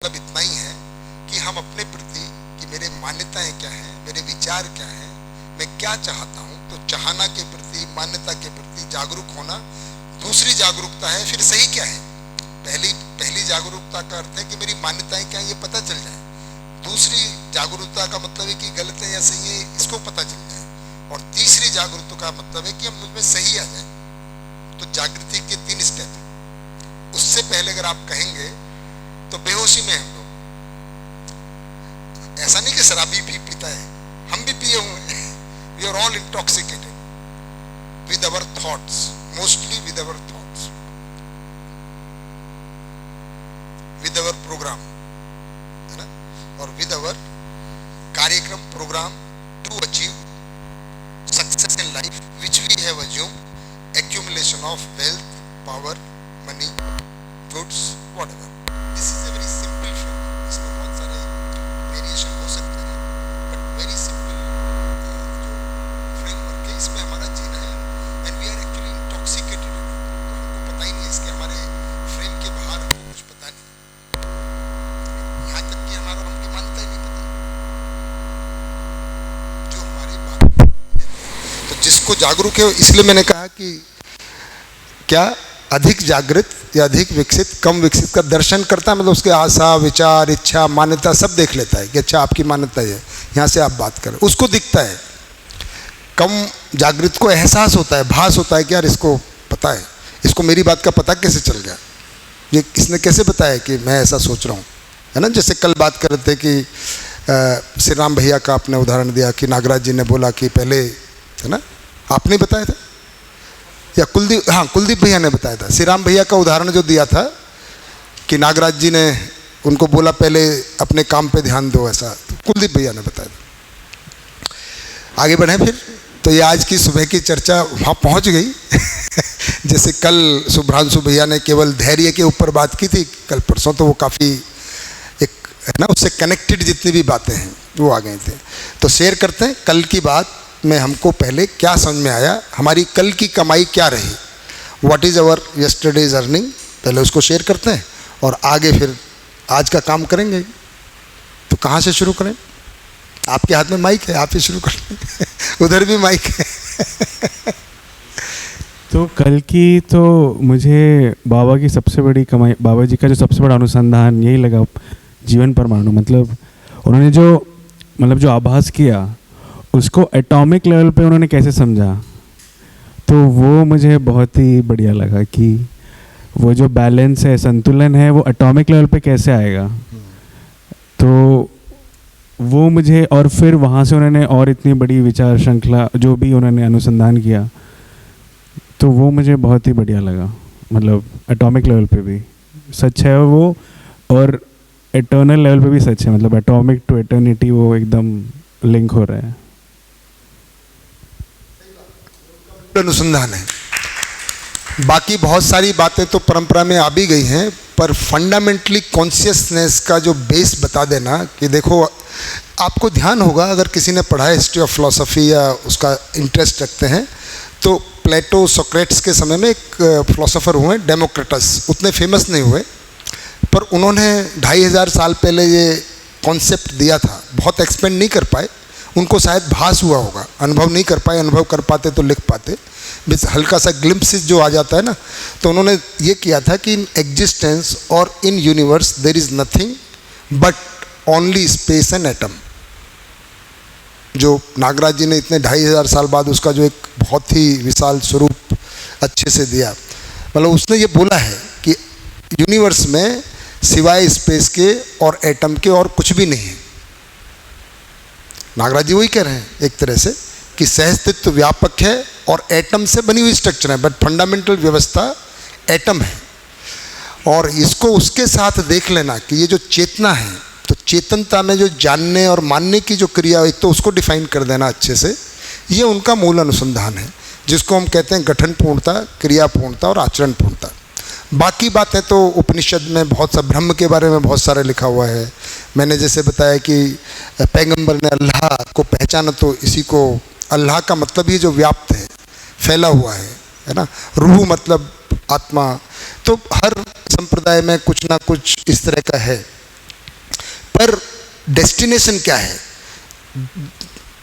मतलब इतना ही है कि हम अपने प्रति कि मेरे मान्यताएं क्या हैं, मेरे विचार क्या हैं, मैं क्या चाहता हूं, तो चाहना के प्रति, मान्यता के प्रति जागरूक होना दूसरी जागरूकता है। फिर सही क्या है, पहली जागरूकता का अर्थ है कि मेरी मान्यताएं क्या है ये पता चल जाए। दूसरी जागरूकता का मतलब है कि गलत है या सही है इसको पता चल जाए, और तीसरी जागरूकता का मतलब है कि हम मुझ में सही आ जाए। तो जागृति के 3 स्टेप हैं। उससे पहले अगर आप कहेंगे तो बेहोशी में हम लोग, ऐसा नहीं कि शराबी भी पीता है, हम भी पिए हुए हैं। We are all intoxicated with our thoughts, mostly with our thoughts, with our program, है ना, और विद अवर कार्यक्रम program to achieve success in life which we have assumed, accumulation of wealth, power, money, goods, whatever. This is a very simple framework. इसमें बहुत सारे variation हो सकते हैं, बट वेरी सिंपल जो फ्रेमवर्क है, इसमें हमारा जीना है। And we are actually intoxicated, हमको पता ही नहीं है, इसके हमारे फ्रेम के बाहर हमको कुछ पता नहीं, यहाँ तक कि हमारा हमकी मानता ही नहीं पता जो हमारे बात। तो जिसको जागरूक है, इसलिए मैंने कहा कि क्या अधिक जागृत या अधिक विकसित, कम विकसित का दर्शन करता है, मतलब उसके आशा, विचार, इच्छा, मान्यता सब देख लेता है कि अच्छा आपकी मान्यता है, यहाँ से आप बात करें, उसको दिखता है। कम जागृत को एहसास होता है, भास होता है कि यार इसको पता है, इसको मेरी बात का पता कैसे चल गया, ये इसने कैसे बताया कि मैं ऐसा सोच रहा हूँ, है ना। जैसे कल बात कर रहे थे कि श्री राम भैया का आपने उदाहरण दिया कि नागराज जी ने बोला कि पहले, है ना, आपने बताया था या कुलदीप, हाँ कुलदीप भैया ने बताया था। श्री राम भैया का उदाहरण जो दिया था कि नागराज जी ने उनको बोला पहले अपने काम पे ध्यान दो, ऐसा तो कुलदीप भैया ने बताया था। आगे बढ़े फिर, तो ये आज की सुबह की चर्चा वहाँ पहुँच गई जैसे कल शुभ्रांशु भैया ने केवल धैर्य के ऊपर बात की थी कल परसों, तो वो काफ़ी एक, है ना, उससे कनेक्टेड जितनी भी बातें हैं वो आ गए थे। तो शेयर करते हैं कल की बात में हमको पहले क्या समझ में आया, हमारी कल की कमाई क्या रही, what is our yesterday's earning, पहले उसको शेयर करते हैं और आगे फिर आज का काम करेंगे। तो कहाँ से शुरू करें? आपके हाथ में माइक है, आप ही शुरू करें उधर भी माइक है तो कल की तो मुझे बाबा की सबसे बड़ी कमाई, बाबा जी का जो सबसे बड़ा अनुसंधान यही लगा, जीवन परमाणु, मतलब उन्होंने जो आभास किया उसको एटॉमिक लेवल पे उन्होंने कैसे समझा, तो वो मुझे बहुत ही बढ़िया लगा कि वो जो बैलेंस है, संतुलन है, वो एटॉमिक लेवल पे कैसे आएगा। तो वो मुझे, और फिर वहाँ से उन्होंने और इतनी बड़ी विचार श्रृंखला जो भी उन्होंने अनुसंधान किया, तो वो मुझे बहुत ही बढ़िया लगा। मतलब एटॉमिक लेवल पे भी सच है वो, और एटर्नल लेवल पे भी सच है, मतलब एटॉमिक टू एटर्निटी वो एकदम लिंक हो रहा है। अनुसंधान है। बाकी बहुत सारी बातें तो परंपरा में आ भी गई हैं, पर फंडामेंटली कॉन्शियसनेस का जो बेस बता देना कि देखो, आपको ध्यान होगा अगर किसी ने पढ़ा है हिस्ट्री ऑफ फिलोसफी या उसका इंटरेस्ट रखते हैं, तो प्लेटो, सोक्रेट्स के समय में एक फिलोसोफर हुए डेमोक्रेटस, उतने फेमस नहीं हुए, पर उन्होंने 2500 साल पहले ये कॉन्सेप्ट दिया था। बहुत एक्सपेंड नहीं कर पाए, उनको शायद भास हुआ होगा, अनुभव नहीं कर पाए, अनुभव कर पाते तो लिख पाते, बस हल्का सा ग्लिम्पसेस जो आ जाता है ना। तो उन्होंने ये किया था कि इन एग्जिस्टेंस और in universe there is nothing but only space and atom. जो नागराज जी ने इतने 2500 साल बाद उसका जो एक बहुत ही विशाल स्वरूप अच्छे से दिया, मतलब उसने ये बोला है कि यूनिवर्स में सिवाय स्पेस के और एटम के और कुछ भी नहीं है। नागराज जी वही कह रहे हैं एक तरह से कि सहअस्तित्व व्यापक है और एटम से बनी हुई स्ट्रक्चर है, बट फंडामेंटल व्यवस्था एटम है। और इसको उसके साथ देख लेना कि ये जो चेतना है, तो चेतनता में जो जानने और मानने की जो क्रिया, एक तो उसको डिफाइन कर देना अच्छे से, ये उनका मूल अनुसंधान है, जिसको हम कहते हैं गठन पूर्णता, क्रिया पूर्णता और आचरण पूर्णता। बाकी बातें तो उपनिषद में बहुत सा, ब्रह्म के बारे में बहुत सारा लिखा हुआ है। मैंने जैसे बताया कि पैगंबर ने अल्लाह को पहचाना, तो इसी को अल्लाह का मतलब ही जो व्याप्त है, फैला हुआ है ना। रूह मतलब आत्मा। तो हर संप्रदाय में कुछ ना कुछ इस तरह का है डेस्टिनेशन क्या है,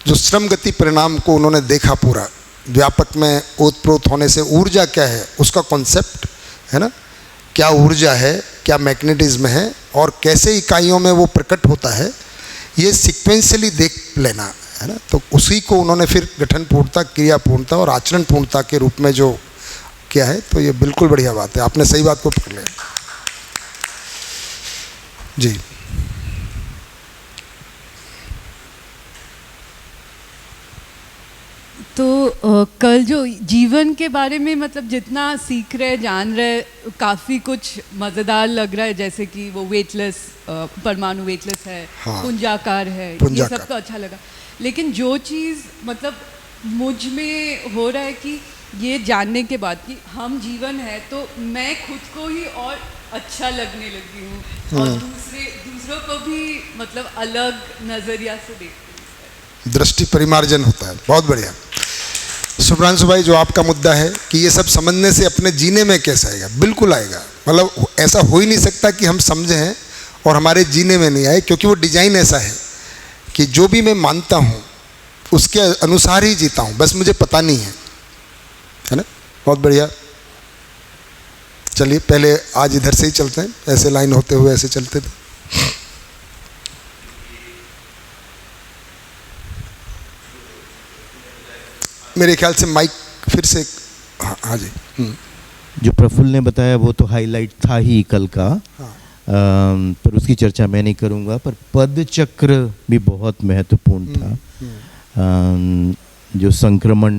जो श्रम गति परिणाम को उन्होंने देखा पूरा व्यापक में ओतप्रोत होने से ऊर्जा क्या है उसका कॉन्सेप्ट है ना, क्या ऊर्जा है, क्या मैग्नेटिज्म है और कैसे इकाइयों में वो प्रकट होता है, ये सिक्वेंशियली देख लेना है ना। तो उसी को उन्होंने फिर गठन पूर्णता, क्रिया पूर्णता और आचरण पूर्णता के रूप में जो किया है, तो ये बिल्कुल बढ़िया बात है, आपने सही बात को पकड़ लिया जी। तो कल जो जीवन के बारे में मतलब जितना सीख रहे जान रहे काफ़ी कुछ मज़ेदार लग रहा है, जैसे कि वो वेटलेस परमाणु वेटलेस है, हाँ, पुंजाकार है, ये सब तो अच्छा लगा। लेकिन जो चीज़ मतलब मुझ में हो रहा है कि ये जानने के बाद कि हम जीवन है तो मैं खुद को ही और अच्छा लगने लगी हूँ और दूसरों को भी मतलब अलग नज़रिया से देखती हूँ। दृष्टि परिमार्जन होता है, बहुत बढ़िया। सुब्रांशु भाई, जो आपका मुद्दा है कि ये सब समझने से अपने जीने में कैसे आएगा, बिल्कुल आएगा। मतलब ऐसा हो ही नहीं सकता कि हम समझें और हमारे जीने में नहीं आए, क्योंकि वो डिजाइन ऐसा है कि जो भी मैं मानता हूँ उसके अनुसार ही जीता हूँ, बस मुझे पता नहीं है ना। बहुत बढ़िया, चलिए पहले आज इधर से ही चलते हैं, ऐसे लाइन होते हुए ऐसे चलते थे। मेरे ख्याल से माइक फिर से, हाँ हाँ जी। जो प्रफुल्ल ने बताया वो तो हाईलाइट था ही कल का, हाँ। पर उसकी चर्चा मैं नहीं करूँगा। पर पद चक्र भी बहुत महत्वपूर्ण था, जो संक्रमण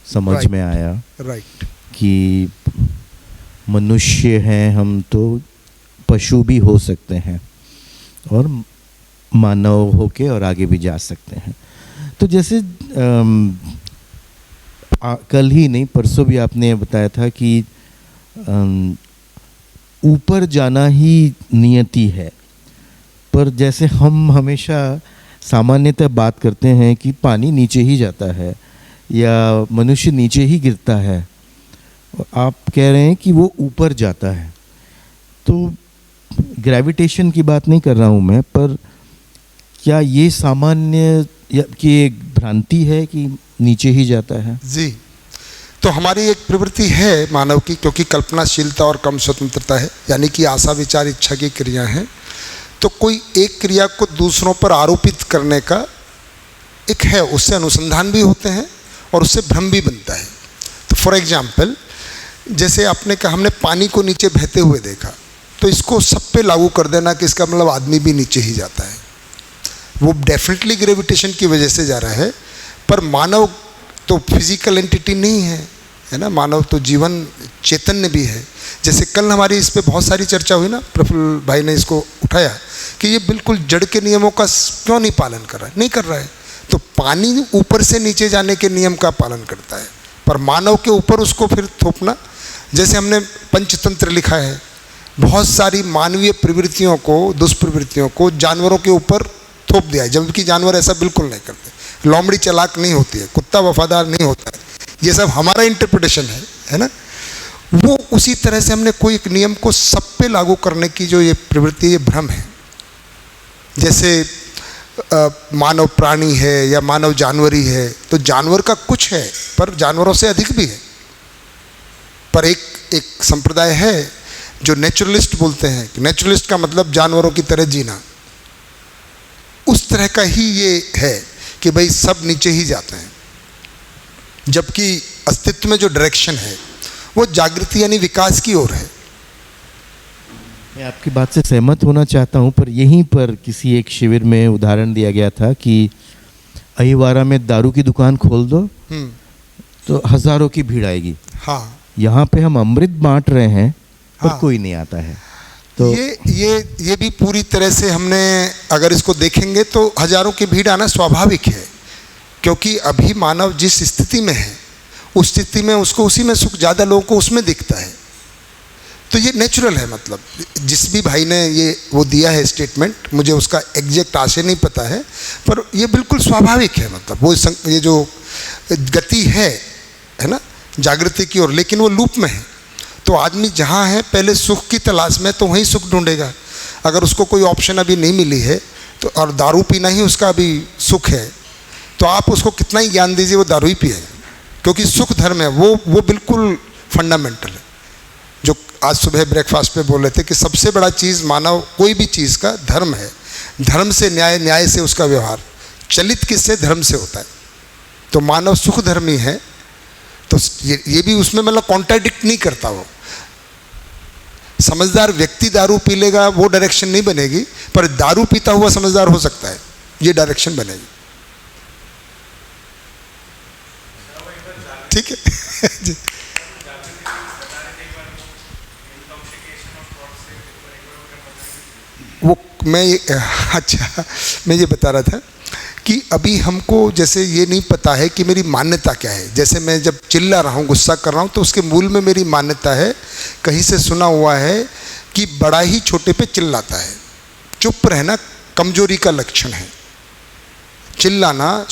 समझ में आया, राइट, कि मनुष्य हैं हम तो पशु भी हो सकते हैं और मानव होके और आगे भी जा सकते हैं। तो जैसे कल ही नहीं परसों भी आपने बताया था कि ऊपर जाना ही नियति है, पर जैसे हम हमेशा सामान्यतः बात करते हैं कि पानी नीचे ही जाता है या मनुष्य नीचे ही गिरता है, आप कह रहे हैं कि वो ऊपर जाता है। तो ग्रेविटेशन की बात नहीं कर रहा हूँ मैं, पर क्या ये सामान्य की एक भ्रांति है कि नीचे ही जाता है? जी, तो हमारी एक प्रवृत्ति है मानव की, क्योंकि कल्पनाशीलता और कम स्वतंत्रता है, यानी कि आशा विचार इच्छा की क्रिया है, तो कोई एक क्रिया को दूसरों पर आरोपित करने का एक है, उससे अनुसंधान भी होते हैं और उससे भ्रम भी बनता है। तो फॉर एग्जाम्पल, जैसे आपने कहा हमने पानी को नीचे बहते हुए देखा, तो इसको सब पे लागू कर देना कि इसका मतलब आदमी भी नीचे ही जाता है, वो डेफिनेटली ग्रेविटेशन की वजह से जा रहा है। पर मानव तो फिजिकल एंटिटी नहीं है ना, मानव तो जीवन चैतन्य भी है। जैसे कल हमारी इस पे बहुत सारी चर्चा हुई ना, प्रफुल्ल भाई ने इसको उठाया कि ये बिल्कुल जड़ के नियमों का क्यों नहीं पालन कर रहा है, नहीं कर रहा है। तो पानी ऊपर से नीचे जाने के नियम का पालन करता है, पर मानव के ऊपर उसको फिर थोपना, जैसे हमने पंचतंत्र लिखा है, बहुत सारी मानवीय प्रवृत्तियों को, दुष्प्रवृत्तियों को जानवरों के ऊपर थोप दिया है, जबकि जानवर ऐसा बिल्कुल नहीं करते। लोमड़ी चालाक नहीं होती है, कुत्ता वफादार नहीं होता है, ये सब हमारा इंटरप्रिटेशन है ना। वो उसी तरह से हमने कोई एक नियम को सब पे लागू करने की जो ये प्रवृत्ति, ये भ्रम है। जैसे मानव प्राणी है या मानव जानवरी है, तो जानवर का कुछ है पर जानवरों से अधिक भी है। पर एक संप्रदाय है जो नेचुरलिस्ट बोलते हैं, नेचुरलिस्ट का मतलब जानवरों की तरह जीना, उस तरह का ही ये है कि भाई सब नीचे ही जाते हैं, जबकि अस्तित्व में जो डायरेक्शन है वो जागृति यानी विकास की ओर है। मैं आपकी बात से सहमत होना चाहता हूं, पर यहीं पर किसी एक शिविर में उदाहरण दिया गया था कि अहिवारा में दारू की दुकान खोल दो तो हजारों की भीड़ आएगी। हाँ, यहाँ पे हम अमृत बांट रहे हैं पर हाँ, कोई नहीं आता है। तो ये भी पूरी तरह से हमने अगर इसको देखेंगे तो हजारों की भीड़ आना स्वाभाविक है, क्योंकि अभी मानव जिस स्थिति में है उस स्थिति में उसको उसी में सुख, ज़्यादा लोगों को उसमें दिखता है, तो ये नेचुरल है। मतलब जिस भी भाई ने ये वो दिया है स्टेटमेंट, मुझे उसका एग्जैक्ट आशय नहीं पता है, पर ये बिल्कुल स्वाभाविक है। मतलब वो ये जो गति है ना जागृति की ओर, लेकिन वो लूप में है। तो आदमी जहाँ है पहले सुख की तलाश में, तो वहीं सुख ढूंढेगा। अगर उसको कोई ऑप्शन अभी नहीं मिली है तो और दारू पीना ही उसका अभी सुख है, तो आप उसको कितना ही ज्ञान दीजिए वो दारू ही पिएगा, क्योंकि सुख धर्म है, वो बिल्कुल फंडामेंटल है। जो आज सुबह ब्रेकफास्ट पे बोल रहे थे कि सबसे बड़ा चीज़ मानव कोई भी चीज़ का धर्म है, धर्म से न्याय, न्याय से उसका व्यवहार, चलित किससे, धर्म से होता है। तो मानव सुख धर्मी है, तो ये भी उसमें मतलब कॉन्ट्राडिक्ट नहीं करता। वो समझदार व्यक्ति दारू पी लेगा वो डायरेक्शन नहीं बनेगी, पर दारू पीता हुआ समझदार हो सकता है, ये डायरेक्शन बनेगी। ठीक है जी। वो अच्छा मैं ये बता रहा था कि अभी हमको जैसे ये नहीं पता है कि मेरी मान्यता क्या है। जैसे मैं जब चिल्ला रहा हूँ, गुस्सा कर रहा हूँ, तो उसके मूल में मेरी मान्यता है, कहीं से सुना हुआ है कि बड़ा ही छोटे पे चिल्लाता है, चुप रहना कमजोरी का लक्षण है, चिल्लाना,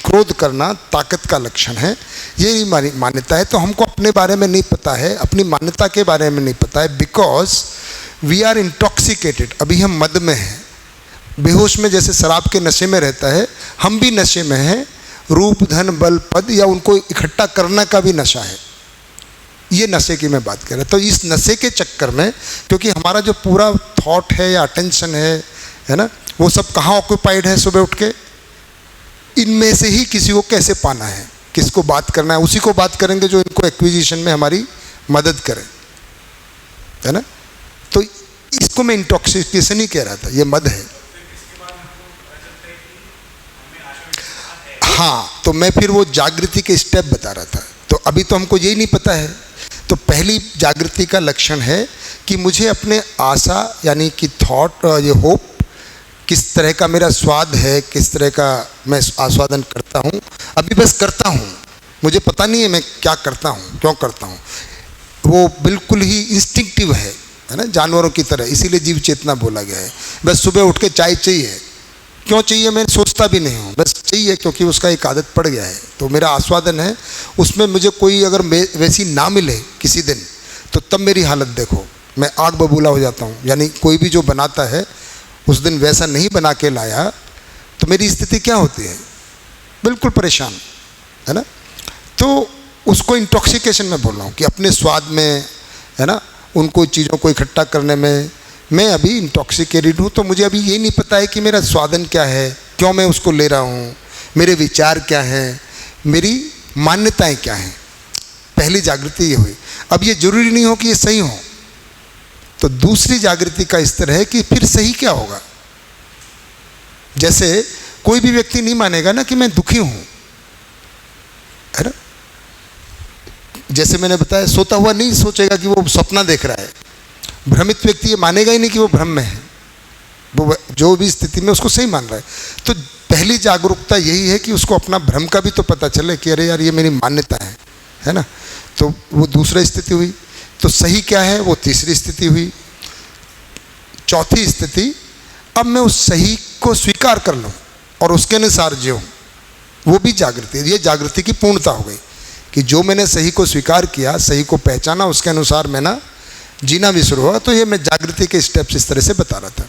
क्रोध करना ताकत का लक्षण है, ये मान्यता है। तो हमको अपने बारे में नहीं पता है, अपनी मान्यता के बारे में नहीं पता है, बिकॉज वी आर इंटॉक्सिकेटेड। अभी हम मद में हैं, बेहोश में, जैसे शराब के नशे में रहता है, हम भी नशे में हैं। रूप, धन, बल, पद या उनको इकट्ठा करना का भी नशा है, ये नशे की मैं बात कर रहा हूँ। तो इस नशे के चक्कर में, क्योंकि हमारा जो पूरा थॉट है या अटेंशन है ना, वो सब कहाँ ऑक्यूपाइड है सुबह उठ के, इनमें से ही किसी को कैसे पाना है, किसको बात करना है, उसी को बात करेंगे जो इनको एक्विजिशन में हमारी मदद करे, है ना। तो इसको मैं इंटॉक्सिकेशन ही कह रहा था, ये मद है। हाँ, तो मैं फिर वो जागृति के स्टेप बता रहा था। तो अभी तो हमको यही नहीं पता है। तो पहली जागृति का लक्षण है कि मुझे अपने आशा यानी कि थॉट, ये होप, किस तरह का मेरा स्वाद है, किस तरह का मैं आस्वादन करता हूँ, अभी बस करता हूँ, मुझे पता नहीं है मैं क्या करता हूँ, क्यों करता हूँ। वो बिल्कुल ही इंस्टिंक्टिव है ना, जानवरों की तरह। इसीलिए जीव चेतना बोला गया है। बस सुबह उठ के चाय चाहिए, क्यों चाहिए मैं सोचता भी नहीं हूँ, बस चाहिए, क्योंकि उसका एक आदत पड़ गया है। तो मेरा आस्वादन है उसमें। मुझे कोई अगर वैसी ना मिले किसी दिन, तो तब मेरी हालत देखो, मैं आग बबूला हो जाता हूँ। यानी कोई भी जो बनाता है उस दिन वैसा नहीं बना के लाया, तो मेरी स्थिति क्या होती है, बिल्कुल परेशान, है ना। तो उसको इंटॉक्सिकेशन में बोल रहा हूँ कि अपने स्वाद में, है ना, उनको चीज़ों को इकट्ठा करने में मैं अभी इंटॉक्सिकेटेड हूँ। तो मुझे अभी ये नहीं पता है कि मेरा स्वादन क्या है, क्यों मैं उसको ले रहा हूँ, मेरे विचार क्या हैं, मेरी मान्यताएं क्या हैं। पहली जागृति ये हुई। अब ये जरूरी नहीं हो कि ये सही हो। तो दूसरी जागृति का स्तर है कि फिर सही क्या होगा। जैसे कोई भी व्यक्ति नहीं मानेगा ना कि मैं दुखी हूँ, है ना। जैसे मैंने बताया, सोता हुआ नहीं सोचेगा कि वो सपना देख रहा है। भ्रमित व्यक्ति ये मानेगा ही नहीं कि वो भ्रम में है, वो जो भी स्थिति में उसको सही मान रहा है। तो पहली जागरूकता यही है कि उसको अपना भ्रम का भी तो पता चले कि अरे यार ये मेरी मान्यता है ना। तो वो दूसरी स्थिति हुई। तो सही क्या है, वो तीसरी स्थिति हुई। चौथी स्थिति, अब मैं उस सही को स्वीकार कर लूँ और उसके अनुसार जीऊँ, वो भी जागृति। ये जागृति की पूर्णता हो गई कि जो मैंने सही को स्वीकार किया, सही को पहचाना, उसके अनुसार मैं ना जीना भी शुरू हुआ। तो ये मैं जागृति के स्टेप्स इस तरह से बता रहा था।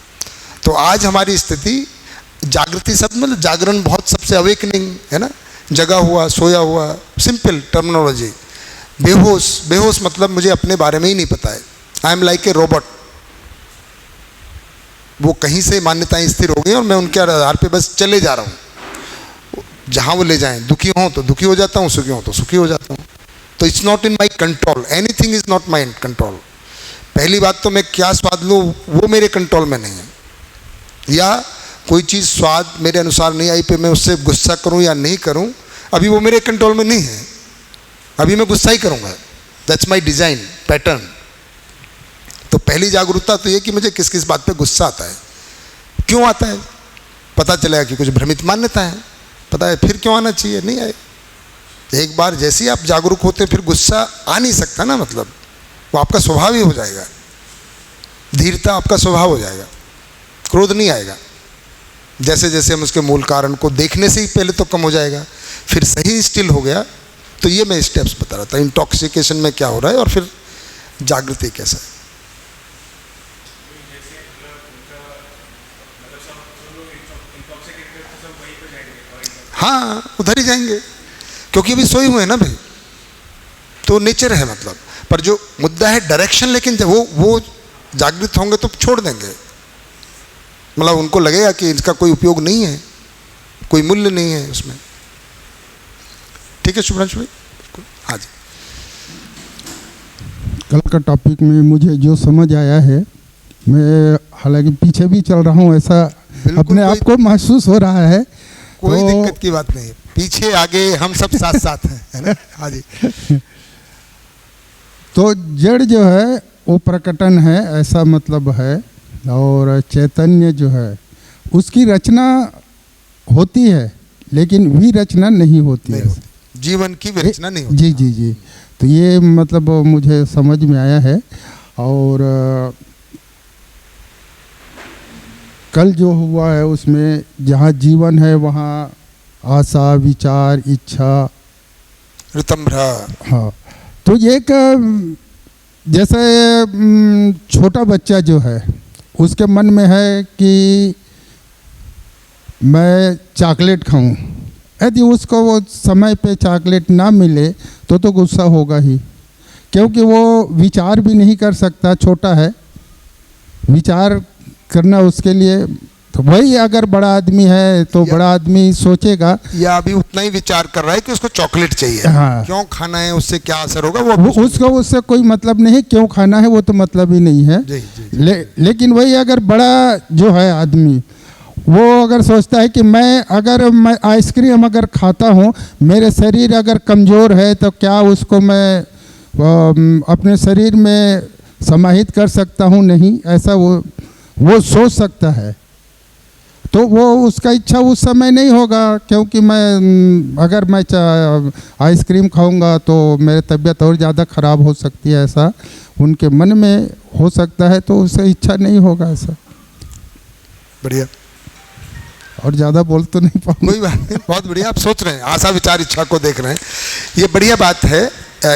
तो आज हमारी स्थिति जागृति शब्द मतलब जागरण, बहुत सबसे अवेकनिंग, है ना, जगा हुआ, सोया हुआ, सिंपल टर्मिनोलॉजी। बेहोश मतलब मुझे अपने बारे में ही नहीं पता है। I am like a robot. वो कहीं से मान्यताएं स्थिर हो गई और मैं उनके आधार पे बस चले जा रहा हूँ, जहाँ वो ले जाएं। दुखी हों तो दुखी हो जाता हूँ, सुखी हों तो सुखी हो जाता हूँ। तो it's not in my control, anything is not my control. पहली बात तो मैं क्या स्वाद लूँ वो मेरे कंट्रोल में नहीं है, या कोई चीज़ स्वाद मेरे अनुसार नहीं आई पे मैं उससे गुस्सा करूँ या नहीं करूँ, अभी वो मेरे कंट्रोल में नहीं है। अभी मैं गुस्सा ही करूँगा, दैट्स माई डिज़ाइन पैटर्न। तो पहली जागरूकता तो ये कि मुझे किस किस बात पे गुस्सा आता है, क्यों आता है, पता चलेगा कि कुछ भ्रमित मान्यता है, पता है। फिर क्यों आना चाहिए, नहीं आए। एक बार जैसे ही आप जागरूक होते हैं फिर गुस्सा आ नहीं सकता ना, मतलब वो आपका स्वभाव ही हो जाएगा। धीरता आपका स्वभाव हो जाएगा, क्रोध नहीं आएगा। जैसे जैसे हम उसके मूल कारण को देखने से ही पहले तो कम हो जाएगा, फिर सही स्टिल हो गया। तो ये मैं स्टेप्स बता रहा था, इंटॉक्सिकेशन में क्या हो रहा है और फिर जागृति कैसा है। हाँ उधर ही जाएंगे, क्योंकि अभी सोए हुए हैं ना भाई, तो नेचर है मतलब। पर जो मुद्दा है डायरेक्शन, लेकिन जब वो जागृत होंगे तो छोड़ देंगे, मतलब उनको लगेगा कि इसका कोई उपयोग नहीं है, कोई मूल्य नहीं है उसमें। ठीक है शुभ्रांशु भाई, हाँ जी। कल का टॉपिक में मुझे जो समझ आया है, मैं हालांकि पीछे भी चल रहा हूँ, ऐसा अपने आप को महसूस हो रहा है। कोई तो दिक्कत की बात नहीं, पीछे आगे हम सब साथ साथ हैं, है ना। हाँ जी। तो जड़ जो है वो प्रकटन है, ऐसा मतलब है, और चैतन्य जो है उसकी रचना होती है, लेकिन विरचना नहीं होती है। जीवन की विरचना नहीं होती। जी जी जी। तो ये मतलब मुझे समझ में आया है। और कल जो हुआ है उसमें जहाँ जीवन है वहाँ आशा, विचार, इच्छा, ऋतंभ्रा। हाँ। तो ये एक जैसे छोटा बच्चा जो है उसके मन में है कि मैं चॉकलेट खाऊं, यदि उसको वो समय पे चॉकलेट ना मिले तो गुस्सा होगा ही, क्योंकि वो विचार भी नहीं कर सकता, छोटा है, विचार करना उसके लिए। तो वही अगर बड़ा आदमी है तो बड़ा आदमी सोचेगा, या अभी उतना ही विचार कर रहा है कि उसको चॉकलेट चाहिए। हाँ। क्यों खाना है, उससे क्या असर होगा, उसको उससे कोई मतलब नहीं, क्यों खाना है वो तो मतलब ही नहीं है। जी, जी, जी। लेकिन वही अगर बड़ा जो है आदमी, वो अगर सोचता है कि मैं आइसक्रीम अगर खाता हूँ, मेरे शरीर अगर कमज़ोर है तो क्या उसको मैं अपने शरीर में समाहित कर सकता हूँ, नहीं, ऐसा वो सोच सकता है। तो वो उसका इच्छा उस समय नहीं होगा, क्योंकि अगर मैं आइसक्रीम खाऊंगा तो मेरी तबीयत और ज़्यादा ख़राब हो सकती है, ऐसा उनके मन में हो सकता है, तो उससे इच्छा नहीं होगा ऐसा। बढ़िया। और ज़्यादा बोल तो नहीं पाऊंगा। कोई बात नहीं, बहुत बढ़िया। आप सोच रहे हैं, आशा विचार इच्छा को देख रहे हैं, ये बढ़िया बात है।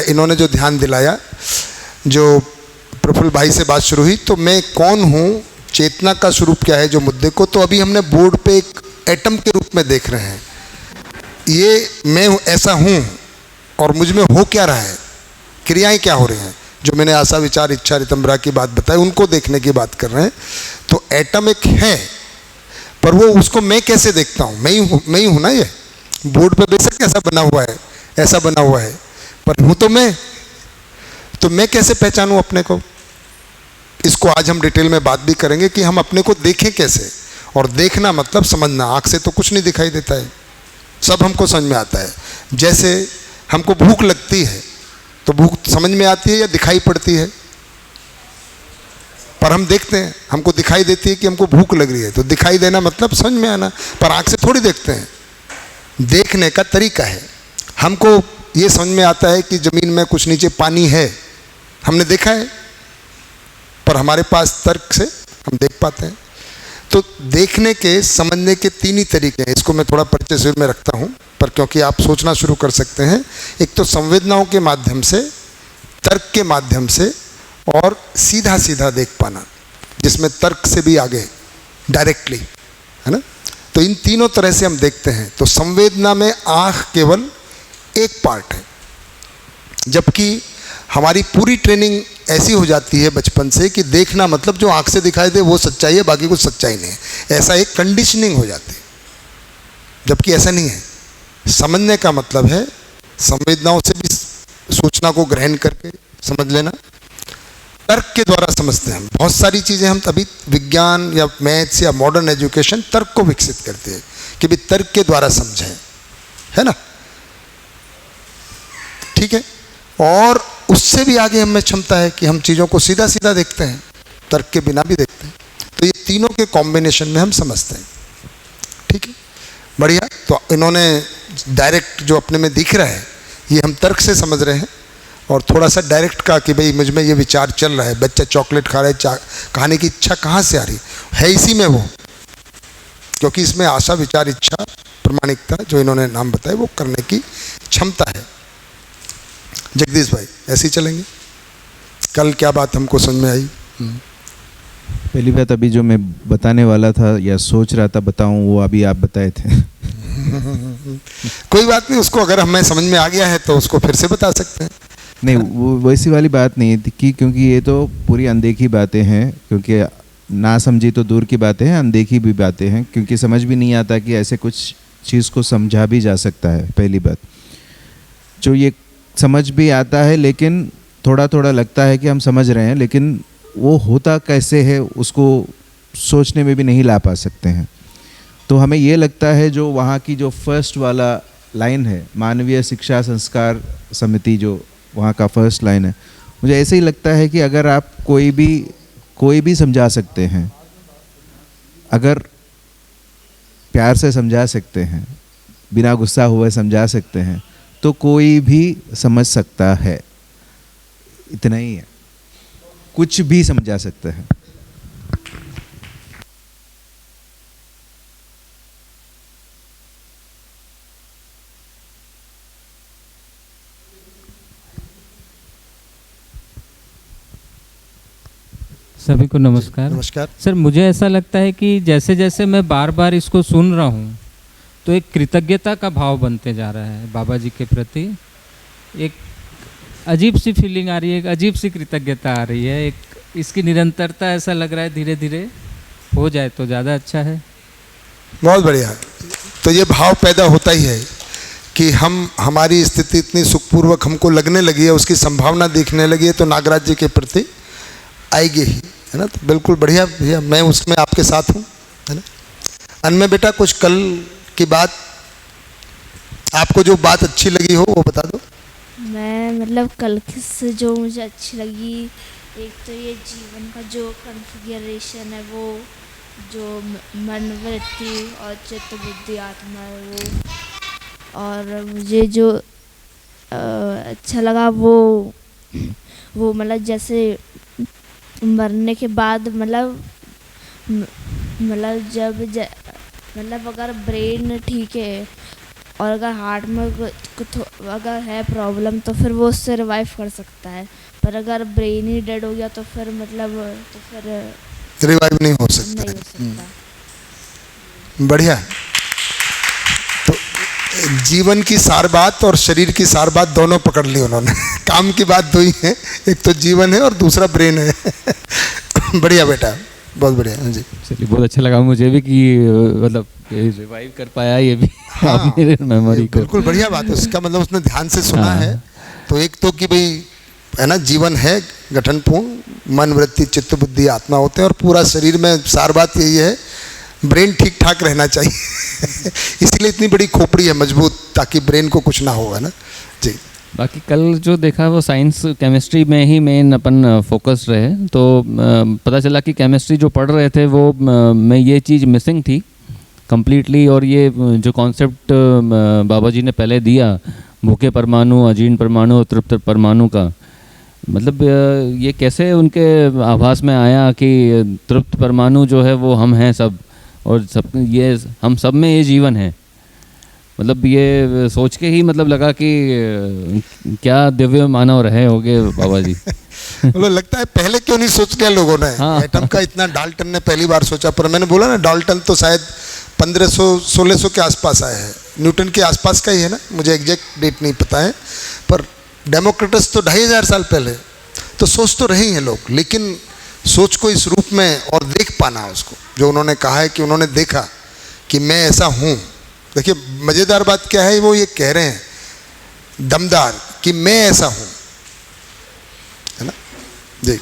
इन्होंने जो ध्यान दिलाया, जो प्रफुल्ल भाई से बात शुरू हुई, तो मैं कौन हूँ, चेतना का स्वरूप क्या है, जो मुद्दे को तो अभी हमने बोर्ड पे एक एटम के रूप में देख रहे हैं। ये मैं ऐसा हूँ और मुझ में हो क्या रहा है, क्रियाएं क्या हो रही हैं, जो मैंने आशा विचार इच्छा ऋतंभ्रा की बात बताई, उनको देखने की बात कर रहे हैं। तो एटम एक है, पर वो उसको मैं कैसे देखता हूँ, मैं ही हूँ ना। ये बोर्ड पे बेशक ऐसा बना हुआ है, ऐसा बना हुआ है, पर हूँ तो मैं कैसे पहचानूँ अपने को। इसको आज हम डिटेल में बात भी करेंगे कि हम अपने को देखें कैसे। और देखना मतलब समझना, आँख से तो कुछ नहीं दिखाई देता है, सब हमको समझ में आता है। जैसे हमको भूख लगती है तो भूख समझ में आती है या दिखाई पड़ती है, पर हम देखते हैं, हमको दिखाई देती है कि हमको भूख लग रही है, तो दिखाई देना मतलब समझ में आना, पर आँख से थोड़ी देखते हैं। देखने का तरीका है। हमको ये समझ में आता है कि ज़मीन में कुछ नीचे पानी है, हमने देखा है, पर हमारे पास तर्क से हम देख पाते हैं। तो देखने के, समझने के तीन ही तरीके हैं। इसको मैं थोड़ा परिचय शुरू में रखता हूँ, पर क्योंकि आप सोचना शुरू कर सकते हैं। एक तो संवेदनाओं के माध्यम से, तर्क के माध्यम से, और सीधा सीधा देख पाना, जिसमें तर्क से भी आगे डायरेक्टली, है ना। तो इन तीनों तरह से हम देखते हैं। तो संवेदना में आँख केवल एक पार्ट है, जबकि हमारी पूरी ट्रेनिंग ऐसी हो जाती है बचपन से कि देखना मतलब जो आँख से दिखाई दे वो सच्चाई है, बाकी कुछ सच्चाई नहीं है, ऐसा एक कंडीशनिंग हो जाती है। जबकि ऐसा नहीं है। समझने का मतलब है संवेदनाओं से भी सूचना को ग्रहण करके समझ लेना। तर्क के द्वारा समझते हैं हम बहुत सारी चीज़ें। हम तभी विज्ञान या मैथ्स या मॉडर्न एजुकेशन तर्क को विकसित करते हैं कि भी तर्क के द्वारा समझें, है ना, ठीक है। और उससे भी आगे हमें क्षमता है कि हम चीज़ों को सीधा सीधा देखते हैं, तर्क के बिना भी देखते हैं। तो ये तीनों के कॉम्बिनेशन में हम समझते हैं, ठीक है, बढ़िया। तो इन्होंने डायरेक्ट जो अपने में दिख रहा है ये हम तर्क से समझ रहे हैं, और थोड़ा सा डायरेक्ट का कि भाई मुझ में ये विचार चल रहा है, बच्चा चॉकलेट खा रहा है, खाने की इच्छा कहाँ से आ रही है इसी में वो, क्योंकि इसमें आशा विचार इच्छा प्रमाणिकता जो इन्होंने नाम बताए वो करने की क्षमता है। जगदीश भाई ऐसे ही चलेंगे, कल क्या बात हमको समझ में आई? पहली बात अभी जो मैं बताने वाला था या सोच रहा था बताऊं, वो अभी आप बताए थे। कोई बात नहीं, उसको अगर हमें समझ में आ गया है तो उसको फिर से बता सकते हैं। नहीं, वो वैसी वाली बात नहीं थी कि क्योंकि ये तो पूरी अनदेखी बातें हैं, क्योंकि ना समझी तो दूर की बातें हैं, अनदेखी भी बातें हैं, क्योंकि समझ भी नहीं आता कि ऐसे कुछ चीज़ को समझा भी जा सकता है। पहली बात जो ये समझ भी आता है, लेकिन थोड़ा थोड़ा लगता है कि हम समझ रहे हैं, लेकिन वो होता कैसे है उसको सोचने में भी नहीं ला पा सकते हैं। तो हमें ये लगता है जो वहाँ की जो फर्स्ट वाला लाइन है, मानवीय शिक्षा संस्कार समिति, जो वहाँ का फर्स्ट लाइन है, मुझे ऐसे ही लगता है कि अगर आप कोई भी समझा सकते हैं, अगर प्यार से समझा सकते हैं, बिना गुस्सा हुए समझा सकते हैं, तो कोई भी समझ सकता है। इतना ही है, कुछ भी समझा सकते हैं। सभी को नमस्कार। नमस्कार। सर, मुझे ऐसा लगता है कि जैसे जैसे मैं बार बार इसको सुन रहा हूँ तो एक कृतज्ञता का भाव बनते जा रहा है बाबा जी के प्रति। एक अजीब सी फीलिंग आ रही है, एक अजीब सी कृतज्ञता आ रही है, एक इसकी निरंतरता ऐसा लग रहा है धीरे धीरे हो जाए तो ज़्यादा अच्छा है। बहुत बढ़िया। तो ये भाव पैदा होता ही है कि हमारी स्थिति इतनी सुखपूर्वक हमको लगने लगी है, उसकी संभावना देखने लगी है, तो नागराज जी के प्रति आएगी ही, है ना। तो बिल्कुल बढ़िया भैया, मैं उसमें आपके साथ हूँ, है ना। अनमें बेटा कुछ कल की बात, आपको जो बात अच्छी लगी हो वो बता दो। मैं मतलब कल से जो मुझे अच्छी लगी, एक तो ये जीवन का जो कॉन्फ़िगरेशन है, वो जो मन, वृत्ति और चित्त, बुद्धि, आत्मा है और मुझे जो अच्छा लगा वो मतलब जैसे मरने के बाद मतलब जब मतलब अगर ब्रेन ठीक है और अगर हार्ट में अगर है प्रॉब्लम तो फिर वो उससे रिवाइव कर सकता है, पर अगर ब्रेन ही डेड हो गया तो फिर रिवाइव नहीं हो सकता। नहीं हो सकता। बढ़िया। तो जीवन की सार बात और शरीर की सार बात दोनों पकड़ ली उन्होंने। काम की बात दो ही है, एक तो जीवन है और दूसरा ब्रेन है। बढ़िया बेटा, बहुत बढ़िया। हाँ जी, चलिए, बहुत अच्छा लगा मुझे भी कि मतलब रिवाइव कर पाया ये भी। हाँ, मेरे मेमोरी को। बिल्कुल बढ़िया बात है। उसका मतलब उसने ध्यान से सुना हाँ। है। तो एक तो कि भाई, है ना, जीवन है गठनपूर्ण, मन, वृत्ति, चित्त, बुद्धि, आत्मा होते हैं, और पूरा शरीर में सार बात यही है, ब्रेन ठीक ठाक रहना चाहिए। इसलिए इतनी बड़ी खोपड़ी है मजबूत, ताकि ब्रेन को कुछ ना हो, है ना जी। बाकी कल जो देखा वो साइंस केमिस्ट्री में ही मेन अपन फोकस रहे, तो पता चला कि केमिस्ट्री जो पढ़ रहे थे वो में ये चीज़ मिसिंग थी कम्प्लीटली। और ये जो कॉन्सेप्ट बाबा जी ने पहले दिया, भूखे परमाणु, अजीर्ण परमाणु और तृप्त परमाणु का, मतलब ये कैसे उनके आभास में आया कि तृप्त परमाणु जो है वो हम हैं सब, और सब ये हम सब में ये जीवन है। मतलब ये सोच के ही मतलब लगा कि क्या दिव्य मानव रहे होंगे बाबा जी। मतलब लगता है पहले क्यों नहीं सोच लिया लोगों ने। हाँ। एटम का इतना डाल्टन ने पहली बार सोचा, पर मैंने बोला ना, डाल्टन तो शायद 1500-1600 के आसपास आया है, न्यूटन के आसपास का ही है ना, मुझे एग्जैक्ट डेट नहीं पता है, पर डेमोक्रेटस तो 2500 साल पहले। तो सोच तो रहे हैं लोग, लेकिन सोच को इस रूप में और देख पाना उसको, जो उन्होंने कहा है कि उन्होंने देखा कि मैं ऐसा हूँ। देखिए मज़ेदार बात क्या है, वो ये कह रहे हैं दमदार कि मैं ऐसा हूँ, है ना जी।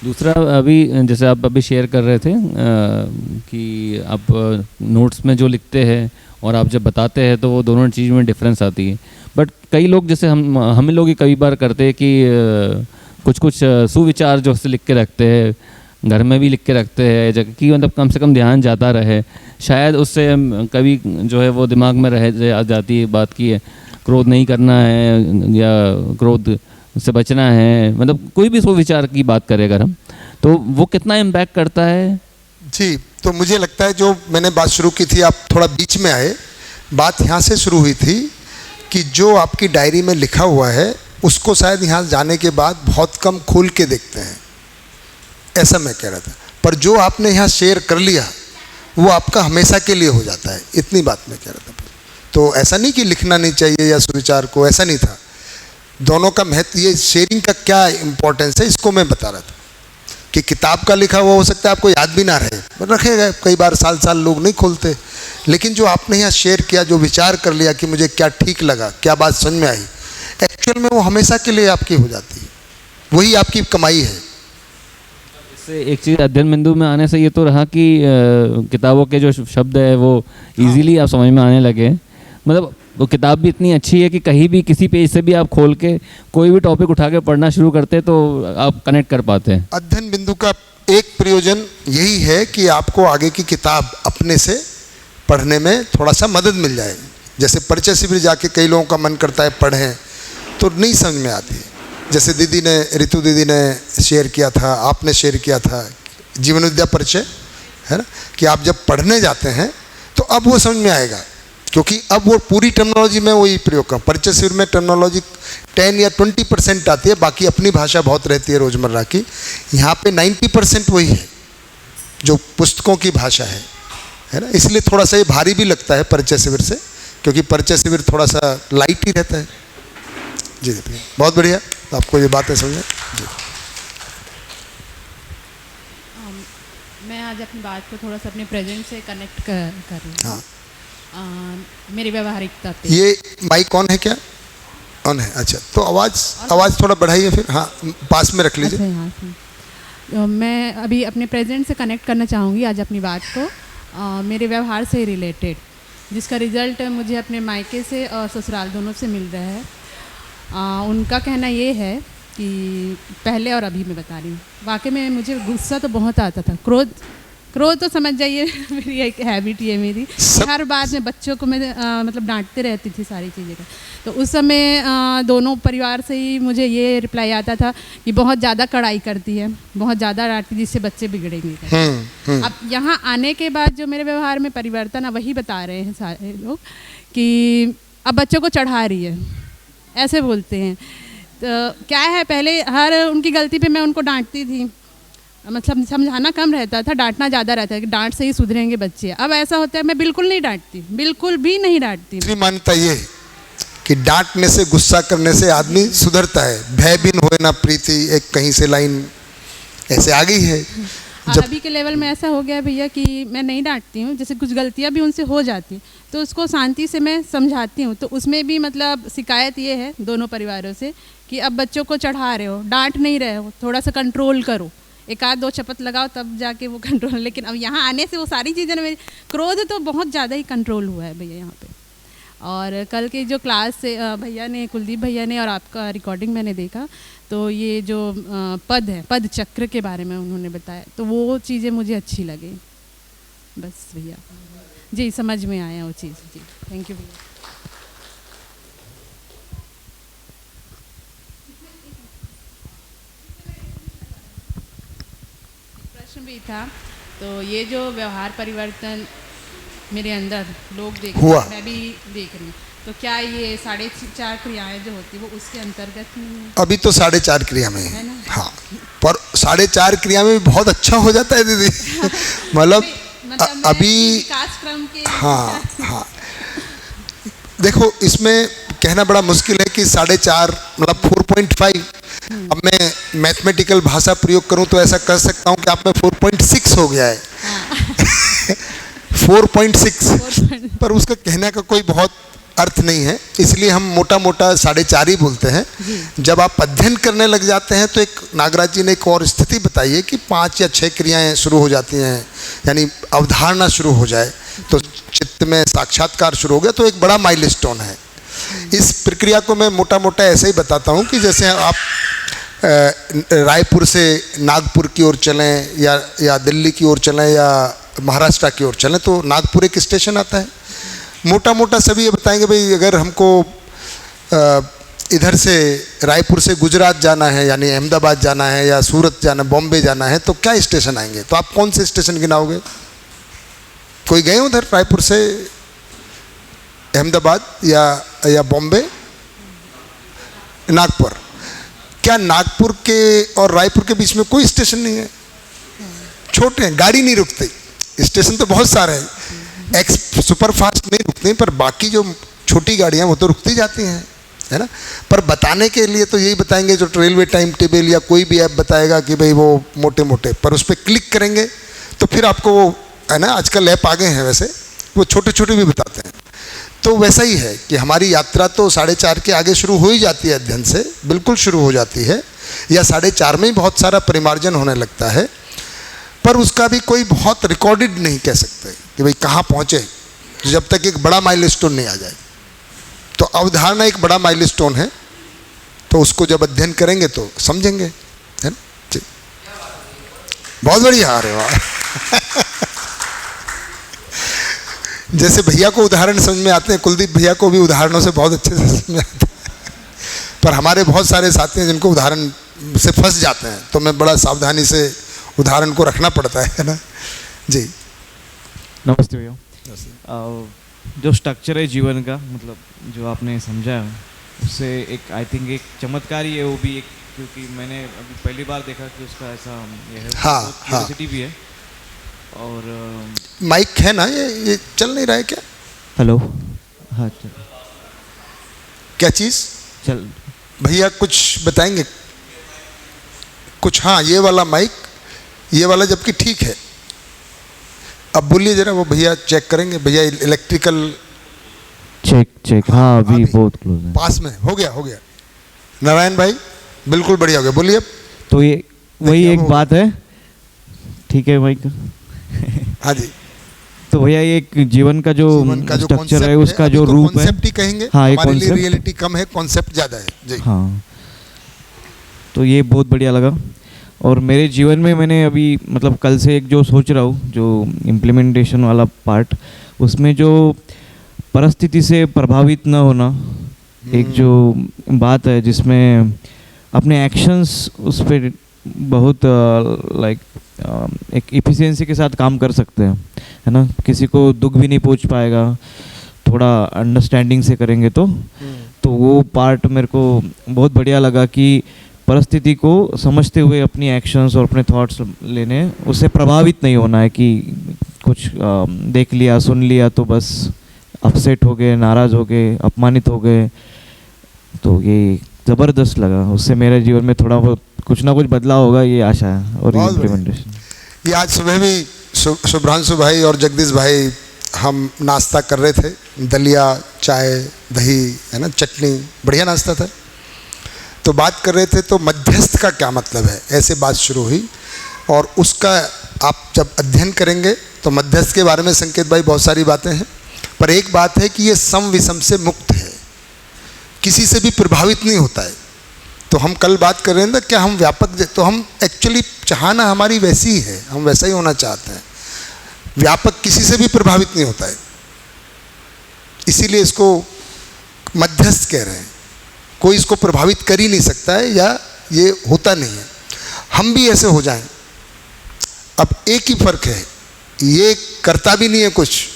दूसरा, अभी जैसे आप अभी शेयर कर रहे थे कि आप नोट्स में जो लिखते हैं और आप जब बताते हैं तो वो दोनों चीज़ में डिफरेंस आती है। बट कई लोग, जैसे हम लोग ही कई बार करते हैं कि कुछ सुविचार जो से लिख के रखते हैं, घर में भी लिख के रखते हैं, जगह कि मतलब कम से कम ध्यान जाता रहे, शायद उससे कभी जो है वो दिमाग में रह जाती है बात की क्रोध नहीं करना है या क्रोध से बचना है, मतलब कोई भी सुविचार की बात करें अगर हम, तो वो कितना इम्पैक्ट करता है। जी, तो मुझे लगता है जो मैंने बात शुरू की थी, आप थोड़ा बीच में आए। बात यहाँ से शुरू हुई थी कि जो आपकी डायरी में लिखा हुआ है उसको शायद यहाँ जाने के बाद बहुत कम खोल के देखते हैं, ऐसा मैं कह रहा था। पर जो आपने यहाँ शेयर कर लिया वो आपका हमेशा के लिए हो जाता है, इतनी बात मैं कह रहा था। तो ऐसा नहीं कि लिखना नहीं चाहिए या सुविचार को, ऐसा नहीं था। दोनों का महत्व, ये शेयरिंग का क्या इम्पोर्टेंस है इसको मैं बता रहा था कि किताब का लिखा हुआ हो सकता है आपको याद भी ना रहे, रखेगा कई बार, साल साल लोग नहीं खोलते, लेकिन जो आपने यहाँ शेयर किया, जो विचार कर लिया कि मुझे क्या ठीक लगा, क्या बात समझ में आई, एक्चुअल में वो हमेशा के लिए आपकी हो जाती है, वही आपकी कमाई है। इससे एक चीज़ अध्ययन बिंदु में आने से ये तो रहा कि किताबों के जो शब्द है वो इजीली आप समझ में आने लगे। मतलब वो किताब भी इतनी अच्छी है कि कहीं भी किसी पेज से भी आप खोल के कोई भी टॉपिक उठा के पढ़ना शुरू करते तो आप कनेक्ट कर पाते हैं। अध्ययन बिंदु का एक प्रयोजन यही है कि आपको आगे की किताब अपने से पढ़ने में थोड़ा सा मदद मिल जाए। जैसे परिचय शिविर जाके कई लोगों का मन करता है पढ़ें तो नहीं समझ में आती है। जैसे दीदी ने, ऋतु दीदी ने शेयर किया था, आपने शेयर किया था जीवन विद्या परिचय, है ना, कि आप जब पढ़ने जाते हैं तो अब वो समझ में आएगा, क्योंकि अब वो पूरी टर्मिनोलॉजी में वही प्रयोग कर। परिचय शिविर में टर्मिनोलॉजी 10 या 20% आती है, बाकी अपनी भाषा बहुत रहती है रोज़मर्रा की। यहाँ पे 90% वही है जो पुस्तकों की भाषा है ना। इसलिए थोड़ा सा ये भारी भी लगता है परिचय शिविर से, क्योंकि परिचय शिविर थोड़ा सा लाइट ही रहता है। जी जी, बहुत बढ़िया, आपको ये बातें समझें जी। मैं आज अपनी बात को थोड़ा सा अपने प्रेजेंट से कनेक्ट कर रही हूँ। हाँ, मेरी व्यवहारिकता पे। ये माइक ऑन है क्या? ऑन है, अच्छा। तो आवाज़ थोड़ा बढ़ाइए फिर। हाँ, पास में रख लीजिए। अच्छा, यहाँ से। मैं अभी अपने प्रेजेंट से कनेक्ट करना चाहूँगी आज अपनी बात को मेरे व्यवहार से रिलेटेड, जिसका रिज़ल्ट मुझे अपने मायके से और ससुराल दोनों से मिल रहा है। उनका कहना ये है कि पहले और अभी मैं बता रही हूँ, वाकई में मुझे गुस्सा तो बहुत आता था, क्रोध तो समझ जाइए मेरी एक हैबिट है मेरी। हर बात में बच्चों को मैं मतलब डांटते रहती थी सारी चीज़ें का। तो उस समय दोनों परिवार से ही मुझे ये रिप्लाई आता था कि बहुत ज़्यादा कड़ाई करती है, बहुत ज़्यादा डांटती, जिससे बच्चे बिगड़ेंगे। अब यहाँ आने के बाद जो मेरे व्यवहार में परिवर्तन है वही बता रहे हैं सारे लोग कि अब बच्चों को चढ़ा रही है, ऐसे बोलते हैं। तो क्या है, पहले हर उनकी गलती पे मैं उनको डांटती थी, मतलब समझाना कम रहता था, डांटना ज़्यादा रहता है कि डांट से ही सुधरेंगे बच्चे। अब ऐसा होता है मैं बिल्कुल नहीं डांटती, बिल्कुल भी नहीं डांटती। मेरी मान्यता ये है कि डांटने से, गुस्सा करने से आदमी सुधरता है। भय बिन होए ना प्रीति, एक कहीं से लाइन ऐसे आ गई है। और अभी के लेवल में ऐसा हो गया भैया कि मैं नहीं डांटती हूँ। जैसे कुछ गलतियाँ भी उनसे हो जाती तो उसको शांति से मैं समझाती हूँ। तो उसमें भी मतलब शिकायत ये है दोनों परिवारों से कि अब बच्चों को चढ़ा रहे हो, डांट नहीं रहे हो, थोड़ा सा कंट्रोल करो, एक आध दो चपत लगाओ तब जाके वो कंट्रोल। लेकिन अब यहाँ आने से वो सारी चीज़ें मेरी, क्रोध तो बहुत ज़्यादा ही कंट्रोल हुआ है भैया यहाँ पे। और कल की जो क्लास से भैया ने, कुलदीप भैया ने और आपका रिकॉर्डिंग मैंने देखा, तो ये जो पद है, पद चक्र के बारे में उन्होंने बताया, तो वो चीज़ें मुझे अच्छी लगी। बस भैया जी, समझ में आया वो चीज़ जी। थैंक यू भैया। प्रश्न भी था, तो ये जो व्यवहार परिवर्तन मेरे अंदर लोग देख रहे हैं, मैं भी देख रही हूँ, तो क्या ये 4.5 क्रियाएं जो होती है वो उसके अंतर्गत नहीं है? अभी तो 4.5 क्रिया में है, हाँ, पर 4.5 क्रिया में भी बहुत अच्छा हो जाता है दीदी। मतलब अभी विकास क्रम के, हाँ हाँ, देखो इसमें कहना बड़ा मुश्किल है कि 4.5 मतलब 4.5। अब मैं मैथमेटिकल भाषा प्रयोग करूं तो ऐसा कह सकता हूं कि आप में 4.6 हो गया है। 4.6, पर उसका कहने का कोई बहुत अर्थ नहीं है, इसलिए हम मोटा मोटा 4.5 ही बोलते हैं। जब आप अध्ययन करने लग जाते हैं तो एक नागराज जी ने एक और स्थिति बताई है कि 5 या 6 क्रियाएं शुरू हो जाती हैं, यानी अवधारणा शुरू हो जाए तो चित्त में साक्षात्कार शुरू हो गया, तो एक बड़ा माइलस्टोन है। इस प्रक्रिया को मैं मोटा मोटा ऐसे ही बताता हूँ कि जैसे आप रायपुर से नागपुर की ओर चलें या दिल्ली की ओर चलें या महाराष्ट्र की ओर चलें, तो नागपुर एक स्टेशन आता है। मोटा मोटा सभी ये बताएंगे भाई अगर हमको इधर से रायपुर से गुजरात जाना है, यानी अहमदाबाद जाना है या सूरत जाना, बॉम्बे जाना है, तो क्या स्टेशन आएंगे? तो आप कौन से स्टेशन गिनाओगे? कोई गए उधर रायपुर से अहमदाबाद या बॉम्बे, नागपुर? क्या नागपुर के और रायपुर के बीच में कोई स्टेशन नहीं है? छोटे हैं, गाड़ी नहीं रुकती, स्टेशन तो बहुत सारे हैं, सुपर फास्ट नहीं रुकते, पर बाकी जो छोटी गाड़ियाँ वो तो रुकती जाती हैं, है ना। पर बताने के लिए तो यही बताएंगे जो रेलवे टाइम टेबल या कोई भी ऐप बताएगा कि भाई वो मोटे मोटे, पर उस पर क्लिक करेंगे तो फिर आपको वो, है ना, आजकल ऐप आ गए हैं वैसे, वो छोटे छोटे भी बताते हैं। तो वैसा ही है कि हमारी यात्रा तो 4:30 के आगे शुरू हो ही जाती है, अध्ययन से बिल्कुल शुरू हो जाती है, या 4:30 में ही बहुत सारा परिमार्जन होने लगता है, पर उसका भी कोई बहुत रिकॉर्डेड नहीं कह सकते कि भाई कहाँ पहुँचे, जब तक एक बड़ा माइलस्टोन नहीं आ जाए। तो अवधारणा एक बड़ा माइलस्टोन है, तो उसको जब अध्ययन करेंगे तो समझेंगे, है ना जी। बहुत बढ़िया, आ रहे वाह। जैसे भैया को उदाहरण समझ में आते हैं, कुलदीप भैया को भी उदाहरणों से बहुत अच्छे से समझ में आता है, पर हमारे बहुत सारे साथी हैं जिनको उदाहरण से फंस जाते हैं, तो मैं बड़ा सावधानी से उदाहरण को रखना पड़ता है ना जी। नमस्ते भैया। जो स्ट्रक्चर है जीवन का, मतलब जो आपने समझा उससे एक आई थिंक एक चमत्कार ही है वो भी एक, क्योंकि मैंने अभी पहली बार देखा कि उसका ऐसा ये है, हाँ, क्यूरियोसिटी भी है। और माइक है ना, ये चल नहीं रहा है क्या? हेलो, हाँ चल, क्या चीज़ चल भैया कुछ बताएंगे कुछ? हाँ, ये वाला माइक, ये वाला जबकि ठीक है। अब बोलिए जरा, वो भैया चेक करेंगे, भैया इलेक्ट्रिकल चेक हाँ अभी बहुत क्लोज है, पास में हो गया। नारायण भाई बिल्कुल बढ़िया हो गया, बोलिए अब। तो ये वही एक बात है, ठीक है भाई। हाँ जी। तो भैया ये एक जीवन का जो स्ट्रक्चर है, उसका जो रूप है, कॉन्सेप्ट ही कहेंगे, हाँ, हमारे लिए रियलिटी कम है, कॉन्सेप्ट ज़्यादा है जी। हाँ, तो ये बहुत बढ़िया लगा। और मेरे जीवन में मैंने अभी मतलब कल से एक जो सोच रहा हूँ, जो इम्प्लीमेंटेशन वाला पार्ट, उसमें जो परिस्थिति से प्रभावित न होना, एक जो बात है जिसमें अपने एक्शंस उस पर बहुत लाइक एक इफ़िशिएंसी के साथ काम कर सकते हैं, है ना। किसी को दुख भी नहीं पहुंच पाएगा, थोड़ा अंडरस्टैंडिंग से करेंगे तो वो पार्ट मेरे को बहुत बढ़िया लगा कि परिस्थिति को समझते हुए अपनी एक्शंस और अपने थॉट्स लेने, उससे प्रभावित नहीं होना है कि कुछ देख लिया सुन लिया तो बस अपसेट हो गए, नाराज़ हो गए, अपमानित हो गए। तो ये ज़बरदस्त लगा, उससे मेरे जीवन में थोड़ा बहुत कुछ ना कुछ बदलाव होगा, ये आशा है। और इम्प्लीमेंटेशन, ये आज सुबह भी शुभ्रांशु भाई और जगदीश भाई हम नाश्ता कर रहे थे, दलिया, चाय, दही, है ना, चटनी, बढ़िया नाश्ता था। तो बात कर रहे थे तो मध्यस्थ का क्या मतलब है, ऐसे बात शुरू हुई। और उसका आप जब अध्ययन करेंगे तो मध्यस्थ के बारे में संकेत भाई बहुत सारी बातें हैं, पर एक बात है कि ये सम विषम से मुक्त है, किसी से भी प्रभावित नहीं होता है। तो हम कल बात कर रहे हैं ना, क्या हम व्यापक, तो हम एक्चुअली चाहना हमारी वैसी ही है, हम वैसा ही होना चाहते हैं। व्यापक किसी से भी प्रभावित नहीं होता है, इसीलिए इसको मध्यस्थ कह रहे हैं। कोई इसको प्रभावित कर ही नहीं सकता है, या ये होता नहीं है। हम भी ऐसे हो जाएं। अब एक ही फर्क है, ये करता भी नहीं है कुछ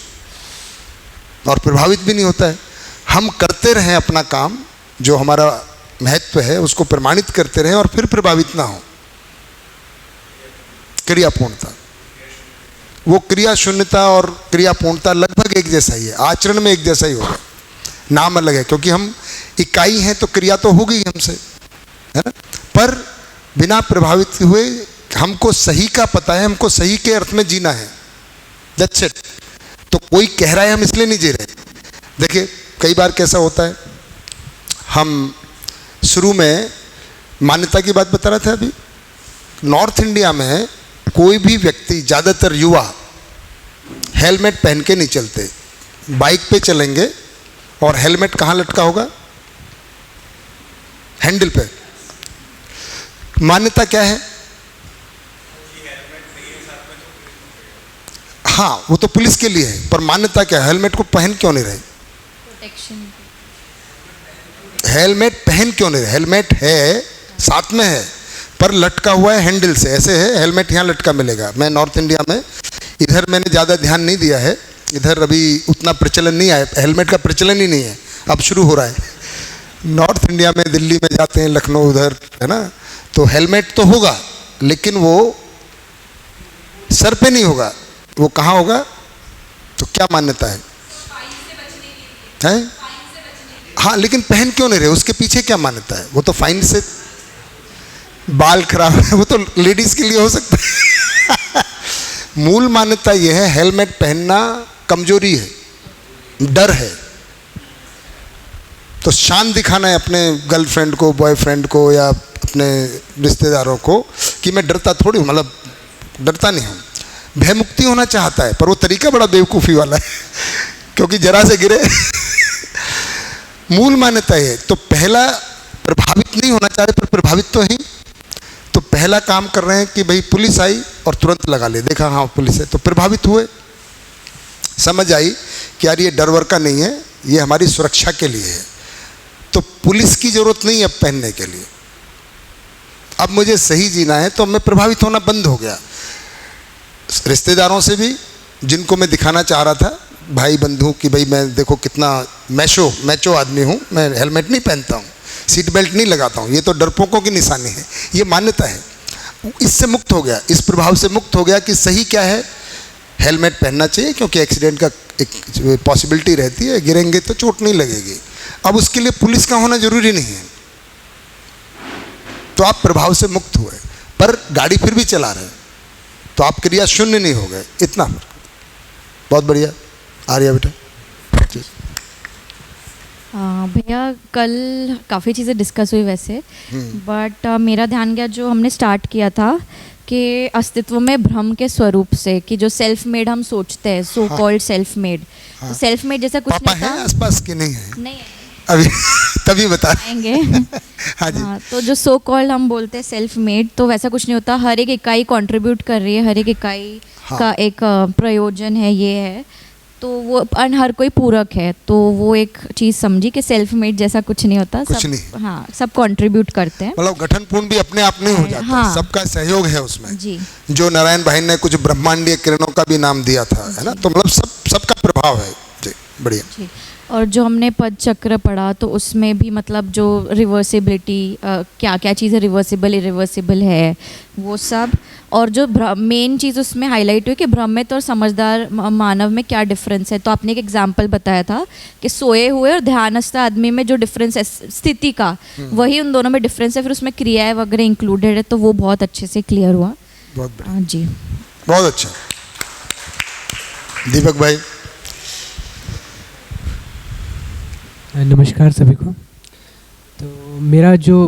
और प्रभावित भी नहीं होता है। हम करते रहें अपना काम, जो हमारा महत्व है उसको प्रमाणित करते रहें और फिर प्रभावित ना हो। क्रियापूर्णता, वो क्रिया शून्यता और क्रियापूर्णता लगभग एक जैसा ही है, आचरण में एक जैसा ही होगा, नाम अलग है, क्योंकि हम इकाई हैं तो क्रिया तो होगी हमसे, है ना, पर बिना प्रभावित हुए हमको सही का पता है, हमको सही के अर्थ में जीना है, दैट्स इट। तो कोई कह रहा है हम इसलिए नहीं जी रहे। देखिए कई बार कैसा होता है, हम शुरू में मान्यता की बात बता रहा था अभी, नॉर्थ इंडिया में कोई भी व्यक्ति, ज़्यादातर युवा हेलमेट पहन के नहीं चलते, बाइक पे चलेंगे और हेलमेट कहाँ लटका होगा, हैंडल पे। मान्यता क्या है? हाँ वो तो पुलिस के लिए है, पर मान्यता क्या है, हेलमेट को पहन क्यों नहीं रहे? प्रोटेक्शन। हेलमेट पहन क्यों नहीं रहे? हेलमेट है, साथ में है, पर लटका हुआ है हैंडल से, ऐसे है, हेलमेट यहाँ लटका मिलेगा। मैं नॉर्थ इंडिया में, इधर मैंने ज़्यादा ध्यान नहीं दिया है, इधर अभी उतना प्रचलन नहीं आया, हेलमेट का प्रचलन ही नहीं है, अब शुरू हो रहा है। नॉर्थ इंडिया में दिल्ली में जाते हैं, लखनऊ उधर, है ना, तो हेलमेट तो होगा, लेकिन वो सर पे नहीं होगा, वो कहाँ होगा? तो क्या मान्यता है? हाँ, लेकिन पहन क्यों नहीं रहे? उसके पीछे क्या मान्यता है? वो तो फाइन से बाल खराब है, वो तो लेडीज के लिए हो सकता है। मूल मान्यता यह है, हेलमेट पहनना कमजोरी है, डर है। तो शान दिखाना है अपने गर्लफ्रेंड को, बॉयफ्रेंड को या अपने रिश्तेदारों को कि मैं डरता थोड़ी हूँ, मतलब डरता नहीं हूँ। भय मुक्ति होना चाहता है, पर वो तरीका बड़ा बेवकूफ़ी वाला है, क्योंकि जरा से गिरे। मूल मान्यता है। तो पहला, प्रभावित नहीं होना चाहते पर प्रभावित तो ही। तो पहला काम कर रहे हैं कि भाई पुलिस आई और तुरंत लगा ले, देखा हाँ पुलिस है, तो प्रभावित हुए, समझ आई कि यार ये डर वर का नहीं है, ये हमारी सुरक्षा के लिए है। तो पुलिस की ज़रूरत नहीं है अब पहनने के लिए। अब मुझे सही जीना है, तो मैं प्रभावित होना बंद हो गया। रिश्तेदारों से भी, जिनको मैं दिखाना चाह रहा था, भाई बंधु, कि भाई मैं देखो कितना मैचो आदमी हूँ, मैं हेलमेट नहीं पहनता हूँ, सीट बेल्ट नहीं लगाता हूँ, ये तो डरपोकों की निशानी है, ये मान्यता है। इससे मुक्त हो गया, इस प्रभाव से मुक्त हो गया कि सही क्या है, हेलमेट पहनना चाहिए, क्योंकि एक्सीडेंट का एक पॉसिबिलिटी रहती है, गिरेंगे तो चोट नहीं लगेगी। अब उसके लिए पुलिस का होना जरूरी नहीं है। तो आप प्रभाव से मुक्त हुए, पर गाड़ी फिर भी चला रहे हैं, तो आप क्रिया शून्य नहीं हो गए, इतना बहुत बढ़िया। आर्या बेटा। भैया कल काफ़ी चीज़ें डिस्कस हुई वैसे, बट मेरा ध्यान गया जो हमने स्टार्ट किया था कि अस्तित्व में भ्रम के स्वरूप से, कि जो सेल्फ मेड हम सोचते हैं, सो कॉल्ड सेल्फ मेड, तो सेल्फ मेड जैसा कुछ पापा नहीं था। है आसपास कि नहीं है? नहीं है अभी तभी बताएंगे। हाँ जी। तो जो सो कॉल्ड हम बोलते हैं सेल्फ मेड, तो वैसा कुछ नहीं होता। हर एक इकाई कंट्रीब्यूट कर रही है, हर एक इकाई का एक प्रयोजन है, ये है, तो वो हर कोई पूरक है। तो वो एक चीज़ समझी कि सेल्फ मेड जैसा कुछ नहीं होता, कुछ सब नहीं। हाँ, सब कंट्रीब्यूट करते हैं। मतलब गठनपूर्ण भी अपने आप नहीं हो जाता, हाँ। सबका सहयोग है उसमें जी। जो नारायण भाई ने कुछ ब्रह्मांडीय किरणों का भी नाम दिया था, है ना, तो मतलब सबका प्रभाव है जी। बढ़िया जी। और जो हमने पद चक्र पढ़ा, तो उसमें भी मतलब जो रिवर्सिबिलिटी, क्या क्या चीज़ें रिवर्सिबल इरिवर्सिबल है, वो सब। और जो मेन चीज़ उसमें हाईलाइट हुई कि भ्रमित और समझदार मानव में क्या डिफरेंस है। तो आपने एक एग्जांपल बताया था कि सोए हुए और ध्यानस्थ आदमी में जो डिफरेंस है स्थिति का, वही उन दोनों में डिफरेंस है, फिर उसमें क्रियाएं वगैरह इंक्लूडेड है, तो वो बहुत अच्छे से क्लियर हुआ। बहुत बढ़िया जी, बहुत अच्छा। दीपक भाई। नमस्कार सभी को। तो मेरा जो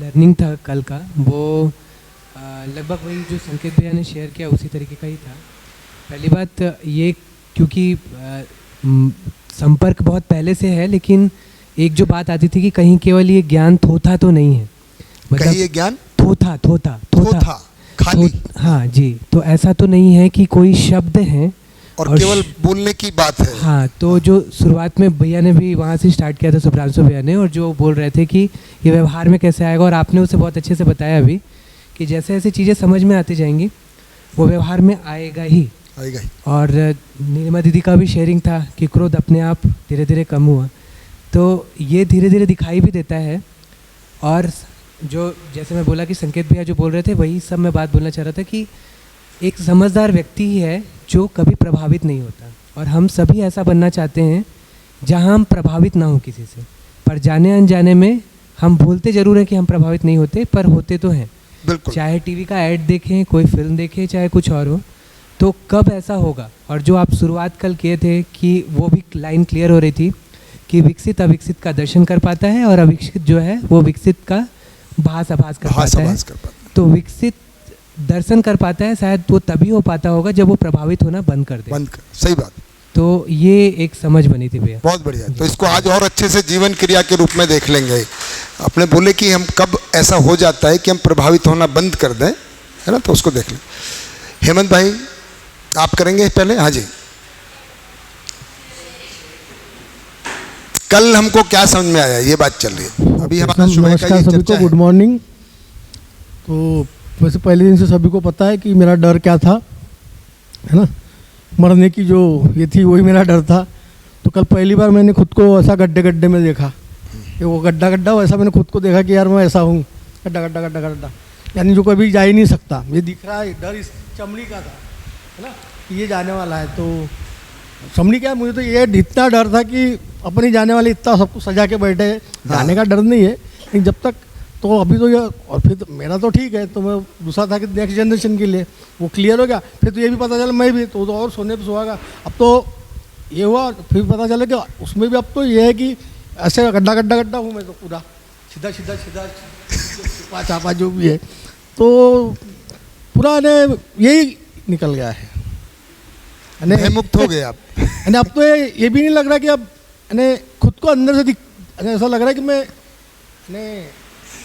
लर्निंग था कल का, वो लगभग वही जो संकेत भैया ने शेयर किया उसी तरीके का ही था। पहली बात ये, क्योंकि संपर्क बहुत पहले से है, लेकिन एक जो बात आती थी कि कहीं केवल ये ज्ञान थोथा तो नहीं है, मतलब कहीं ये ज्ञान थोथा खाली। हाँ जी, तो ऐसा तो नहीं है कि कोई शब्द हैं और केवल बोलने की बात है। हाँ, तो जो शुरुआत में भैया ने भी वहाँ से स्टार्ट किया था, सुप्रांशु भैया ने, और जो बोल रहे थे कि ये व्यवहार में कैसे आएगा, और आपने उसे बहुत अच्छे से बताया अभी कि जैसे जैसे चीज़ें समझ में आती जाएंगी वो व्यवहार में आएगा ही। और नीलिमा दीदी का भी शेयरिंग था कि क्रोध अपने आप धीरे धीरे कम हुआ, तो ये धीरे धीरे दिखाई भी देता है। और जो जैसे मैं बोला कि संकेत भैया जो बोल रहे थे, वही सब मैं बात बोलना चाह रहा था कि एक समझदार व्यक्ति ही है जो कभी प्रभावित नहीं होता, और हम सभी ऐसा बनना चाहते हैं जहां हम प्रभावित ना हो किसी से, पर जाने अनजाने में हम बोलते ज़रूर हैं कि हम प्रभावित नहीं होते, पर होते तो हैं। चाहे टीवी का ऐड देखें, कोई फिल्म देखें, चाहे कुछ और हो, तो कब ऐसा होगा। और जो आप शुरुआत कल किए थे कि वो भी लाइन क्लियर हो रही थी कि विकसित अविकसित का दर्शन कर पाता है, और अविकसित जो है वो विकसित का भास आभास कर पाता है। तो विकसित दर्शन कर पाता है, शायद वो तभी हो पाता होगा जब वो प्रभावित होना बंद कर दे। सही बात। तो ये एक समझ बनी थी भैया। बहुत बढ़िया। तो इसको आज और अच्छे से जीवन क्रिया के रूप में देख लेंगे। आपने बोले कि हम कब ऐसा हो जाता है कि हम प्रभावित होना बंद कर दें, है ना, तो उसको देख लें। हेमंत भाई आप करेंगे पहले? हाँ जी। कल हमको क्या समझ में आया, ये बात चल रही है अभी हमारा सुबह का ये सभी को गुड मॉर्निंग। तो वैसे पहले दिन से सभी को पता है कि मेरा डर क्या था, है ना, मरने की जो ये थी वही मेरा डर था। तो कल पहली बार मैंने खुद को ऐसा गड्ढे गड्ढे में देखा, वो गड्ढा गड्ढा वैसा मैंने खुद को देखा कि यार मैं ऐसा हूँ, गड्ढा गड्ढा गड्ढा गड्ढा। यानी जो कभी जा ही नहीं सकता। ये दिख रहा है डर इस चमड़ी का था, है ना, ये जाने वाला है। तो चमड़ी क्या है, मुझे तो ये इतना डर था कि अपनी जाने वाले इतना सब कुछ सजा के बैठे हैं, जाने का डर नहीं है, लेकिन जब तक तो अभी तो ये, और फिर तो मेरा तो ठीक है, तो मैं दूसरा था कि नेक्स्ट जनरेशन के लिए वो क्लियर हो गया। फिर तो ये भी पता चला मैं भी तो और सोने पर सुहागा। अब तो ये हुआ, फिर पता चला कि उसमें भी अब तो ये है कि ऐसे गड्ढा गड्ढा गड्ढा हूँ मैं तो पूरा सीधा सीधा सीधा छुपा छापा जो भी है, तो पूरा ने यही निकल गया है, मुक्त हो गए आप। अब तो ये भी नहीं लग रहा कि अब खुद को अंदर से ऐसा लग रहा है कि मैं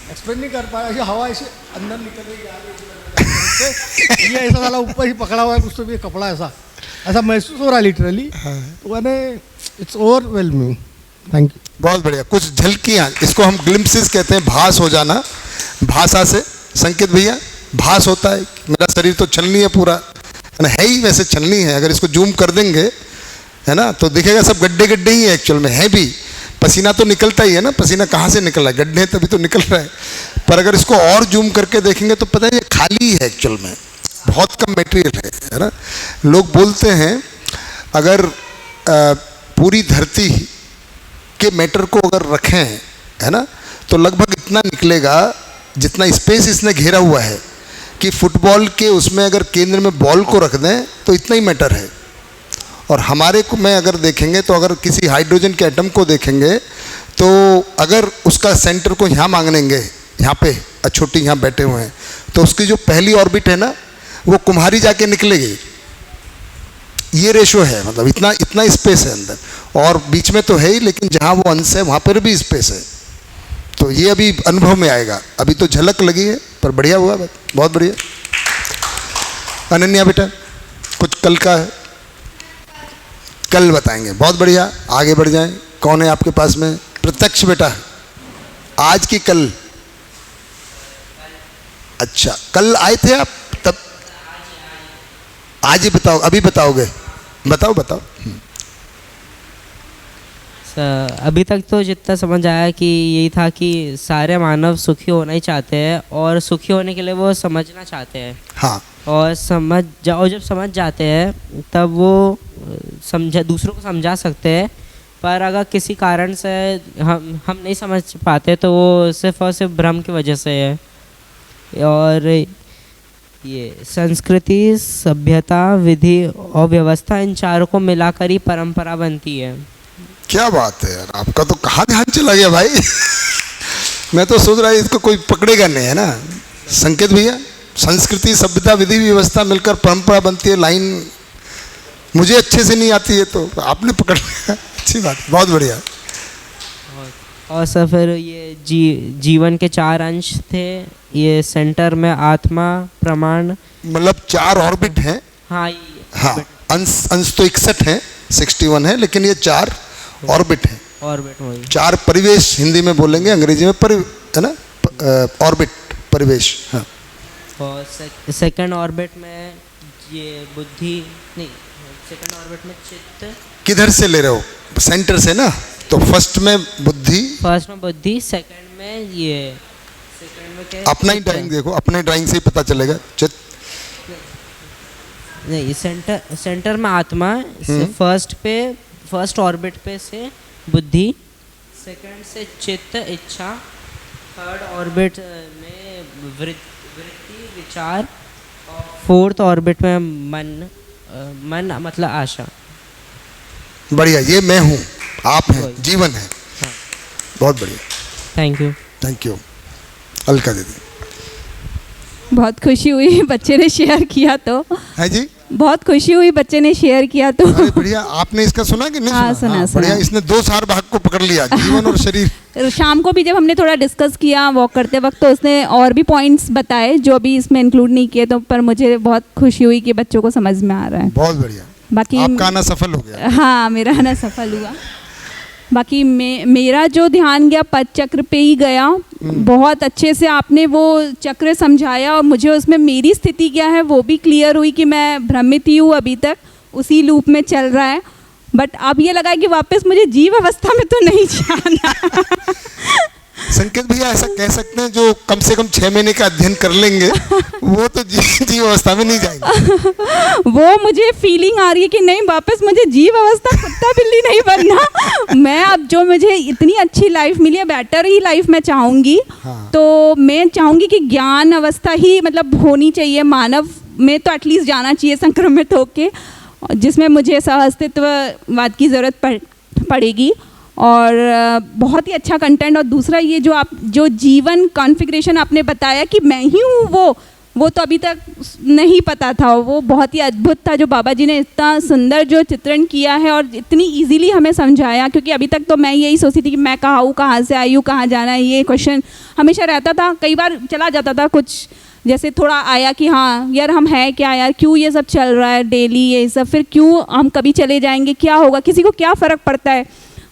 एक्सप्लेन नहीं कर पाया, ऐसे हवा ऐसे अंदर निकल रही है, ये ऐसा वाला ऊपर ही पकड़ा हुआ है कुछ तो भी कपड़ा ऐसा महसूस हो रहा है लिटरली। तो इट्स ओवरवेलमिंग। Thank you. बहुत बढ़िया। कुछ झलकियाँ, इसको हम ग्लिम्पसेस कहते हैं, भास हो जाना। भाषा से संकेत भैया, भास होता है मेरा शरीर तो छलनी है पूरा, है ही वैसे छलनी है। अगर इसको जूम कर देंगे, है ना, तो दिखेगा सब गड्ढे गड्ढे ही है, एक्चुअल में है भी। पसीना तो निकलता ही है ना, पसीना कहाँ से निकल रहा है, गड्ढे तभी तो निकल रहा है। पर अगर इसको और जूम करके देखेंगे तो पता है ये खाली है, एक्चुअल में बहुत कम मटेरियल है ना। लोग बोलते हैं अगर पूरी धरती के मैटर को अगर रखें, है ना, तो लगभग इतना निकलेगा जितना स्पेस इसने घेरा हुआ है, कि फुटबॉल के उसमें अगर केंद्र में बॉल को रख दें तो इतना ही मैटर है। और हमारे को में अगर देखेंगे तो अगर किसी हाइड्रोजन के एटम को देखेंगे तो अगर उसका सेंटर को यहाँ मांगेंगे, यहाँ पे छोटी यहाँ बैठे हुए हैं, तो उसकी जो पहली ऑर्बिट है ना वो कुम्हारी जाके निकलेगी। ये रेशो है, मतलब इतना स्पेस है अंदर, और बीच में तो है ही, लेकिन जहाँ वो अंश है वहाँ पर भी स्पेस है। तो ये अभी अनुभव में आएगा, अभी तो झलक लगी है, पर बढ़िया हुआ, बहुत बढ़िया। अनन्या बेटा, कुछ कल का है, कल बताएंगे। बहुत बढ़िया, आगे बढ़ जाएं। कौन है आपके पास में? प्रत्यक्ष बेटा, आज की कल? अच्छा, कल आए थे आप? तब आज ही बताओ, अभी बताओगे? बताओ। अभी तक तो जितना समझ आया कि यही था कि सारे मानव सुखी होना ही चाहते हैं, और सुखी होने के लिए वो समझना चाहते हैं। हाँ। और जब समझ जाते हैं तब वो दूसरों को समझा सकते हैं। पर अगर किसी कारण से हम नहीं समझ पाते तो वो सिर्फ और सिर्फ भ्रम की वजह से है। और ये संस्कृति, सभ्यता, विधि और व्यवस्था, इन चारों को मिलाकर ही परंपरा बनती है। क्या बात है यार, आपका तो कहाँ ध्यान चला गया भाई। मैं तो सोच रहा है इसको कोई पकड़ेगा नहीं, है ना। संकेत भैया, संस्कृति, सभ्यता, विधि, व्यवस्था मिलकर परंपरा बनती है। लाइन मुझे अच्छे से नहीं आती है तो आपने पकड़ लिया, अच्छी बात, बहुत बढ़िया। और सर फिर ये जीवन के 4 अंश थे। ये सेंटर में आत्मा, प्रमाण, मतलब 4 ऑर्बिट हैं। हाँ, अंश तो 61 है, 61 है, लेकिन ये 4 ऑर्बिट हैं। ऑर्बिट वही 4 परिवेश हिंदी में बोलेंगे, अंग्रेजी में है ना, ऑर्बिट, परिवेश। हाँ। और सेकंड ऑर्बिट में ये बुद्धि नहीं, सेकंड ऑर्बिट में चित्त। किधर से ले रहे हो? सेंटर से ना, तो फर्स्ट में बुद्धि, सेकंड में ये, सेकंड में क्या? अपना ही ड्राइंग देखो, अपने ड्राइंग से ही पता चलेगा। चित्त नहीं, सेंटर में आत्मा, फर्स्ट ऑर्बिट पे से बुद्धि, सेकंड से चित्त, इच्छा, थर्ड ऑर्बिट में वृत्ति, विचार, और फोर्थ ऑर्बिट में मन मतलब आशा। बढ़िया, ये मैं हूँ, आप हैं, जीवन है। हाँ। बहुत बढ़िया, थैंक यू। अलका दीदी। बहुत खुशी हुई बच्चे ने शेयर किया तो। है जी, बहुत खुशी हुई बच्चे ने शेयर किया तो। अरे बढ़िया, आपने इसका सुना कि नहीं? हाँ, सुना। बढ़िया, इसने 2 सार भाग को पकड़ लिया, जीवन और शरीर। शाम को भी जब हमने थोड़ा डिस्कस किया वॉक करते वक्त, तो उसने और भी पॉइंट्स बताए जो अभी इसमें इंक्लूड नहीं किए, तो पर मुझे बहुत खुशी हुई कि बच्चों को समझ में आ रहा है। बहुत बढ़िया। बाकी आपका आना सफल हो गया। हाँ, मेरा आना सफल हुआ। बाकी मेरा जो ध्यान गया पद चक्र पे ही गया। बहुत अच्छे से आपने वो चक्र समझाया, और मुझे उसमें मेरी स्थिति क्या है वो भी क्लियर हुई कि मैं भ्रमित ही हूँ, अभी तक उसी लूप में चल रहा है। बट अब ये लगा कि वापस मुझे जीव अवस्था में तो नहीं जाना। संकेत भैया ऐसा कह सकते हैं जो कम से कम 6 महीने का अध्ययन कर लेंगे वो तो जीव अवस्था में नहीं जाएंगे। वो मुझे फीलिंग आ रही है कि नहीं, वापस मुझे जीव अवस्था कुत्ता बिल्ली नहीं बनना। मैं अब जो मुझे इतनी अच्छी लाइफ मिली है, बेटर ही लाइफ मैं चाहूँगी। हाँ। तो मैं चाहूँगी कि ज्ञान अवस्था ही मतलब होनी चाहिए मानव में, तो एटलीस्ट जाना चाहिए संक्रमित होके, जिसमें मुझे सहअस्तित्ववाद की ज़रूरत पड़ेगी। और बहुत ही अच्छा कंटेंट। और दूसरा ये जो आप जो जीवन कॉन्फ़िगरेशन आपने बताया कि मैं ही हूँ, वो तो अभी तक नहीं पता था। वो बहुत ही अद्भुत था जो बाबा जी ने इतना सुंदर जो चित्रण किया है और इतनी इजीली हमें समझाया। क्योंकि अभी तक तो मैं यही सोचती थी कि मैं कहाँ हूँ, कहाँ से आई हूँ, कहाँ जाना है, ये क्वेश्चन हमेशा रहता था। कई बार चला जाता था, कुछ जैसे थोड़ा आया कि हाँ यार हम हैं क्या यार, क्यों ये सब चल रहा है डेली ये सब, फिर क्यों हम कभी चले जाएंगे, क्या होगा, किसी को क्या फ़र्क पड़ता है,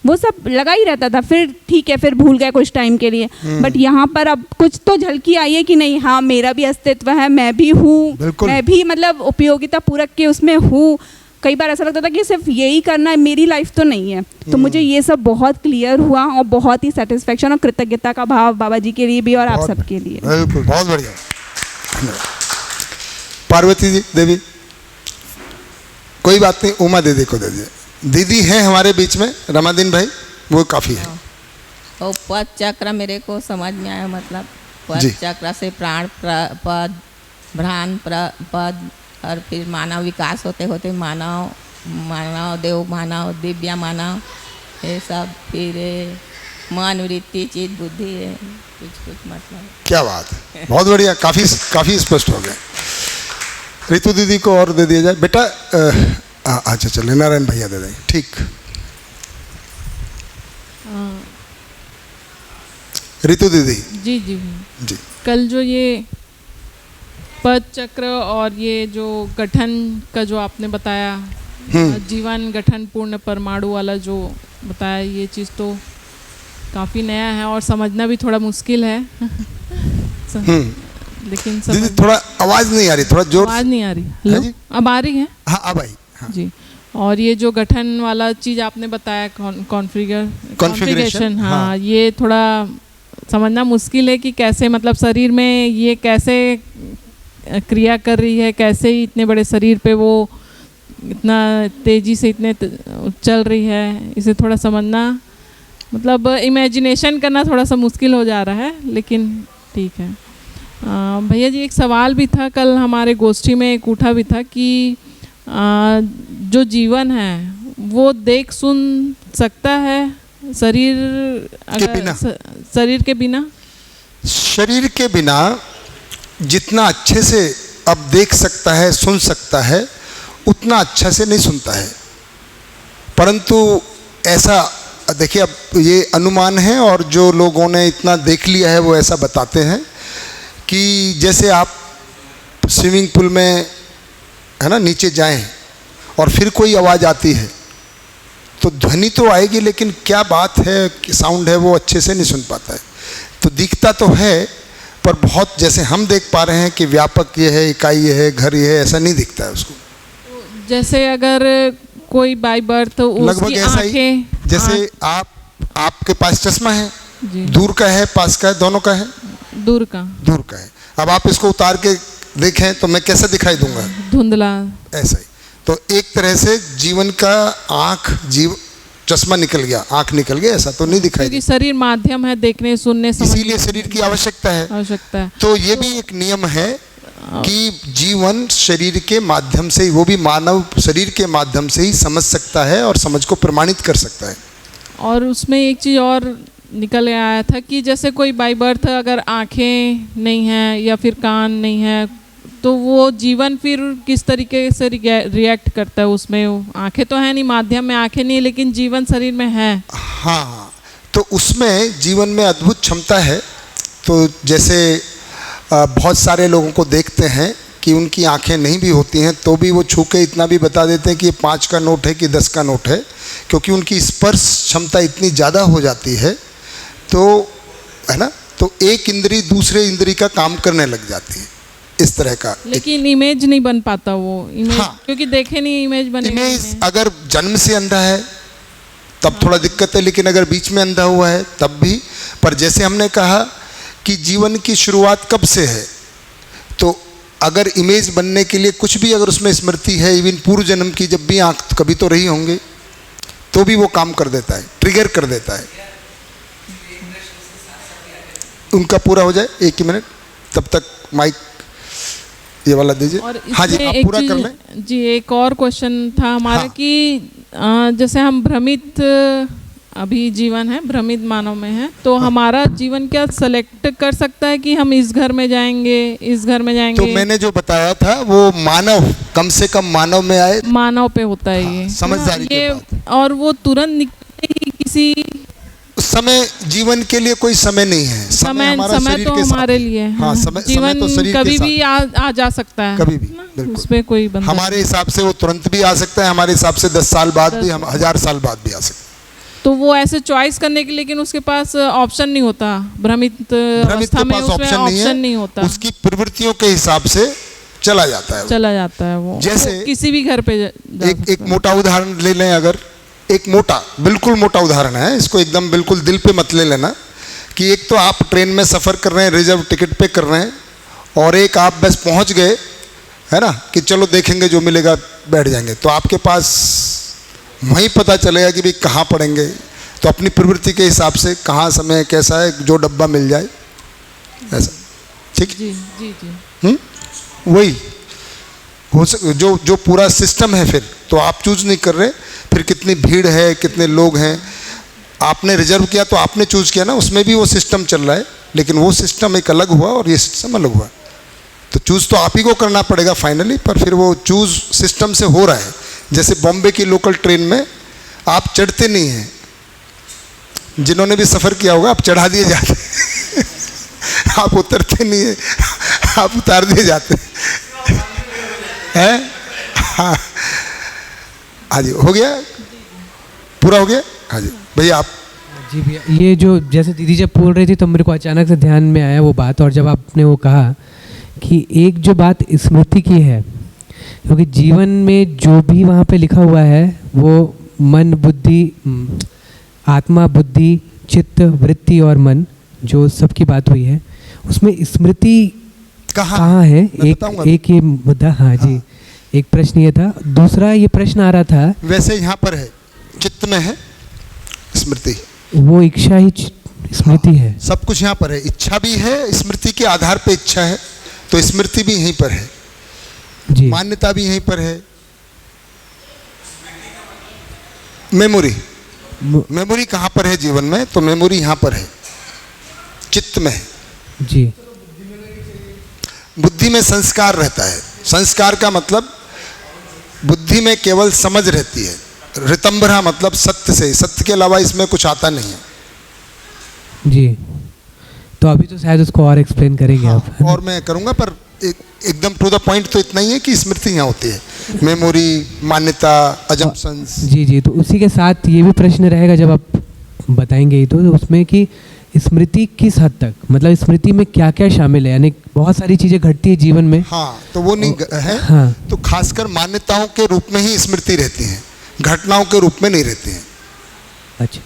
वो सब लगा ही रहता था। फिर ठीक है, फिर भूल गए कुछ टाइम के लिए। बट यहाँ पर अब कुछ तो झलकी आई है कि नहीं, हाँ मेरा भी अस्तित्व है, मैं भी हूँ, मैं भी मतलब उपयोगिता पूरक के उसमें हूँ। कई बार ऐसा लगता था कि सिर्फ यही करना है, मेरी लाइफ तो नहीं है। तो मुझे ये सब बहुत क्लियर हुआ और बहुत ही सेटिस्फेक्शन और कृतज्ञता का भाव बाबा जी के लिए भी और आप सबके लिए। बिल्कुल, बहुत बढ़िया। पार्वती जी देवी, कोई बात नहीं, उमा दीदी को दे दीजिए। दीदी हैं हमारे बीच में, रमादीन भाई, वो काफ़ी है। वो पद चक्र मेरे को समझ में आया, मतलब पद चक्र से प्राण पद, भ्राण पद, और फिर मानव विकास होते होते मानव देव मानव, दिव्य मानव, ये सब, फिर मन वृत्ति चित्त बुद्धि है, कुछ मतलब। क्या बात है, बहुत बढ़िया, काफ़ी स्पष्ट हो गया। रितु दीदी को और दे दिया जाए बेटा। अच्छा चलिए, नारायण भैया दे दें। ठीक, रितु दीदी। जी जी जी। कल जो ये पद चक्र और ये जो गठन का जो आपने बताया, जीवन गठन पूर्ण परमाणु वाला जो बताया, ये चीज़ तो काफ़ी नया है और समझना भी थोड़ा मुश्किल है। लेकिन दीदी थोड़ा आवाज़ नहीं आ रही, थोड़ा जोर। आवाज़ नहीं आ रही। हेलो, अब आ रही है? हाँ अब आई। हाँ। जी। और ये जो गठन वाला चीज़ आपने बताया, कॉन्फ़िगरेशन, हाँ, ये थोड़ा समझना मुश्किल है कि कैसे, मतलब शरीर में ये कैसे क्रिया कर रही है, कैसे ही इतने बड़े शरीर पे वो इतना तेज़ी से इतने चल रही है, इसे थोड़ा समझना, मतलब इमेजिनेशन करना थोड़ा सा मुश्किल हो जा रहा है, लेकिन ठीक है। भैया जी, एक सवाल भी था, कल हमारे गोष्ठी में एक उठा भी था कि जो जीवन है वो देख सुन सकता है शरीर के बिना? शरीर के बिना जितना अच्छे से अब देख सकता है, सुन सकता है, उतना अच्छा से नहीं सुनता है। परंतु ऐसा देखिए, अब ये अनुमान है और जो लोगों ने इतना देख लिया है वो ऐसा बताते हैं कि जैसे आप स्विमिंग पूल में है ना नीचे जाएं और फिर कोई आवाज़ आती है तो ध्वनि तो आएगी, लेकिन क्या बात है, साउंड है, वो अच्छे से नहीं सुन पाता है। तो दिखता तो है पर बहुत, जैसे हम देख पा रहे हैं कि व्यापक ये है, इकाई ये है, घर ये है, ऐसा नहीं दिखता है उसको। जैसे अगर कोई बाय बर्थ लगभग ऐसा ही, जैसे आपके पास चश्मा है, दूर का है, पास का है, दोनों का है? दूर का है। अब आप इसको उतार के देखें तो मैं कैसे दिखाई दूंगा? धुंधला। ऐसा ही। तो एक तरह से जीवन का चश्मा निकल गया, आंख निकल गया, ऐसा तो नहीं दिखाई, क्योंकि शरीर माध्यम है देखने सुनने समझने, इसीलिए शरीर की आवश्यकता है। तो ये भी एक नियम है कि जीवन शरीर के माध्यम से ही, वो भी मानव शरीर के माध्यम से ही समझ सकता है और समझ को प्रमाणित कर सकता है। और उसमें एक चीज़ और निकल आया था कि जैसे कोई बाय बर्थ अगर आँखें नहीं हैं या फिर कान नहीं है, तो वो जीवन फिर किस तरीके से रिएक्ट करता है उसमें? आंखें तो है नहीं, माध्यम में आंखें नहीं, लेकिन जीवन शरीर में है। हाँ, तो उसमें जीवन में अद्भुत क्षमता है। तो जैसे बहुत सारे लोगों को देखते हैं कि उनकी आंखें नहीं भी होती हैं तो भी वो छू के इतना भी बता देते हैं कि ये 5 का नोट है कि 10 का नोट है, क्योंकि उनकी स्पर्श क्षमता इतनी ज़्यादा हो जाती है, तो है ना, तो एक इंद्री दूसरे इंद्री का काम करने लग जाती है, इस तरह का। लेकिन इमेज नहीं बन पाता वो इमेज। हाँ, क्योंकि देखे नहीं इमेज बने। इमेज अगर जन्म से अंधा है तब थोड़ा दिक्कत है, लेकिन अगर बीच में अंधा हुआ है तब भी। पर जैसे हमने कहा कि जीवन की शुरुआत कब से है, तो अगर इमेज बनने के लिए कुछ भी अगर उसमें स्मृति है, इवन पूर्व जन्म की, जब भी आँख कभी तो रही होंगे, तो भी वो काम कर देता है, ट्रिगर कर देता है। उनका पूरा हो जाए 1 ही मिनट, तब तक माइक ये वाला दीजिए। हाँ जी, आप पूरा कर लें। जी, एक और क्वेश्चन था हमारा। हाँ। कि जैसे हम भ्रमित अभी जीवन है, भ्रमित मानव में है, तो हमारा जीवन क्या सेलेक्ट कर सकता है कि हम इस घर में जाएंगे, इस घर में जाएंगे? तो मैंने जो बताया था वो मानव, कम से कम मानव में आए, मानव पे होता है। हाँ, ये समझदारी के बात। और वो तुरंत निकलते ही किसी समय, जीवन के लिए कोई समय नहीं है। समय हमारा शरीर तो के हमारे लिए। हाँ, समय तो शरीर कभी भी आ जा सकता है, कभी भी, उसमें कोई बंधन। हमारे हिसाब से वो तुरंत भी आ सकता है, हमारे हिसाब से 10 साल बाद भी, हम 1000 साल बाद भी आ सकते हैं। तो वो ऐसे चॉइस करने के, लेकिन उसके पास ऑप्शन नहीं होता। भ्रमित अवस्था में उसमें ऑप्शन नहीं होता, उसकी प्रवृत्तियों के हिसाब से चला जाता है वो। जैसे किसी भी घर पे एक मोटा उदाहरण ले लें, अगर एक बिल्कुल मोटा उदाहरण है, इसको एकदम बिल्कुल दिल पे मत ले लेना, कि एक तो आप ट्रेन में सफ़र कर रहे हैं, रिजर्व टिकट पे कर रहे हैं, और एक आप बस पहुंच गए, है ना, कि चलो देखेंगे जो मिलेगा बैठ जाएंगे। तो आपके पास वहीं पता चलेगा कि भाई कहाँ पड़ेंगे, तो अपनी प्रवृत्ति के हिसाब से कहाँ समय कैसा है, जो डब्बा मिल जाए ऐसा। ठीक, जी जी जी। वही जो पूरा सिस्टम है, फिर तो आप चूज नहीं कर रहे, फिर कितनी भीड़ है, कितने लोग हैं, आपने रिजर्व किया तो आपने चूज किया ना, उसमें भी वो सिस्टम चल रहा है, लेकिन वो सिस्टम एक अलग हुआ और ये सिस्टम अलग हुआ। तो चूज तो आप ही को करना पड़ेगा फाइनली, पर फिर वो चूज सिस्टम से हो रहा है। जैसे बॉम्बे की लोकल ट्रेन में आप चढ़ते नहीं हैं, जिन्होंने भी सफ़र किया होगा, आप चढ़ा दिए जाते आप उतरते नहीं हैं, आप उतार दिए जाते हैं। हाँ हाँ जी, हो गया, पूरा हो गया। हाँ जी भैया, आप। जी भैया, ये जो जैसे दीदी जब बोल रही थी तो मेरे को अचानक से ध्यान में आया वो बात, और जब आपने वो कहा कि एक जो बात स्मृति की है, क्योंकि जीवन में जो भी वहाँ पे लिखा हुआ है वो मन, बुद्धि, आत्मा, बुद्धि, चित्त, वृत्ति और मन, जो सबकी बात हुई है, उसमें स्मृति कहाँ है? एक ये मुद्दा। हाँ जी, एक प्रश्न ये था। दूसरा ये प्रश्न आ रहा था, वैसे यहाँ पर है, चित्त में है स्मृति, वो इच्छा ही स्मृति है। सब कुछ यहाँ पर है, इच्छा भी है, स्मृति के आधार पे इच्छा है, तो स्मृति भी यहीं पर है जी। मान्यता भी यहीं पर है। मेमोरी कहाँ पर है जीवन में? तो मेमोरी यहाँ पर है, चित्त में है जी। बुद्धि में संस्कार रहता है। संस्कार का मतलब बुद्धि में केवल समझ रहती है, ऋतंभरा मतलब सत्य से, सत्य के अलावा इसमें कुछ आता नहीं है जी। तो अभी तो शायद उसको और एक्सप्लेन करेंगे आप। और मैं करूँगा, पर एकदम टू द पॉइंट तो इतना ही है कि स्मृति यहाँ होती है, मेमोरी, मान्यता, अजम्पशंस। जी जी। तो उसी के साथ ये भी प्रश्न रहेगा जब आप बताएंगे ही तो उसमें कि स्मृति किस हद तक, मतलब स्मृति में क्या क्या शामिल है, यानी बहुत सारी चीज़ें घटती है जीवन में। हाँ, तो वो नहीं है। हाँ। तो खासकर मान्यताओं के रूप में ही स्मृति रहती है, घटनाओं के रूप में नहीं रहती है। अच्छा।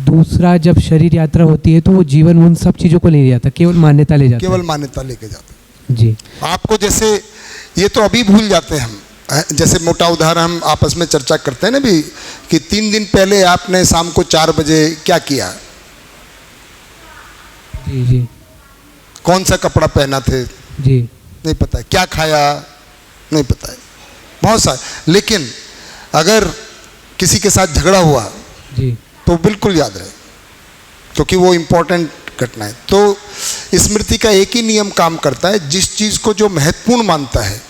दूसरा, जब शरीर यात्रा होती है तो वो जीवन उन सब चीज़ों को ले जाता, केवल मान्यता ले जाता, केवल मान्यता लेके जाता जी। आपको जैसे ये तो अभी भूल जाते हैं हम, जैसे मोटा उदाहरण हम आपस में चर्चा करते हैं ना भी, कि 3 दिन पहले आपने शाम को 4 बजे क्या किया, जी जी, कौन सा कपड़ा पहना थे जी, नहीं पता है, क्या खाया नहीं पता है, बहुत सारे। लेकिन अगर किसी के साथ झगड़ा हुआ जी, तो बिल्कुल याद रहे, क्योंकि वो इम्पोर्टेंट घटना है। तो स्मृति का एक ही नियम काम करता है, जिस चीज़ को जो महत्वपूर्ण मानता है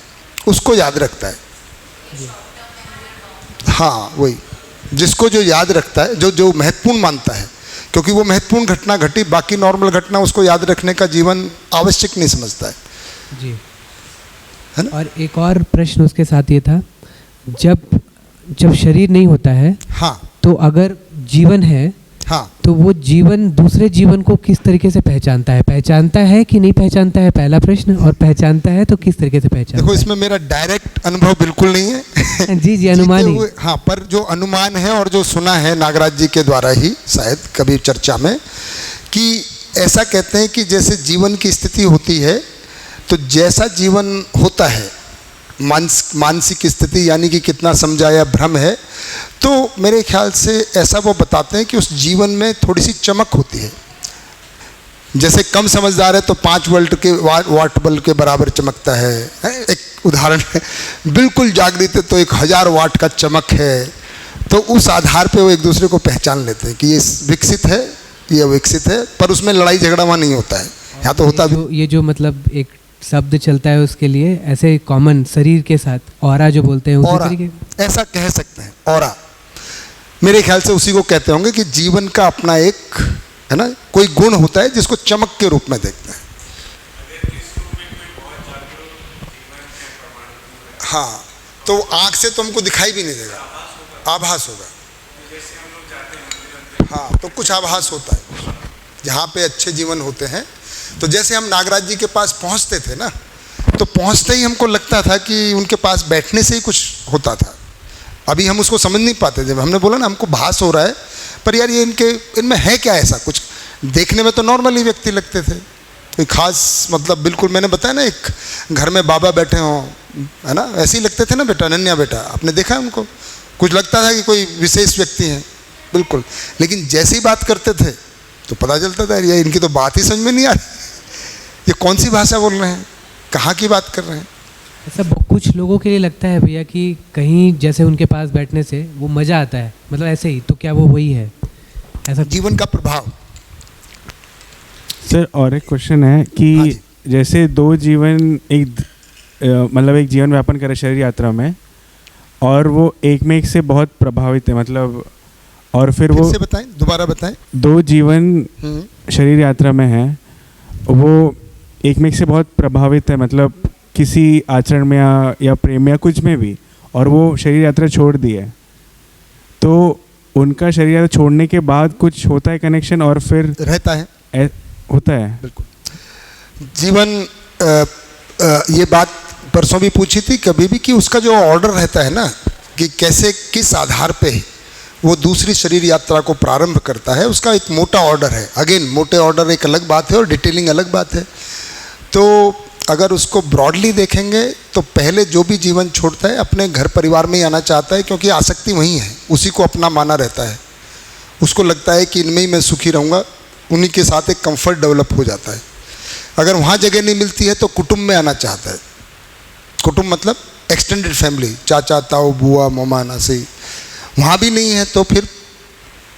उसको याद रखता है। हाँ, वही, जिसको जो याद रखता है, जो महत्वपूर्ण मानता है, क्योंकि वो महत्वपूर्ण घटना घटी, बाकी नॉर्मल घटना उसको याद रखने का जीवन आवश्यक नहीं समझता है जी, है ना। और एक और प्रश्न उसके साथ ये था, जब शरीर नहीं होता है, हाँ, तो अगर जीवन है हाँ। तो वो जीवन दूसरे जीवन को किस तरीके से पहचानता है कि नहीं पहचानता है, पहला प्रश्न, और पहचानता है तो किस तरीके से पहचानता देखो इसमें मेरा डायरेक्ट अनुभव बिल्कुल नहीं है जी जी, अनुमान ही। हाँ, पर जो अनुमान है और जो सुना है नागराज जी के द्वारा ही शायद कभी चर्चा में, कि ऐसा कहते हैं कि जैसे जीवन की स्थिति होती है तो जैसा जीवन होता है, मानसिक स्थिति यानी कि कितना समझा या भ्रम है, तो मेरे ख्याल से ऐसा वो बताते हैं कि उस जीवन में थोड़ी सी चमक होती है। जैसे कम समझदार है तो 5 वाट बल्ब के बराबर चमकता है, एक उदाहरण है। बिल्कुल जागृत है तो 1000 वाट का चमक है। तो उस आधार पे वो एक दूसरे को पहचान लेते हैं कि ये विकसित है, ये अविकसित है, पर उसमें लड़ाई झगड़ा वहाँ नहीं होता है। यहाँ तो होता भी। ये जो मतलब एक शब्द चलता है उसके लिए, ऐसे कॉमन शरीर के साथ ऑरा जो बोलते हैं, उसी तरीके ऐसा कह सकते हैं। ऑरा मेरे ख्याल से उसी को कहते होंगे कि जीवन का अपना एक है ना, कोई गुण होता है जिसको चमक के रूप में देखते हैं। हाँ, तो आंख से तो हमको दिखाई भी नहीं देगा, आभास होगा। हाँ, तो कुछ आभास होता है जहाँ पे अच्छे जीवन होते हैं। तो जैसे हम नागराज जी के पास पहुँचते थे ना, तो पहुँचते ही हमको लगता था कि उनके पास बैठने से ही कुछ होता था। अभी हम उसको समझ नहीं पाते। जब हमने बोला ना हमको भास हो रहा है, पर यार ये इनमें है क्या ऐसा कुछ। देखने में तो नॉर्मली व्यक्ति लगते थे, कोई खास मतलब बिल्कुल, मैंने बताया ना एक घर में बाबा बैठे हों, है ना, ऐसे ही लगते थे ना बेटा, अनन्या बेटा, आपने देखा है उनको, कुछ लगता था कि कोई विशेष व्यक्ति हैं बिल्कुल। लेकिन जैसे ही बात करते थे तो पता चलता था यार इनकी तो बात ही समझ में नहीं आ रही, ये कौन सी भाषा बोल रहे हैं, कहाँ की बात कर रहे हैं। ऐसा कुछ लोगों के लिए लगता है भैया कि कहीं जैसे उनके पास बैठने से वो मज़ा आता है, मतलब ऐसे ही, तो क्या वो वही है ऐसा जीवन का प्रभाव। सर और एक क्वेश्चन है कि जैसे दो जीवन मतलब एक जीवन व्यापन करे शरीर यात्रा में, और वो एक में एक से बहुत प्रभावित है, मतलब और फिर वो से बताएं, दोबारा बताएं। दो जीवन शरीर यात्रा में है, वो एक में एक से बहुत प्रभावित है, मतलब किसी आचरण में या प्रेम या कुछ में भी, और वो शरीर यात्रा छोड़ दी है, तो उनका शरीर यात्रा छोड़ने के बाद कुछ होता है कनेक्शन, और फिर रहता है, होता है बिल्कुल जीवन। ये बात परसों भी पूछी थी कभी भी, कि उसका जो ऑर्डर रहता है ना, कि कैसे किस आधार पे वो दूसरी शरीर यात्रा को प्रारंभ करता है, उसका एक मोटा ऑर्डर है। अगेन मोटे ऑर्डर एक अलग बात है और डिटेलिंग अलग बात है। तो अगर उसको ब्रॉडली देखेंगे तो पहले जो भी जीवन छोड़ता है अपने घर परिवार में ही आना चाहता है, क्योंकि आसक्ति वहीं है, उसी को अपना माना रहता है। उसको लगता है कि इनमें ही मैं सुखी रहूँगा, उन्हीं के साथ एक कंफर्ट डेवलप हो जाता है। अगर वहाँ जगह नहीं मिलती है तो कुटुंब में आना चाहता है। कुटुंब मतलब एक्सटेंडेड फैमिली, चाचा ताऊ बुआ मामा नासी, वहाँ भी नहीं है तो फिर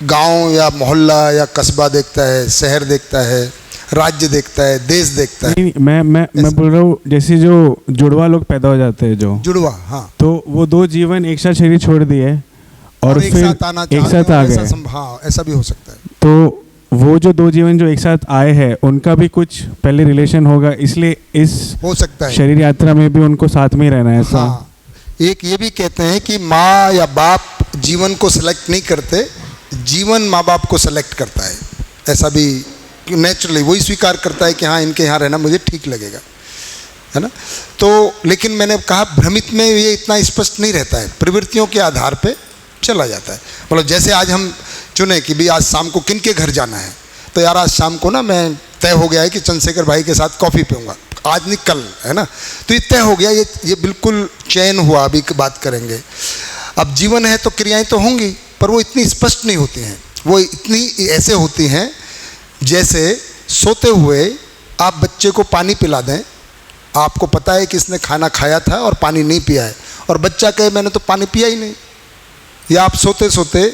गांव या मोहल्ला या कस्बा देखता है, शहर देखता है, राज्य देखता है, देश देखता है। नहीं, मैं बोल रहा हूँ जैसे जो जुड़वा लोग पैदा हो जाते हैं, जो जुड़वा, हाँ, तो वो दो जीवन एक साथ शरीर छोड़ दिए और एक फिर साथ आना एक साथ आ गए। हाँ, ऐसा भी हो सकता है। तो वो जो दो जीवन जो एक साथ आए हैं उनका भी कुछ पहले रिलेशन होगा, इसलिए इस हो सकता है शरीर यात्रा में भी उनको साथ में ही रहना है ऐसा। हाँ, एक ये भी कहते हैं कि माँ या बाप जीवन को सेलेक्ट नहीं करते, जीवन माँ बाप को सेलेक्ट करता है। ऐसा भी नेचुरली वही स्वीकार करता है कि हाँ इनके यहाँ रहना मुझे ठीक लगेगा, है ना। तो लेकिन मैंने कहा भ्रमित में ये इतना स्पष्ट नहीं रहता है, प्रवृत्तियों के आधार पे चला जाता है। मतलब जैसे आज हम चुने कि भी आज शाम को किन के घर जाना है, तो यार आज शाम को ना मैं तय हो गया है कि चंद्रशेखर भाई के साथ कॉफ़ी पीऊँगा, आज नहीं कल, है ना। तो ये तय हो गया, ये बिल्कुल चयन हुआ। अभी बात करेंगे, अब जीवन है तो क्रियाएं तो होंगी, पर वो इतनी स्पष्ट नहीं होती हैं। वो इतनी ऐसे होती हैं जैसे सोते हुए आप बच्चे को पानी पिला दें, आपको पता है कि इसने खाना खाया था और पानी नहीं पिया है, और बच्चा कहे मैंने तो पानी पिया ही नहीं। या आप सोते सोते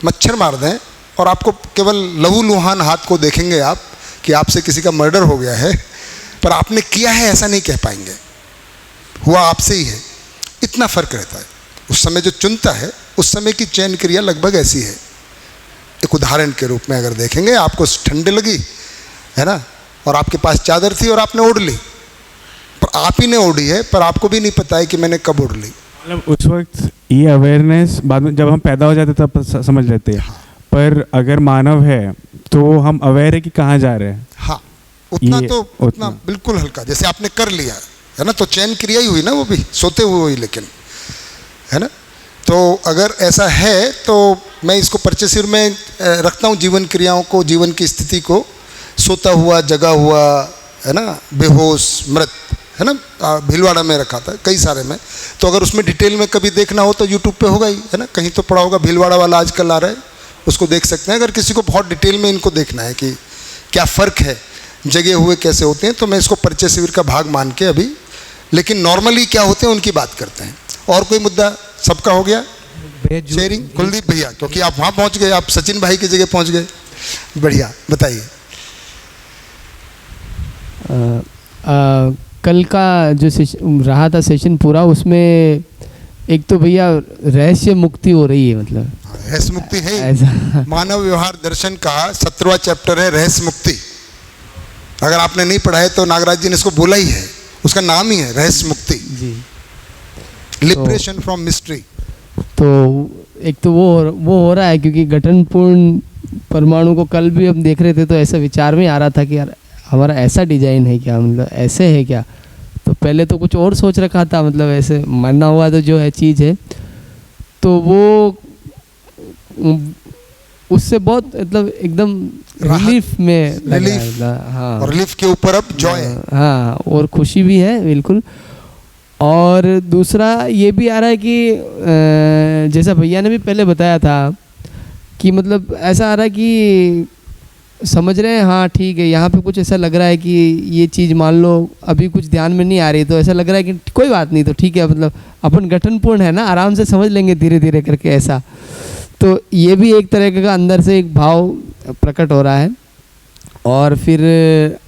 मच्छर मार दें और आपको केवल लहूलुहान हाथ को देखेंगे आप कि आपसे किसी का मर्डर हो गया है, पर आपने किया है ऐसा नहीं कह पाएंगे, हुआ आपसे ही है। इतना फर्क रहता है। उस समय जो चुनता है उस समय की चयन क्रिया लगभग ऐसी है। एक उदाहरण के रूप में अगर देखेंगे, आपको ठंड लगी, है ना, और आपके पास चादर थी और आपने ओढ़ ली, पर आप ही ने ओढ़ी है, पर आपको भी नहीं पता है कि मैंने कब ओढ़ ली। मतलब उस वक्त ये अवेयरनेस बाद में जब हम पैदा हो जाते तब समझ लेते हैं, पर अगर मानव है तो हम अवेयर है कि कहाँ जा रहे हैं। हाँ, उतना बिल्कुल हल्का, जैसे आपने कर लिया है ना, तो चैन क्रिया ही हुई ना, वो भी सोते हुए हुई, लेकिन है ना। तो अगर ऐसा है तो मैं इसको परचेसिव में रखता हूँ, जीवन क्रियाओं को, जीवन की स्थिति को, सोता हुआ, जगा हुआ, है ना, बेहोश, मृत, है ना। भीलवाड़ा में रखा था, कई सारे में। तो अगर उसमें डिटेल में कभी देखना हो तो यूट्यूब पे होगा ही, है ना, कहीं तो पड़ा होगा। भीलवाड़ा वाला आजकल आ रहा है, उसको देख सकते हैं। अगर किसी को बहुत डिटेल में इनको देखना है कि क्या फ़र्क है, जगे हुए कैसे होते हैं, तो मैं इसको परिचय शिविर का भाग मान के अभी, लेकिन नॉर्मली क्या होते हैं उनकी बात करते हैं। और कोई मुद्दा? सबका हो गया शेयरिंग? कुलदीप भैया, क्योंकि आप वहाँ पहुँच गए, आप सचिन भाई की जगह पहुँच गए, बढ़िया, बताइए। कल का जो रहा था सेशन पूरा, उसमें एक तो भैया रहस्य मुक्ति हो रही है, मतलब रहस्य मुक्ति है। मानव व्यवहार दर्शन का 17वां चैप्टर है रहस्य मुक्ति। अगर आपने नहीं पढ़ा है तो नागराज जी ने इसको बोला ही है, उसका नाम ही है रहस्य मुक्ति जी, लिबरेशन फ्रॉम मिस्ट्री। तो एक तो वो हो रहा है, क्योंकि गठनपूर्ण परमाणु को कल भी हम देख रहे थे, तो ऐसा विचार में आ रहा था कि यार हमारा ऐसा डिजाइन है क्या, मतलब ऐसे है क्या। तो पहले तो कुछ और सोच रखा था, मतलब ऐसे मरना हुआ तो जो है चीज़ है, तो वो उससे बहुत मतलब एकदम रिलीफ में लगा। हाँ, और रिलीफ के ऊपर अब जॉय। हाँ, और खुशी भी है बिल्कुल। और दूसरा ये भी आ रहा है कि जैसा भैया ने भी पहले बताया था कि मतलब ऐसा आ रहा है कि समझ रहे हैं, हाँ ठीक है, यहाँ पे कुछ ऐसा लग रहा है कि ये चीज़ मान लो अभी कुछ ध्यान में नहीं आ रही, तो ऐसा लग रहा है कि कोई बात नहीं, तो ठीक है, मतलब अपन गठनपूर्ण है ना, आराम से समझ लेंगे धीरे धीरे करके ऐसा। तो ये भी एक तरह का अंदर से एक भाव प्रकट हो रहा है। और फिर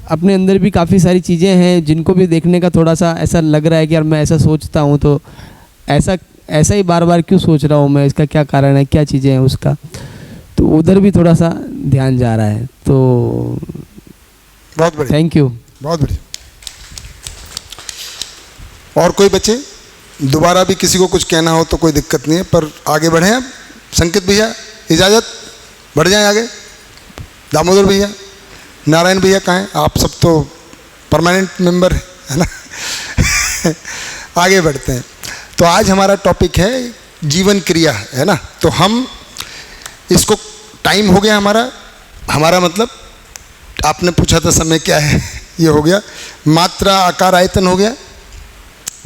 अपने अंदर भी काफ़ी सारी चीज़ें हैं जिनको भी देखने का थोड़ा सा ऐसा लग रहा है कि यार मैं ऐसा सोचता हूँ, तो ऐसा ही बार बार क्यों सोच रहा हूँ मैं, इसका क्या कारण है, क्या चीज़ें हैं उसका, तो उधर भी थोड़ा सा ध्यान जा रहा है। तो बहुत बढ़िया, थैंक यू, बहुत बढ़िया। और कोई बच्चे दोबारा भी किसी को कुछ कहना हो तो कोई दिक्कत नहीं है, पर आगे बढ़ें अब। संकेत भैया इजाज़त, बढ़ जाएं आगे। दामोदर भैया, नारायण भैया कहाँ हैं? आप सब तो परमानेंट मेंबर है ना। आगे बढ़ते हैं। तो आज हमारा टॉपिक है जीवन क्रिया, है ना। तो हम इसको, टाइम हो गया हमारा मतलब आपने पूछा था समय क्या है, ये हो गया। मात्रा आकार आयतन हो गया।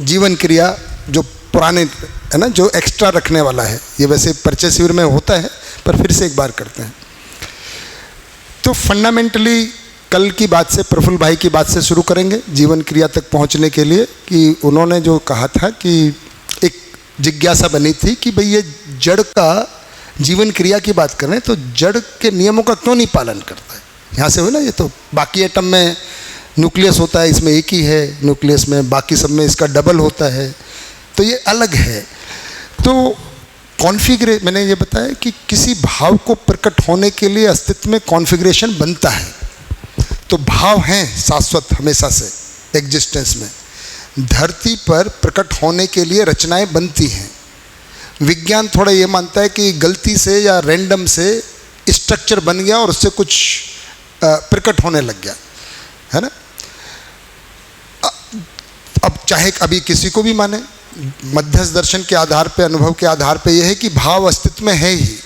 जीवन क्रिया जो पुराने है ना, जो एक्स्ट्रा रखने वाला है, ये वैसे परिचय शिविर में होता है, पर फिर से एक बार करते हैं। तो फंडामेंटली कल की बात से, प्रफुल्ल भाई की बात से शुरू करेंगे जीवन क्रिया तक पहुंचने के लिए, कि उन्होंने जो कहा था कि एक जिज्ञासा बनी थी कि भाई ये जड़ का जीवन क्रिया की बात कर रहे हैं, तो जड़ के नियमों का क्यों नहीं पालन करता है। यहाँ से हो ना, ये तो बाकी एटम में न्यूक्लियस होता है, इसमें एक ही है न्यूक्लियस में, बाकी सब में इसका डबल होता है, तो ये अलग है। तो कॉन्फ़िगरेशन, मैंने ये बताया कि किसी भाव को प्रकट होने के लिए अस्तित्व में कॉन्फ़िगरेशन बनता है। तो भाव हैं शाश्वत हमेशा से एग्जिस्टेंस में। धरती पर प्रकट होने के लिए रचनाएं बनती हैं। विज्ञान थोड़ा ये मानता है कि गलती से या रैंडम से स्ट्रक्चर बन गया और उससे कुछ प्रकट होने लग गया, है ना। अब चाहे अभी किसी को भी माने, मध्यस्थ दर्शन के आधार पे, अनुभव के आधार पे यह है कि भाव अस्तित्व में है ही,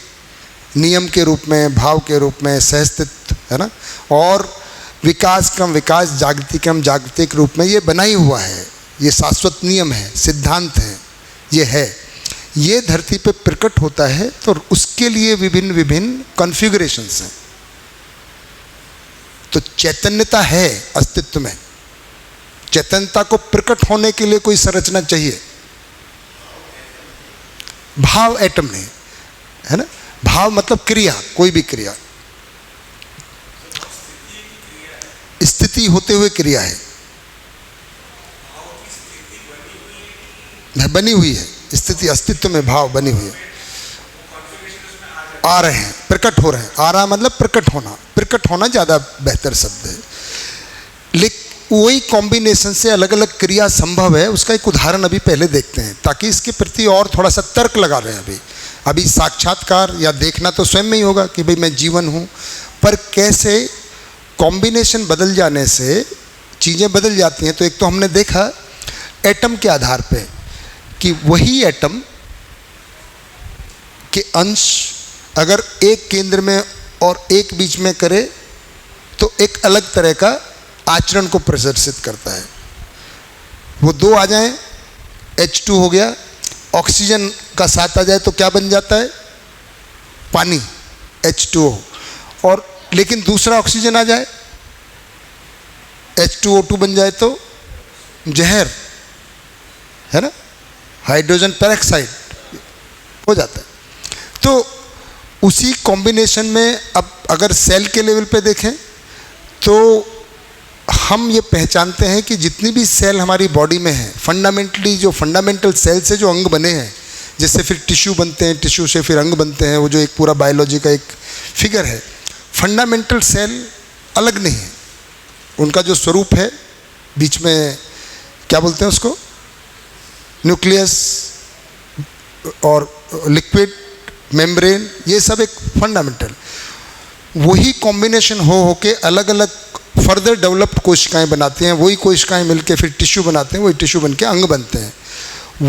नियम के रूप में, भाव के रूप में, सहस्तित्व, है ना। और विकास क्रम विकास, जागृति क्रम जागृति के रूप में ये बना ही हुआ है। ये शाश्वत नियम है, सिद्धांत है, ये है। ये धरती पे प्रकट होता है तो उसके लिए विभिन्न विभिन्न कॉन्फ़िगरेशंस हैं। तो चैतन्यता है अस्तित्व में। चैतन्यता को प्रकट होने के लिए कोई संरचना चाहिए। भाव एटम नहीं है ना। भाव मतलब क्रिया, कोई भी क्रिया, स्थिति होते हुए क्रिया है, बनी हुई है स्थिति, अस्तित्व में भाव बनी हुई है। आ रहे हैं, प्रकट हो रहे हैं। आ रहा मतलब प्रकट होना, प्रकट होना ज़्यादा बेहतर शब्द है। लेकिन वही कॉम्बिनेशन से अलग अलग क्रिया संभव है। उसका एक उदाहरण अभी पहले देखते हैं, ताकि इसके प्रति और थोड़ा सा तर्क लगा रहे हैं। अभी अभी साक्षात्कार या देखना तो स्वयं में ही होगा कि भाई मैं जीवन हूँ, पर कैसे कॉम्बिनेशन बदल जाने से चीज़ें बदल जाती हैं। तो एक तो हमने देखा एटम के आधार पे कि वही एटम के अंश अगर एक केंद्र में और एक बीच में करे तो एक अलग तरह का आचरण को प्रदर्शित करता है। वो दो आ जाएं, H2 हो गया, ऑक्सीजन का साथ आ जाए तो क्या बन जाता है? पानी, H2O। और लेकिन दूसरा ऑक्सीजन आ जाए, H2O2 बन जाए तो जहर, है ना, हाइड्रोजन पेरोक्साइड हो जाता है। तो उसी कॉम्बिनेशन में अब अगर सेल के लेवल पे देखें तो हम ये पहचानते हैं कि जितनी भी सेल हमारी बॉडी में है, फंडामेंटली जो फंडामेंटल सेल से जो अंग बने हैं, जिससे फिर टिश्यू बनते हैं, टिश्यू से फिर अंग बनते हैं, वो जो एक पूरा बायोलॉजी का एक फिगर है, फंडामेंटल सेल अलग नहीं है। उनका जो स्वरूप है, बीच में क्या बोलते हैं उसको, न्यूक्लियस और लिक्विड मेम्ब्रेन, ये सब एक फंडामेंटल, वही कॉम्बिनेशन हो के अलग अलग फर्दर डेवलप्ड कोशिकाएं बनाती हैं। वही कोशिकाएं मिलके फिर टिश्यू बनाते हैं, वही टिश्यू बनके अंग बनते हैं।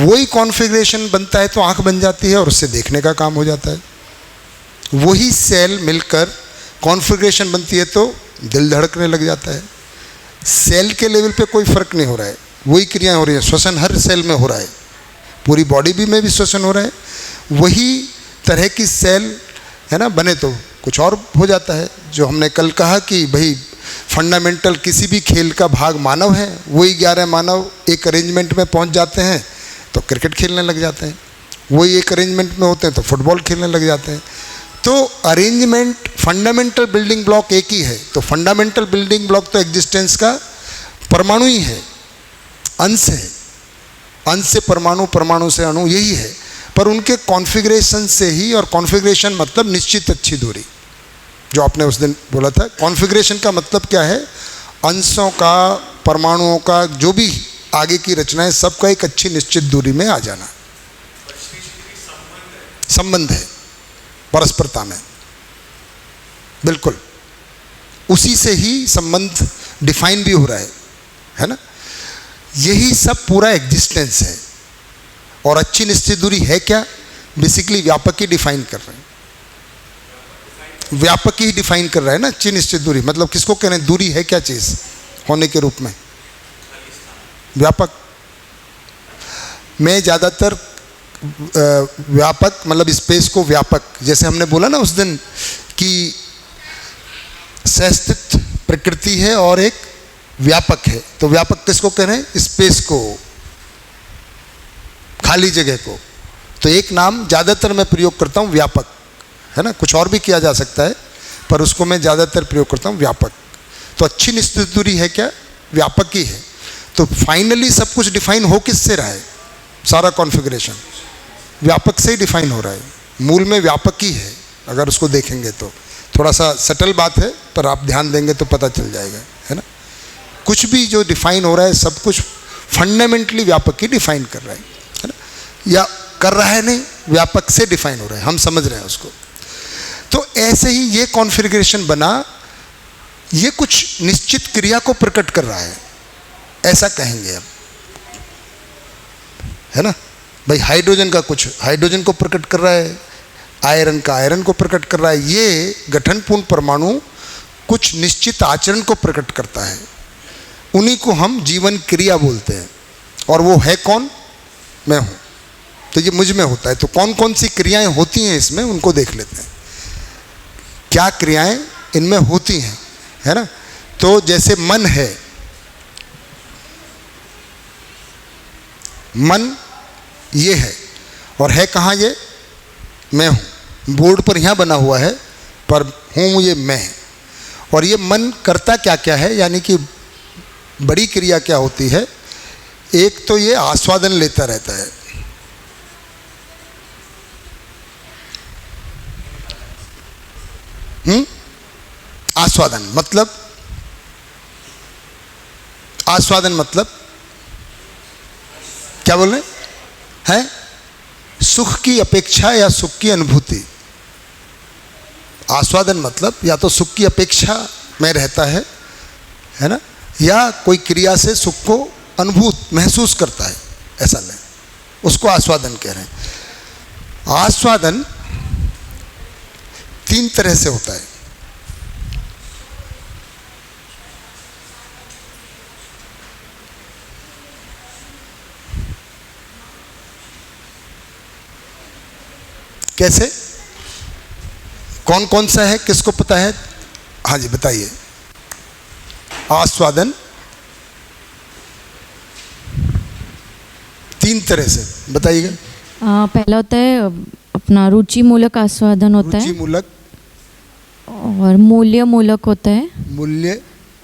वही कॉन्फ़िगरेशन बनता है तो आँख बन जाती है और उससे देखने का काम हो जाता है। वही सेल मिलकर कॉन्फ़िगरेशन बनती है तो दिल धड़कने लग जाता है। सेल के लेवल पे कोई फ़र्क नहीं हो रहा है, वही क्रियाएं हो रही हैं। श्वसन हर सेल में हो रहा है, पूरी बॉडी भी में भी श्वसन हो रहा है। वही तरह की सेल है ना बने तो कुछ और हो जाता है। जो हमने कल कहा कि भाई फंडामेंटल किसी भी खेल का भाग मानव है, वही 11 मानव एक अरेंजमेंट में पहुंच जाते हैं तो क्रिकेट खेलने लग जाते हैं, वही एक अरेंजमेंट में होते हैं तो फुटबॉल खेलने लग जाते हैं। तो अरेंजमेंट, फंडामेंटल बिल्डिंग ब्लॉक एक ही है। तो फंडामेंटल बिल्डिंग ब्लॉक तो एग्जिस्टेंस का परमाणु ही है, अंश है, अंश से परमाणु, परमाणु से अणु, यही है। पर उनके कॉन्फ़िगरेशन से ही, और कॉन्फ़िगरेशन मतलब निश्चित अच्छी दूरी, जो आपने उस दिन बोला था। कॉन्फ़िगरेशन का मतलब क्या है? अंशों का, परमाणुओं का, जो भी आगे की रचनाएं, सबका एक अच्छी निश्चित दूरी में आ जाना। संबंध है परस्परता में, बिल्कुल उसी से ही संबंध डिफाइन भी हो रहा है ना। यही सब पूरा एग्जिस्टेंस है। और अच्छी निश्चित दूरी है क्या? बेसिकली व्यापक ही डिफाइन कर रहे हैं, व्यापक ही डिफाइन कर रहा है ना। अच्छी निश्चित दूरी मतलब किसको कह रहे हैं? दूरी है क्या चीज़ होने के रूप में? व्यापक। मैं ज़्यादातर व्यापक मतलब स्पेस को व्यापक, जैसे हमने बोला ना उस दिन कि सहस्तित्व प्रकृति है और एक व्यापक है। तो व्यापक किसको कह रहे हैं? स्पेस को, खाली जगह को। तो एक नाम ज़्यादातर मैं प्रयोग करता हूँ व्यापक, है ना। कुछ और भी किया जा सकता है पर उसको मैं ज़्यादातर प्रयोग करता हूँ व्यापक। तो अच्छी निश्चित दूरी है क्या? व्यापक ही है। तो फाइनली सब कुछ डिफाइन हो किससे रहा है? सारा कॉन्फ़िगरेशन व्यापक से ही डिफाइन हो रहा है। मूल में व्यापक ही है, अगर उसको देखेंगे तो। थोड़ा सा सटल बात है पर आप ध्यान देंगे तो पता चल जाएगा, है ना। कुछ भी जो डिफाइन हो रहा है सब कुछ फंडामेंटली व्यापक ही डिफाइन कर रहा है ना। या कर रहा है नहीं, व्यापक से डिफाइन हो रहा है, हम समझ रहे हैं उसको। तो ऐसे ही ये कॉन्फ़िगरेशन बना, ये कुछ निश्चित क्रिया को प्रकट कर रहा है, ऐसा कहेंगे अब, है ना। भाई हाइड्रोजन का कुछ हाइड्रोजन को प्रकट कर रहा है, आयरन का आयरन को प्रकट कर रहा है। ये गठनपूर्ण परमाणु कुछ निश्चित आचरण को प्रकट करता है, उन्हीं को हम जीवन क्रिया बोलते हैं। और वो है कौन? मैं हूँ। तो ये मुझ में होता है। तो कौन कौन सी क्रियाएं होती हैं इसमें, उनको देख लेते हैं। क्या क्रियाएं इनमें होती हैं, है ना। तो जैसे मन है, मन ये है, और है कहाँ ये? मैं हूँ। बोर्ड पर यहाँ बना हुआ है पर हूँ ये मैं। और ये मन करता क्या क्या है, यानी कि बड़ी क्रिया क्या होती है? एक तो ये आस्वादन लेता रहता है, आस्वादन मतलब, आस्वादन मतलब क्या बोल रहे हैं? सुख की अपेक्षा या सुख की अनुभूति। आस्वादन मतलब या तो सुख की अपेक्षा में रहता है ना, या कोई क्रिया से सुख को अनुभूत महसूस करता है, ऐसा नहीं, उसको आस्वादन कह रहे हैं। आस्वादन 3 तरह से होता है। कैसे, कौन कौन सा है, किसको पता है? हाँ जी बताइए। आस्वादन 3 तरह से बताइएगा। पहला होता है अपना रुचि मूलक आस्वादन होता है, रुचि मूलक, और मूल्य मूलक होता है, मूल्य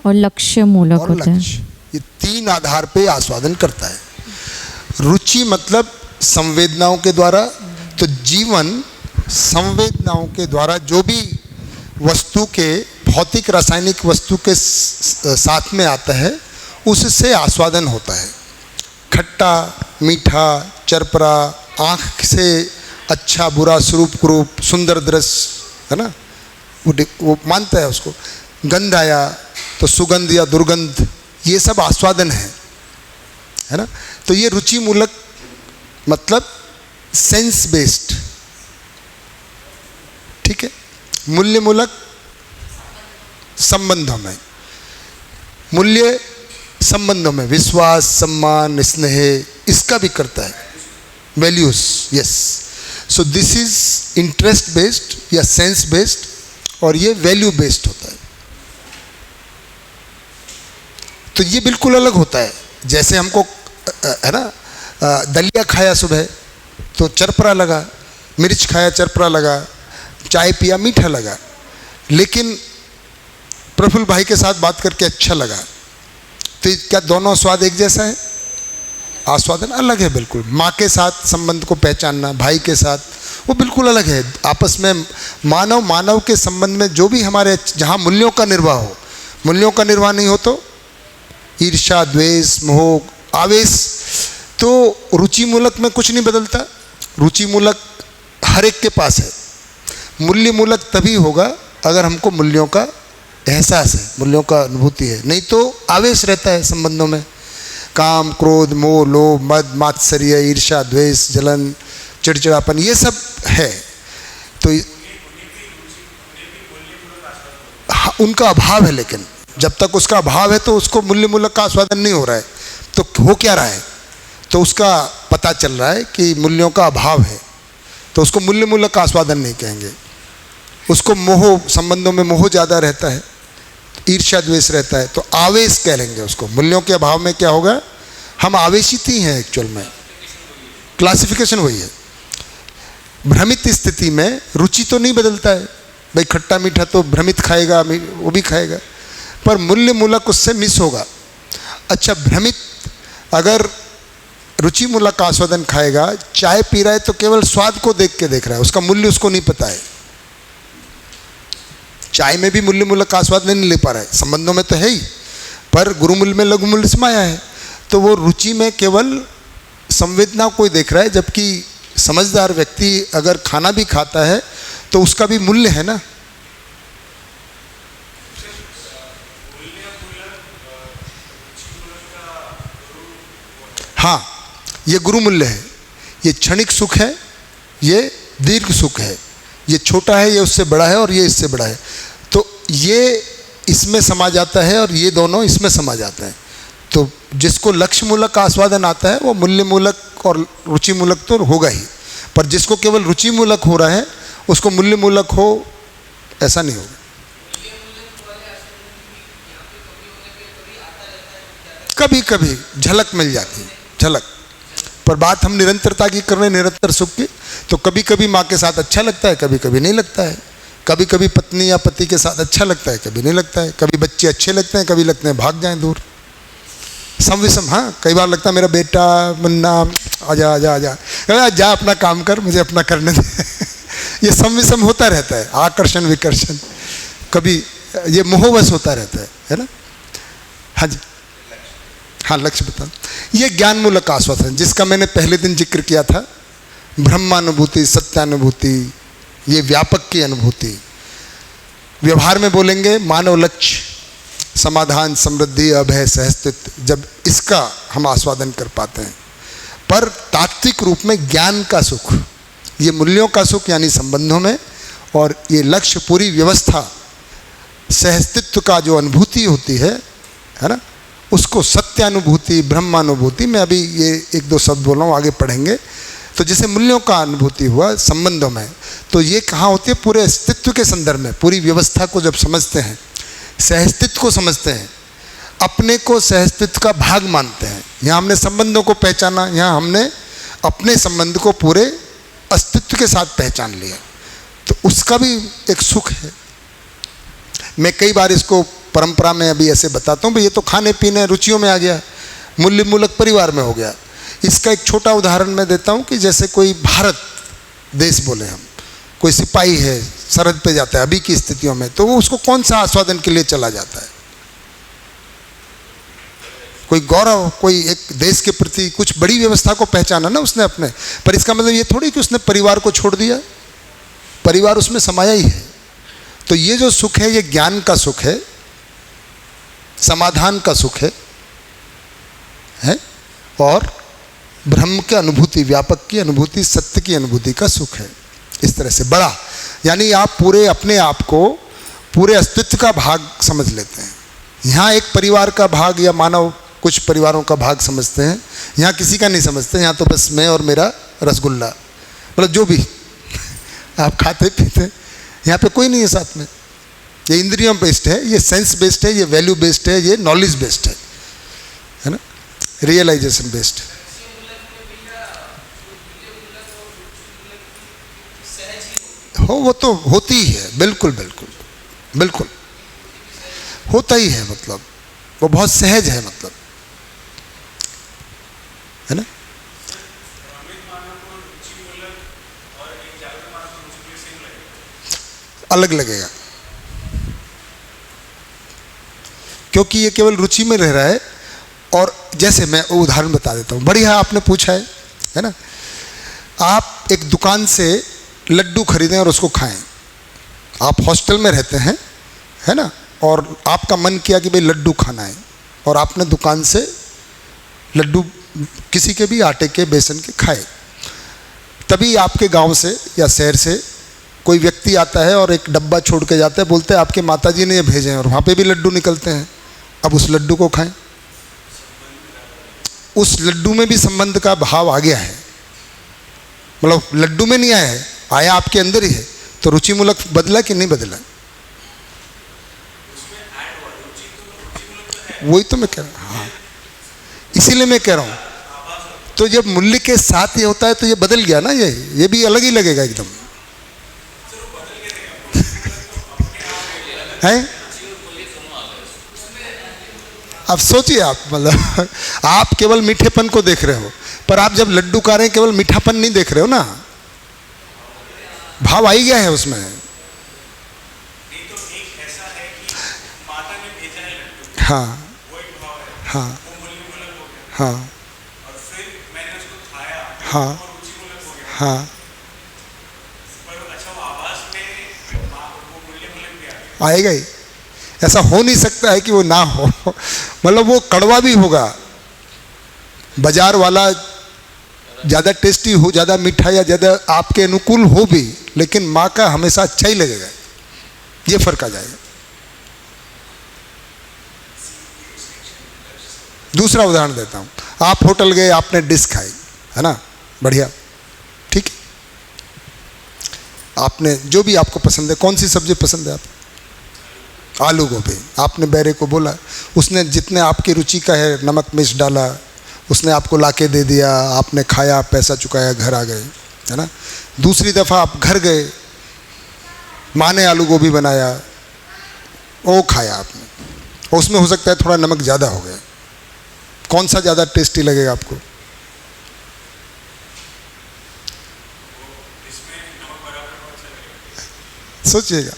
और लक्ष्य मूलक और होता है। लक्ष्य, ये 3 आधार पे आस्वादन करता है। रुचि मतलब संवेदनाओं के द्वारा, तो जीवन संवेदनाओं के द्वारा जो भी वस्तु के भौतिक रासायनिक वस्तु के साथ में आता है उससे आस्वादन होता है। खट्टा मीठा चरपरा, आँख से अच्छा बुरा स्वरूप कुरूप सुंदर दृश्य है ना, वो मानता है उसको। गंध आया तो सुगंध या दुर्गंध, ये सब आस्वादन है ना। तो ये रुचि मूलक मतलब सेंस बेस्ड, ठीक है। मूल्य मूलक संबंधों में, मूल्य संबंधों में विश्वास सम्मान स्नेह, इसका भी करता है, values, yes. So this is interest based या सेंस बेस्ड, और ये वैल्यू बेस्ड होता है। तो ये बिल्कुल अलग होता है। जैसे हमको है ना, दलिया खाया सुबह तो चरपरा लगा, मिर्च खाया चरपरा लगा, चाय पिया मीठा लगा, लेकिन प्रफुल्ल भाई के साथ बात करके अच्छा लगा। तो क्या दोनों स्वाद एक जैसा है? आस्वादन अलग है बिल्कुल। माँ के साथ संबंध को पहचानना, भाई के साथ, वो बिल्कुल अलग है। आपस में मानव मानव के संबंध में जो भी हमारे, जहाँ मूल्यों का निर्वाह हो, मूल्यों का निर्वाह नहीं हो तो ईर्ष्या द्वेष मोह आवेश। तो रुचि मूलक में कुछ नहीं बदलता, रुचि मूलक हर एक के पास है। मूल्य मूलक तभी होगा अगर हमको मूल्यों का एहसास है, मूल्यों का अनुभूति है, नहीं तो आवेश रहता है संबंधों में। काम क्रोध मोह लोभ मद मात्सर्य ईर्ष्या द्वेष जलन चिड़चिड़ापन, ये सब है। तो उनका अभाव है, लेकिन जब तक उसका अभाव है तो उसको मूल्य मूलक का आस्वादन नहीं हो रहा है। तो हो क्या रहा है? तो उसका पता चल रहा है कि मूल्यों का अभाव है, तो उसको मूल्य मूलक का आस्वादन नहीं कहेंगे। उसको मोह, संबंधों में मोह ज़्यादा रहता है, ईर्ष्या द्वेष रहता है, तो आवेश कह लेंगे उसको। मूल्यों के अभाव में क्या होगा, हम आवेशित ही हैं एक्चुअल में। क्लासिफिकेशन वही है। भ्रमित स्थिति में रुचि तो नहीं बदलता है, भाई खट्टा मीठा तो भ्रमित खाएगा, वो भी खाएगा, पर मूल्य मूलक उससे मिस होगा। अच्छा, भ्रमित अगर रुचि मूलक आस्वादन खाएगा, चाय पी रहा है तो केवल स्वाद को देख के देख रहा है, उसका मूल्य उसको नहीं पता है। चाय में भी मूल्य मूलक आस्वादन नहीं ले पा रहा है, संबंधों में तो है ही, पर गुरु मूल्य में लघु मूल्य समाया है। तो वो रुचि में केवल संवेदना को देख रहा है, जबकि समझदार व्यक्ति अगर खाना भी खाता है तो उसका भी मूल्य है ना। हाँ, ये गुरु मूल्य है। ये क्षणिक सुख है, ये दीर्घ सुख है, ये छोटा है, ये उससे बड़ा है, और ये इससे बड़ा है। तो ये इसमें समा जाता है और ये दोनों इसमें समा जाते हैं। तो जिसको लक्ष्य मूलक का आस्वादन आता है वो मूल्य मूलक और रुचि मूलक तो होगा ही, पर जिसको केवल रुचि मूलक हो रहा है उसको मूल्य मूलक हो ऐसा नहीं होगा। कभी कभी झलक मिल जाती है, झलक, पर बात हम निरंतरता की कर रहे हैं, निरंतर सुख की। तो कभी कभी माँ के साथ अच्छा लगता है, कभी कभी नहीं लगता है। कभी कभी पत्नी या पति के साथ अच्छा लगता है, कभी नहीं लगता है। कभी बच्चे अच्छे लगते हैं, कभी लगते हैं भाग जाएं दूर, सम विषम। हाँ, कई बार लगता है मेरा बेटा मुन्ना आजा आजा आजा, जा अपना काम कर, मुझे अपना करने दे। ये सम विषम होता रहता है, आकर्षण विकर्षण, कभी ये मोहवश होता रहता है ना। हाँ जी, हाँ लक्ष्य बता। ये ज्ञान मूलक आस्वादन जिसका मैंने पहले दिन जिक्र किया था, ब्रह्मानुभूति, सत्यानुभूति, ये व्यापक की अनुभूति। व्यवहार में बोलेंगे मानव लक्ष्य, समाधान, समृद्धि, अभय, सहस्तित्व, जब इसका हम आस्वादन कर पाते हैं। पर तात्विक रूप में ज्ञान का सुख, ये मूल्यों का सुख यानी संबंधों में, और ये लक्ष्य पूरी व्यवस्था, सहस्तित्व का जो अनुभूति होती है ना, उसको सत्यानुभूति, ब्रह्मानुभूति। मैं अभी ये एक दो शब्द बोल रहा हूँ, आगे पढ़ेंगे। तो जैसे मूल्यों का अनुभूति हुआ संबंधों में, तो ये कहाँ होती है? पूरे अस्तित्व के संदर्भ में। पूरी व्यवस्था को जब समझते हैं, सहस्तित्व को समझते हैं, अपने को सहस्तित्व का भाग मानते हैं। यहाँ हमने संबंधों को पहचाना, यहाँ हमने अपने संबंध को पूरे अस्तित्व के साथ पहचान लिया, तो उसका भी एक सुख है। मैं कई बार इसको परंपरा में अभी ऐसे बताता हूँ, भाई ये तो खाने पीने रुचियों में आ गया, मूल्य मूलक परिवार में हो गया। इसका एक छोटा उदाहरण मैं देता हूँ कि जैसे कोई भारत देश बोले हम, कोई सिपाही है, सरहद पे जाता है अभी की स्थितियों में, तो वो उसको कौन सा आस्वादन के लिए चला जाता है? कोई गौरव, कोई एक देश के प्रति कुछ बड़ी व्यवस्था को पहचाना ना उसने अपने। पर इसका मतलब ये थोड़ी कि उसने परिवार को छोड़ दिया, परिवार उसमें समाया ही है। तो ये जो सुख है, ये ज्ञान का सुख है, समाधान का सुख है और ब्रह्म की अनुभूति, व्यापक की अनुभूति, सत्य की अनुभूति का सुख है। इस तरह से बड़ा, यानी आप पूरे अपने आप को पूरे अस्तित्व का भाग समझ लेते हैं। यहाँ एक परिवार का भाग या मानव कुछ परिवारों का भाग समझते हैं, यहाँ किसी का नहीं समझते। यहाँ तो बस मैं और मेरा रसगुल्ला, मतलब जो भी आप खाते पीते, यहाँ पे कोई नहीं है साथ में। ये इंद्रियों बेस्ड है, ये सेंस बेस्ड है, ये वैल्यू बेस्ड है, ये नॉलेज बेस्ड है ना, रियलाइजेशन बेस्ड है। हो वो तो होती ही है, बिल्कुल बिल्कुल बिल्कुल होता ही है, मतलब वो बहुत सहज है, मतलब है ना। अलग लगेगा क्योंकि ये केवल रुचि में रह रहा है। और जैसे मैं उदाहरण बता देता हूँ, बढ़िया आपने पूछा है ना। आप एक दुकान से लड्डू खरीदें और उसको खाएं। आप हॉस्टल में रहते हैं, है ना, और आपका मन किया कि भाई लड्डू खाना है, और आपने दुकान से लड्डू किसी के भी आटे के, बेसन के खाए। तभी आपके गांव से या शहर से कोई व्यक्ति आता है और एक डब्बा छोड़ के जाता है, बोलते हैं आपके माताजी ने ये भेजे हैं, और वहाँ पे भी लड्डू निकलते हैं। अब उस लड्डू को खाएं। उस लड्डू में भी संबंध का भाव आ गया है, मतलब लड्डू में नहीं आया है, आया आपके अंदर ही है। तो रुचि मूलक बदला कि नहीं बदला? वही तो मैं कह रहा हूँ। हाँ, इसीलिए मैं कह रहा हूँ, तो जब मूल्य के साथ ये होता है तो ये बदल गया ना, ये भी अलग ही लगेगा एकदम है। अब सोचिए आप, मतलब आप केवल मीठेपन को देख रहे हो, पर आप जब लड्डू खा रहे हैं केवल मीठापन नहीं देख रहे हो ना, भाव आ ही गया है उसमें। हाँ हाँ हाँ हाँ हाँ, आएगा ही। ऐसा हो नहीं सकता है कि वो ना हो, मतलब वो कड़वा भी होगा, बाजार वाला ज़्यादा टेस्टी हो, ज़्यादा मीठा या ज़्यादा आपके अनुकूल हो भी, लेकिन माँ का हमेशा अच्छा ही लगेगा। ये फर्क आ जाएगा। दूसरा उदाहरण देता हूँ। आप होटल गए, आपने डिश खाई, है ना, बढ़िया, ठीक है। आपने जो भी आपको पसंद है, कौन सी सब्जी पसंद है आपको? आलू गोभी। आपने बैरे को बोला, उसने जितने आपकी रुचि का है नमक मिर्च डाला, उसने आपको लाके दे दिया, आपने खाया, पैसा चुकाया, घर आ गए, है ना। दूसरी दफ़ा आप घर गए, माँ ने आलू गोभी बनाया, वो खाया आपने, और उसमें हो सकता है थोड़ा नमक ज़्यादा हो गया। कौन सा ज़्यादा टेस्टी लगेगा आपको? सोचिएगा।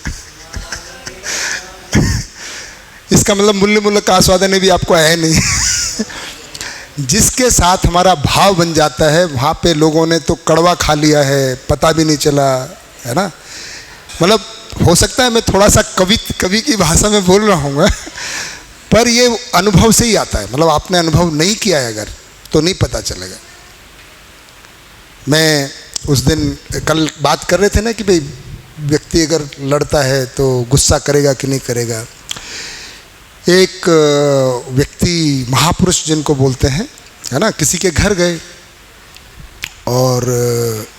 इसका मतलब मूल्य मूल्य का आस्वादन भी आपको है नहीं। जिसके साथ हमारा भाव बन जाता है वहाँ पे लोगों ने तो कड़वा खा लिया है, पता भी नहीं चला, है ना। मतलब हो सकता है मैं थोड़ा सा कवि की भाषा में बोल रहा हूँ पर ये अनुभव से ही आता है। मतलब आपने अनुभव नहीं किया है अगर तो नहीं पता चलेगा। मैं उस दिन कल बात कर रहे थे ना कि भाई व्यक्ति अगर लड़ता है तो गुस्सा करेगा कि नहीं करेगा। एक व्यक्ति महापुरुष जिनको बोलते हैं, है ना, किसी के घर गए और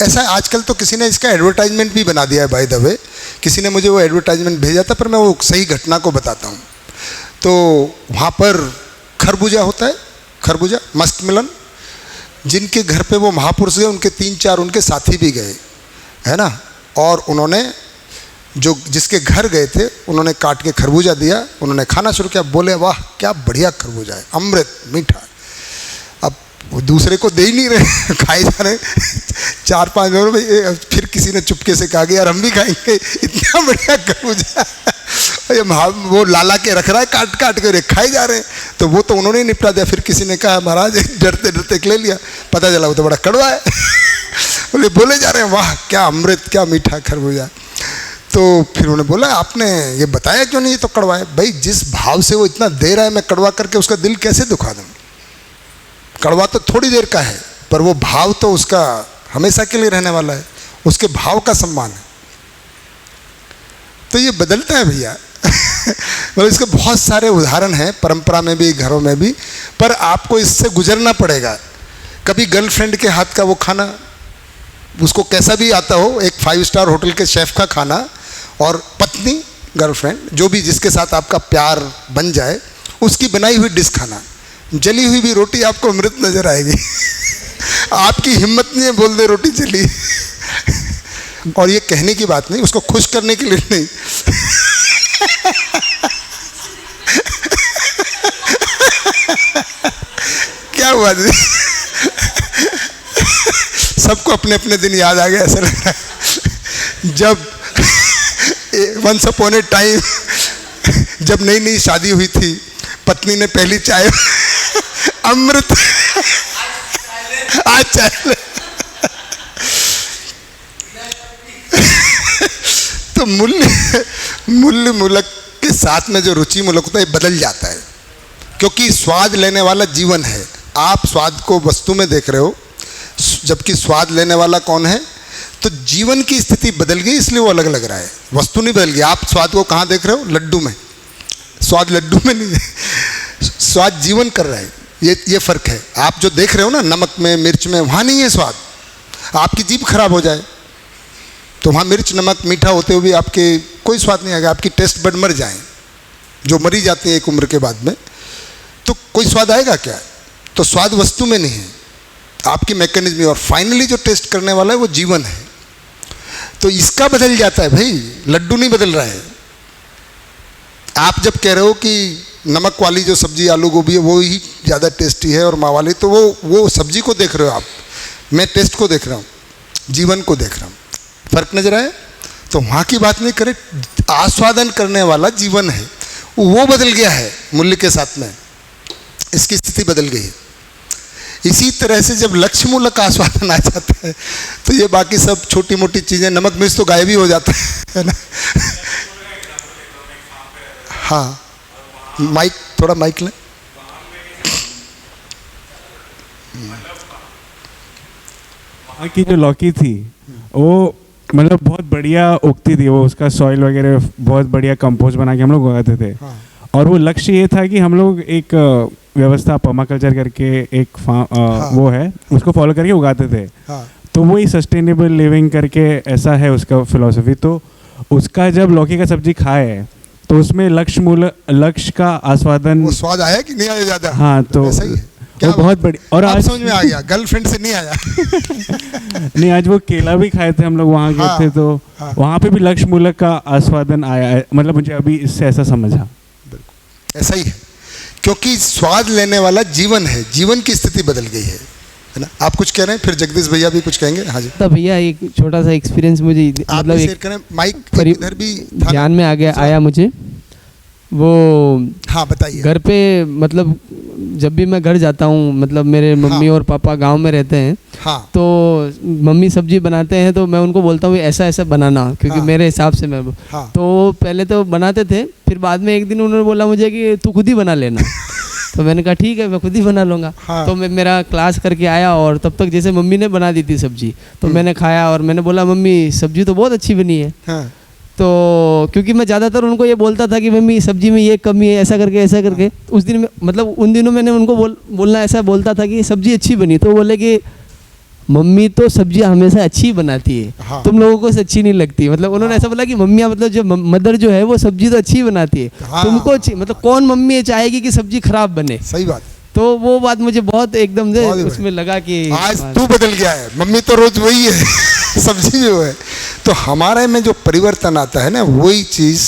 ऐसा आजकल तो किसी ने इसका एडवर्टाइजमेंट भी बना दिया है बाय द वे। किसी ने मुझे वो एडवर्टाइजमेंट भेजा था पर मैं वो सही घटना को बताता हूँ। तो वहाँ पर खरबूजा होता है, खरबूजा मस्क मिलन, जिनके घर पे वो महापुरुष गए उनके 3-4 उनके साथी भी गए, है ना। और उन्होंने जो जिसके घर गए थे उन्होंने काट के खरबूजा दिया, उन्होंने खाना शुरू किया, बोले वाह क्या बढ़िया खरबूजा है, अमृत मीठा। अब वो दूसरे को दे ही नहीं रहे, खाए जा रहे 4-5 लोग। भाई फिर किसी ने चुपके से कहा कि यार हम भी खाएंगे, इतना बढ़िया खरबूजा वो लाला के रख रहा है, काट काट के खाए जा रहे हैं। तो वो तो उन्होंने निपटा दिया। फिर किसी ने कहा महाराज डरते डरते ले लिया, पता चला वो तो बड़ा कड़वा है। बोले बोले जा रहे हैं वाह क्या अमृत क्या मीठा खरबूजा। तो फिर उन्होंने बोला आपने ये बताया क्यों नहीं, ये तो कड़वा है। भाई जिस भाव से वो इतना दे रहा है मैं कड़वा करके उसका दिल कैसे दुखा दूँ। कड़वा तो थोड़ी देर का है पर वो भाव तो उसका हमेशा के लिए रहने वाला है, उसके भाव का सम्मान है। तो ये बदलता है भैया। मतलब इसके बहुत सारे उदाहरण हैं परंपरा में भी घरों में भी, पर आपको इससे गुजरना पड़ेगा। कभी गर्लफ्रेंड के हाथ का वो खाना, उसको कैसा भी आता हो, एक 5 स्टार होटल के शेफ का खाना, और पत्नी गर्लफ्रेंड जो भी जिसके साथ आपका प्यार बन जाए उसकी बनाई हुई डिश खाना, जली हुई भी रोटी आपको अमृत नजर आएगी। आपकी हिम्मत नहीं है बोल दे रोटी जली। और ये कहने की बात नहीं, उसको खुश करने के लिए नहीं। क्या हुआ जी? सबको अपने अपने दिन याद आ गया ऐसा लग रहा है। जब वंस अपॉन ए टाइम जब नई नई शादी हुई थी, पत्नी ने पहली चाय अमृत आज चाय तो मूल्य मूलक के साथ में जो रुचि मूलक होता है बदल जाता है, क्योंकि स्वाद लेने वाला जीवन है। आप स्वाद को वस्तु में देख रहे हो, जबकि स्वाद लेने वाला कौन है? तो जीवन की स्थिति बदल गई इसलिए वो अलग लग रहा है, वस्तु नहीं बदल गई। आप स्वाद को कहाँ देख रहे हो? लड्डू में। स्वाद लड्डू में नहीं है, स्वाद जीवन कर रहा है। ये फर्क है। आप जो देख रहे हो ना नमक में मिर्च में, वहाँ नहीं है स्वाद। आपकी जीभ खराब हो जाए तो वहाँ मिर्च नमक मीठा होते हुए भी आपके कोई स्वाद नहीं आएगा। आपकी टेस्ट बड मर जाएं, जो मरी जाती है एक उम्र के बाद में, तो कोई स्वाद आएगा क्या? तो स्वाद वस्तु में नहीं है, आपकी मैकेनिज्म। और फाइनली जो टेस्ट करने वाला है वो जीवन है। तो इसका बदल जाता है भाई, लड्डू नहीं बदल रहा है। आप जब कह रहे हो कि नमक वाली जो सब्जी आलू गोभी है वो ही ज़्यादा टेस्टी है और माँ वाली, तो वो सब्जी को देख रहे हो आप, मैं टेस्ट को देख रहा हूँ, जीवन को देख रहा हूँ। फर्क नजर आए? तो वहाँ की बात नहीं करें, आस्वादन करने वाला जीवन है, वो बदल गया है मूल्य के साथ में, इसकी स्थिति बदल गई है। इसी तरह से जब लक्ष्य मूलक आस्वादन आ जाता है तो ये बाकी सब छोटी मोटी चीज़ें, नमक मिर्च तो गायब ही हो जाता है ना। हाँ, माइक थोड़ा माइक लें। वहाँ की जो लौकी थी वो मतलब बहुत बढ़िया उगती थी, वो उसका सॉइल वगैरह बहुत बढ़िया कंपोस्ट बना के हम लोग उगाते थे। और वो लक्ष्य ये था कि हम लोग एक व्यवस्था पर्माकल्चर करके एक वो है, उसको फॉलो करके उगाते थे। तो वही सस्टेनेबल लिविंग करके ऐसा है उसका फिलॉसफी। तो उसका जब लौकी का सब्जी खाए तो उसमें लक्ष्य का आस्वादन, वो स्वाद आया कि नहीं आया ज़्यादा? हाँ, तो वो बहुत बड़ी। और आज समझ में आ गया, गर्लफ्रेंड से नहीं आया। नहीं, आज वो केला भी खाए थे हम लोग वहाँ गए थे, तो वहाँ पे भी लक्ष्य मूलक का आस्वादन आया। मतलब मुझे अभी इससे ऐसा समझा। ऐसा ही है, क्योंकि स्वाद लेने वाला जीवन है, जीवन की स्थिति बदल गई है ना। आप कुछ कह रहे हैं, फिर जगदीश भैया भी कुछ कहेंगे। हाँ जी। तो भैया एक छोटा सा एक्सपीरियंस मुझे मतलब शेयर करें, माइक इधर भी ध्यान में आया मुझे वो हाँ बताइए। घर पे मतलब जब भी मैं घर जाता हूँ, मतलब मेरे मम्मी और पापा गांव में रहते हैं, हाँ। तो मम्मी सब्जी बनाते हैं तो मैं उनको बोलता हूँ ऐसा ऐसा बनाना, क्योंकि मेरे हिसाब से मैं तो पहले तो बनाते थे, फिर बाद में एक दिन उन्होंने बोला मुझे कि तू खुद ही बना लेना। तो मैंने कहा ठीक है, मैं खुद ही बना लूँगा। तो मैं मेरा क्लास करके आया और तब तक जैसे मम्मी ने बना दी थी सब्जी, तो मैंने खाया और मैंने बोला मम्मी सब्जी तो बहुत अच्छी बनी है। तो क्योंकि मैं ज़्यादातर उनको ये बोलता था कि मम्मी सब्जी में ये कमी है, ऐसा करके उस दिन मतलब उन दिनों मैंने उनको बोलना ऐसा बोलता था कि सब्जी अच्छी बनी, तो बोले कि मम्मी तो सब्जी हमेशा अच्छी बनाती है, तुम लोगों को अच्छी नहीं लगती। मतलब उन्होंने ऐसा बोला कि मम्मियाँ मतलब जो मदर जो है वो सब्जी तो अच्छी बनाती है, तुमको अच्छी, मतलब कौन मम्मी ये चाहेगी कि सब्जी खराब बने। सही बात। तो वो बात मुझे बहुत एकदम से उसमें लगा कि आज तू बदल गया है, मम्मी तो रोज वही है सब्जी जो है। तो हमारे में जो परिवर्तन आता है ना, वही चीज़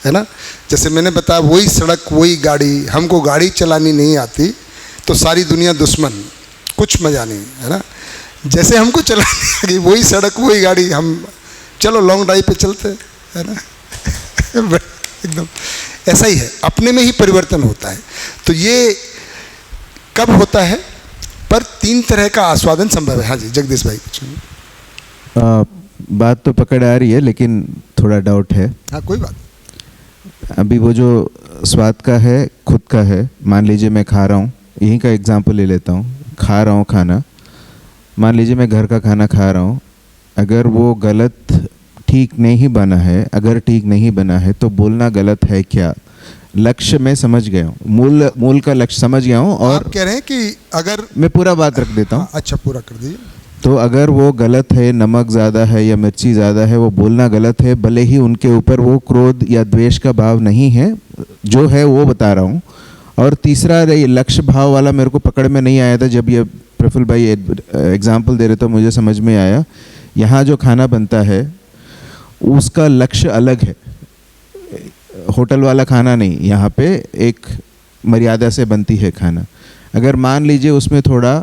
है ना, जैसे मैंने बताया वही सड़क वही गाड़ी, हमको गाड़ी चलानी नहीं आती तो सारी दुनिया दुश्मन, कुछ मज़ा नहीं है ना। जैसे हमको चलानी आ गई वही सड़क वही गाड़ी, हम चलो लॉन्ग ड्राइव पे चलते है ना एकदम ऐसा ही है, अपने में ही परिवर्तन होता है। तो ये कब होता है, पर 3 तरह का आस्वादन संभव है। हाँ जी जगदीश भाई कुछ बात तो पकड़ आ रही है लेकिन थोड़ा डाउट है। हाँ कोई बात। अभी वो जो स्वाद का है खुद का है, मान लीजिए मैं खा रहा हूँ, यहीं का एग्जांपल ले लेता हूँ, खा रहा हूँ खाना, मान लीजिए मैं घर का खाना खा रहा हूँ, अगर वो गलत ठीक नहीं बना है, अगर ठीक नहीं बना है तो बोलना गलत है क्या? लक्ष्य मैं समझ गया हूँ, मूल का लक्ष्य समझ गया हूँ। और आप कह रहे हैं कि अगर मैं पूरा बात रख देता हूँ। अच्छा पूरा कर दीजिए। तो अगर वो गलत है, नमक ज़्यादा है या मिर्ची ज़्यादा है, वो बोलना गलत है, भले ही उनके ऊपर वो क्रोध या द्वेष का भाव नहीं है, जो है वो बता रहा हूँ। और तीसरा लक्ष्य भाव वाला मेरे को पकड़ में नहीं आया था, जब ये प्रफुल्ल भाई एग्जाम्पल दे रहे तो मुझे समझ में आया। यहाँ जो खाना बनता है उसका लक्ष्य अलग है, होटल वाला खाना नहीं, यहाँ पे एक मर्यादा से बनती है खाना। अगर मान लीजिए उसमें थोड़ा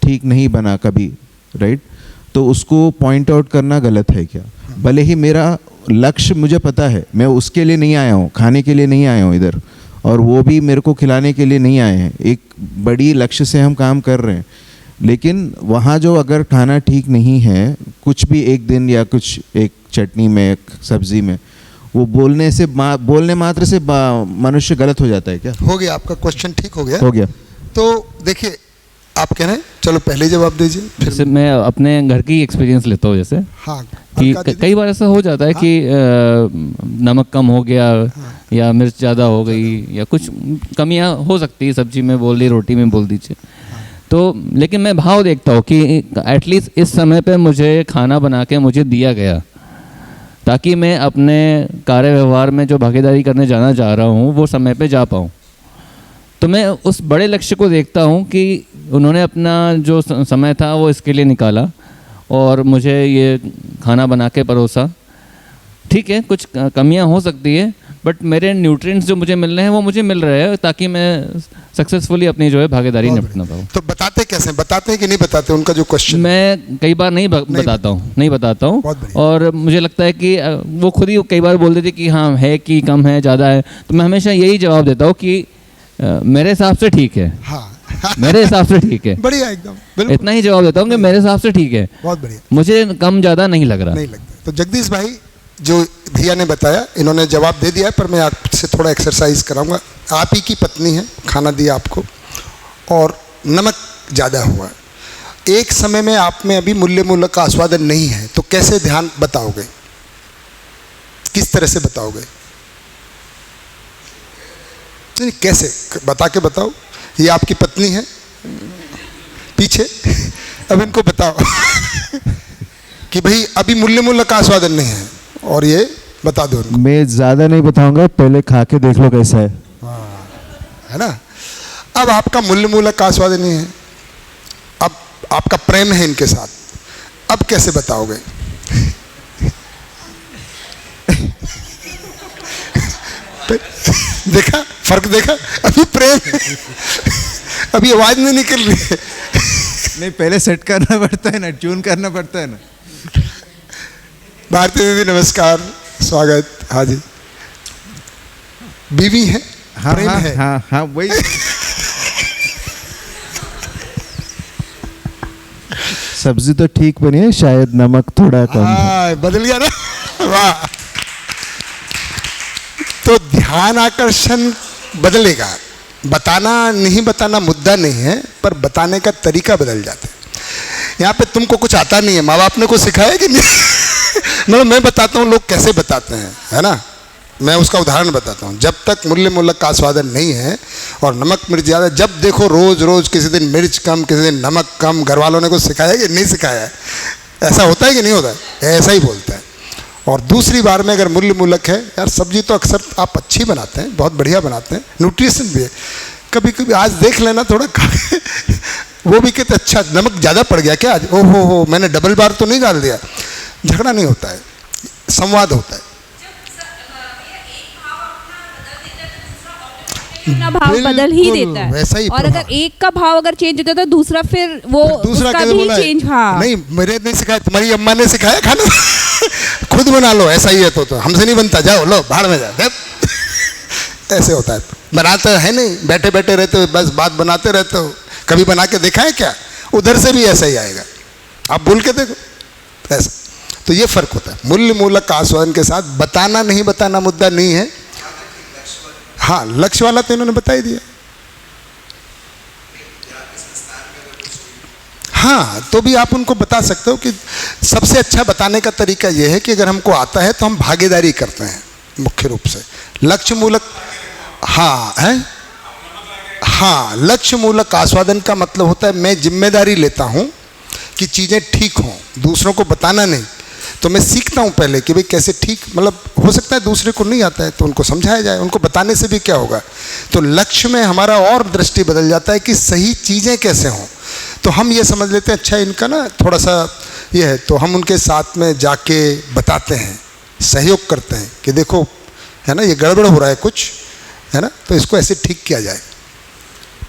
ठीक नहीं बना कभी, राइट, तो उसको पॉइंट आउट करना गलत है क्या? भले ही मेरा लक्ष्य मुझे पता है, मैं उसके लिए नहीं आया हूँ, खाने के लिए नहीं आया हूँ इधर, और वो भी मेरे को खिलाने के लिए नहीं आए हैं, एक बड़ी लक्ष्य से हम काम कर रहे हैं। लेकिन वहाँ जो अगर खाना ठीक नहीं है, कुछ भी एक दिन या कुछ एक चटनी में, एक सब्जी में, वो बोलने मात्र से मनुष्य गलत हो जाता है क्या? हो गया आपका क्वेश्चन, ठीक हो गया। हो गया। तो देखिए आप कह रहे हैं, चलो पहले जवाब दीजिए फिर। जैसे मैं अपने घर की एक्सपीरियंस लेता हूँ, जैसे हाँ, कि कई बार ऐसा हो जाता है कि नमक कम हो गया, या मिर्च ज़्यादा हो गई, या कुछ कमियाँ हो सकती है सब्जी में बोल दी, रोटी में बोल दीजिए। तो लेकिन मैं भाव देखता हूँ कि एटलीस्ट इस समय पे मुझे खाना बना के मुझे दिया गया, ताकि मैं अपने कार्य व्यवहार में जो भागीदारी करने जाना चाह रहा हूँ वो समय पे जा पाऊँ। तो मैं उस बड़े लक्ष्य को देखता हूँ कि उन्होंने अपना जो समय था वो इसके लिए निकाला और मुझे ये खाना बना के परोसा। ठीक है, कुछ कमियां हो सकती है, बट मेरे न्यूट्रिएंट्स जो मुझे मिल रहे हैं वो मुझे मिल रहे हैं, ताकि मैं सक्सेसफुली अपनी जो है भागीदारी निपटना पाऊँ। तो बताते कैसे, बताते हैं कि नहीं बताते? उनका जो क्वेश्चन, मैं कई बार नहीं बताता हूँ और मुझे लगता है कि वो खुद ही कई बार बोल देते कि हाँ है कि कम है, ज़्यादा है, तो मैं हमेशा यही जवाब देता हूँ कि मेरे हिसाब से ठीक है। हाँ मेरे हिसाब से ठीक है, बढ़िया एकदम, इतना ही जवाब देता हूँ कि मेरे हिसाब से ठीक है, बहुत बढ़िया, मुझे कम ज़्यादा नहीं लग रहा। नहीं लगता। तो जगदीश भाई जो भैया ने बताया, इन्होंने जवाब दे दिया, पर मैं आपसे थोड़ा एक्सरसाइज कराऊंगा। आप ही की पत्नी है, खाना दिया आपको और नमक ज़्यादा हुआ है, एक समय में आप में अभी मूल्य का आस्वादन नहीं है, तो कैसे ध्यान बताओगे, किस तरह से बताओगे? नहीं, कैसे बता के बताओ। ये आपकी पत्नी है पीछे, अब इनको बताओ कि भाई अभी मूल्य का आस्वादन नहीं है, और ये बता दो उनको। मैं ज़्यादा नहीं बताऊंगा, पहले खा के देख लो कैसा है। है ना? अब आपका मूल्य का आस्वादन नहीं है, अब आपका प्रेम है इनके साथ, अब कैसे बताओगे? देखा फर्क, देखा? अभी प्रेम है, अभी आवाज नहीं निकल रही है। नहीं, पहले सेट करना पड़ता है ना, ट्यून करना पड़ता है ना। भारती दीदी नमस्कार, स्वागत। हाँ जी, बीवी है, हाँ प्रेम हाँ है। हाँ हाँ वही सब्जी तो ठीक बनी है, शायद नमक थोड़ा कम है। हाँ, बदल गया ना। वाह। तो ध्यान आकर्षण बदलेगा। बताना नहीं बताना मुद्दा नहीं है, पर बताने का तरीका बदल जाता है। यहाँ पे तुमको कुछ आता नहीं है, माँ बाप ने कुछ सिखाया कि नहीं? मतलब मैं बताता हूँ लोग कैसे बताते हैं, है ना। मैं उसका उदाहरण बताता हूँ। जब तक मूल्य मूलक का आस्वादन नहीं है और नमक मिर्च ज़्यादा, जब देखो रोज रोज किसी दिन मिर्च कम, किसी दिन नमक कम, घर वालों ने कुछ सिखाया कि नहीं सिखाया है? ऐसा होता है कि नहीं होता है? ऐसा ही बोलता है। और दूसरी बार में अगर मूल्य मूलक है, यार सब्जी तो अक्सर आप अच्छी बनाते हैं, बहुत बढ़िया बनाते हैं, न्यूट्रिशन भी है, कभी कभी आज देख लेना थोड़ा खा के वो भी कहते अच्छा नमक ज़्यादा पड़ गया क्या आज, ओहो हो मैंने डबल बार तो नहीं डाल दिया। झगड़ा नहीं होता है, संवाद होता है। अपना भाव बदल ही देता है। वैसा ही और अगर एक का भाव अगर चेंज होता है तो दूसरा फिर वो दूसरा उसका कैसे भी बोला है? चेंज। हाँ नहीं मेरे नहीं सिखाया, तुम्हारी अम्मा ने सिखाया खाना। खुद बना लो, ऐसा ही है तो हमसे नहीं बनता, जाओ लो भाड़ में जाओ। ऐसे होता है, बनाते है नहीं, बैठे बैठे रहते हो, बस बात बनाते रहते हो। कभी बना के देखा है क्या? उधर से भी ऐसा ही आएगा, आप बोल के देखो ऐसा। तो ये फर्क होता है। मूल्य मूलक का आस्वादन के साथ बताना नहीं बताना मुद्दा नहीं है। हाँ, लक्ष्य वाला तो इन्होंने बता ही दिया। हाँ, तो भी आप उनको बता सकते हो कि सबसे अच्छा बताने का तरीका यह है कि अगर हमको आता है तो हम भागीदारी करते हैं मुख्य रूप से। लक्ष्य मूलक, हाँ है, हाँ लक्ष्य मूलक आस्वादन का मतलब होता है मैं जिम्मेदारी लेता हूँ कि चीज़ें ठीक हों, दूसरों को बताना नहीं। तो मैं सीखता हूँ पहले कि भाई कैसे ठीक, मतलब हो सकता है दूसरे को नहीं आता है तो उनको समझाया जाए, उनको बताने से भी क्या होगा। तो लक्ष्य में हमारा और दृष्टि बदल जाता है कि सही चीज़ें कैसे हों। तो हम ये समझ लेते हैं अच्छा इनका ना थोड़ा सा ये है, तो हम उनके साथ में जाके बताते हैं, सहयोग करते हैं कि देखो है ना ये गड़बड़ हो रहा है कुछ, है ना, तो इसको ऐसे ठीक किया जाए।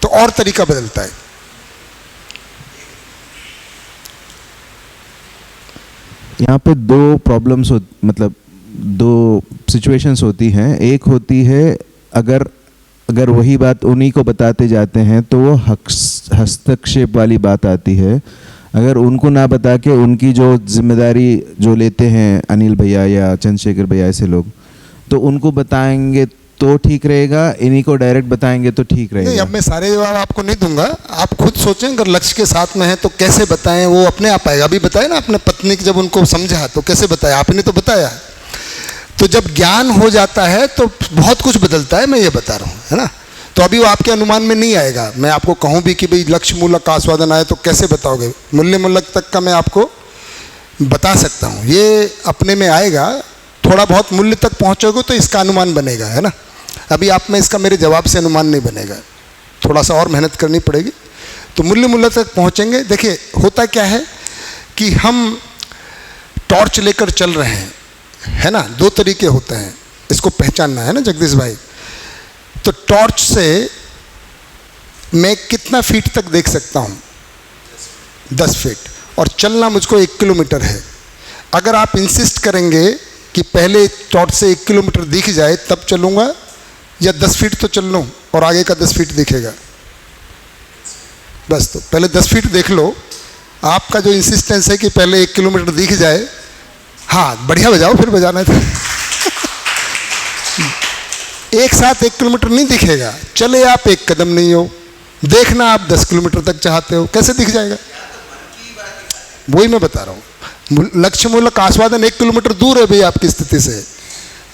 तो और तरीका बदलता है। यहाँ पे दो प्रॉब्लम्स मतलब दो सिचुएशंस होती हैं। एक होती है अगर वही बात उन्हीं को बताते जाते हैं तो वो हस्तक्षेप वाली बात आती है। अगर उनको ना बता के उनकी जो जिम्मेदारी जो लेते हैं अनिल भैया या चंद्रशेखर भैया ऐसे लोग, तो उनको बताएंगे तो ठीक रहेगा, इन्हीं को डायरेक्ट बताएंगे तो ठीक रहेगा। नहीं, अब मैं सारे जवाब आपको नहीं दूंगा, आप खुद सोचें। अगर लक्ष्य के साथ में है तो कैसे बताएं, वो अपने आप आएगा। अभी बताया ना अपने पत्नी की, जब उनको समझा तो कैसे बताया, आपने तो बताया। तो जब ज्ञान हो जाता है तो बहुत कुछ बदलता है, मैं ये बता रहा हूँ, है ना। तो अभी वो आपके अनुमान में नहीं आएगा। मैं आपको कहूँ भी कि भाई लक्ष्य मूलक का आस्वादन आए तो कैसे बताओगे, मूल्य मूलक तक का मैं आपको बता सकता हूँ, ये अपने में आएगा। थोड़ा बहुत मूल्य तक पहुँचोगे तो इसका अनुमान बनेगा, है ना। अभी आप में इसका मेरे जवाब से अनुमान नहीं बनेगा, थोड़ा सा और मेहनत करनी पड़ेगी। तो मूल्य मूलक तक पहुँचेंगे। देखिए होता क्या है कि हम टॉर्च लेकर चल रहे हैं, है ना। दो तरीके होते हैं, इसको पहचानना है ना जगदीश भाई। तो टॉर्च से मैं कितना फीट तक देख सकता हूँ? 10 फीट, और चलना मुझको 1 किलोमीटर है। अगर आप इंसिस्ट करेंगे कि पहले टॉर्च से 1 किलोमीटर दिख जाए तब चलूँगा, या 10 फीट तो चल लूँ और आगे का 10 फीट दिखेगा, बस। तो पहले 10 फीट देख लो। आपका जो इंसिस्टेंस है कि पहले 1 किलोमीटर दिख जाए, हाँ बढ़िया बजाओ, फिर बजाना है। एक साथ 1 किलोमीटर नहीं दिखेगा, चले आप 1 कदम नहीं हो, देखना आप 10 किलोमीटर तक चाहते हो, कैसे दिख जाएगा? वही मैं बता रहा हूँ। लक्ष्य मूलक आस्वादन 1 किलोमीटर दूर है भाई आपकी स्थिति से।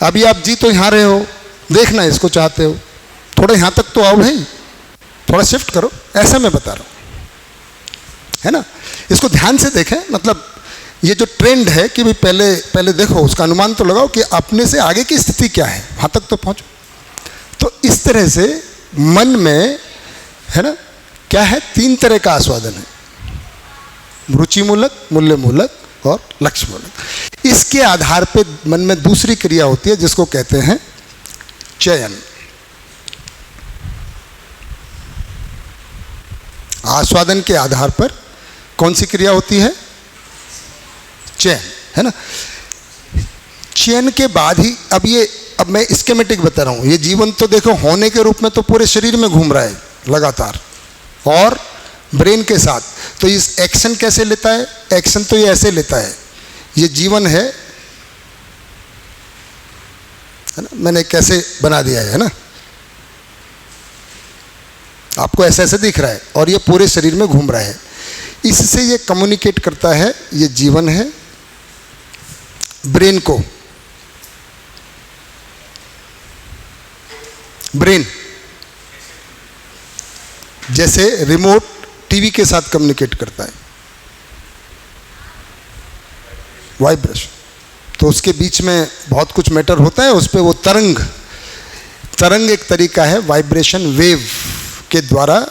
अभी आप जी तो यहाँ रहे हो, देखना इसको चाहते हो, थोड़ा यहाँ तक तो आओ भाई, थोड़ा शिफ्ट करो, ऐसा मैं बता रहा हूँ, है ना। इसको ध्यान से देखें। मतलब ये जो ट्रेंड है कि भाई पहले देखो, उसका अनुमान तो लगाओ कि अपने से आगे की स्थिति क्या है, वहाँ तक तो पहुँचो। तो इस तरह से मन में, है ना, क्या है, 3 तरह का आस्वादन है, रुचि मूलक, मूल्य मूलक और लक्ष्य मूलक। इसके आधार पे मन में दूसरी क्रिया होती है जिसको कहते हैं चयन। आस्वादन के आधार पर कौन सी क्रिया होती है? चयन, है ना। चयन के बाद ही, अब ये अब मैं स्कीमेटिक बता रहा हूँ, ये जीवन तो देखो होने के रूप में तो पूरे शरीर में घूम रहा है लगातार और ब्रेन के साथ। तो इस एक्शन कैसे लेता है? एक्शन तो ये ऐसे लेता है, ये जीवन है ना, मैंने कैसे बना दिया है ना, आपको ऐसे ऐसे दिख रहा है और ये पूरे शरीर में घूम रहा है। इससे ये कम्युनिकेट करता है, ये जीवन है ब्रेन को। ब्रेन जैसे रिमोट टीवी के साथ कम्युनिकेट करता है, वाइब्रेशन, तो उसके बीच में बहुत कुछ मैटर होता है, उस पर वो तरंग एक तरीका है वाइब्रेशन वेव के द्वारा,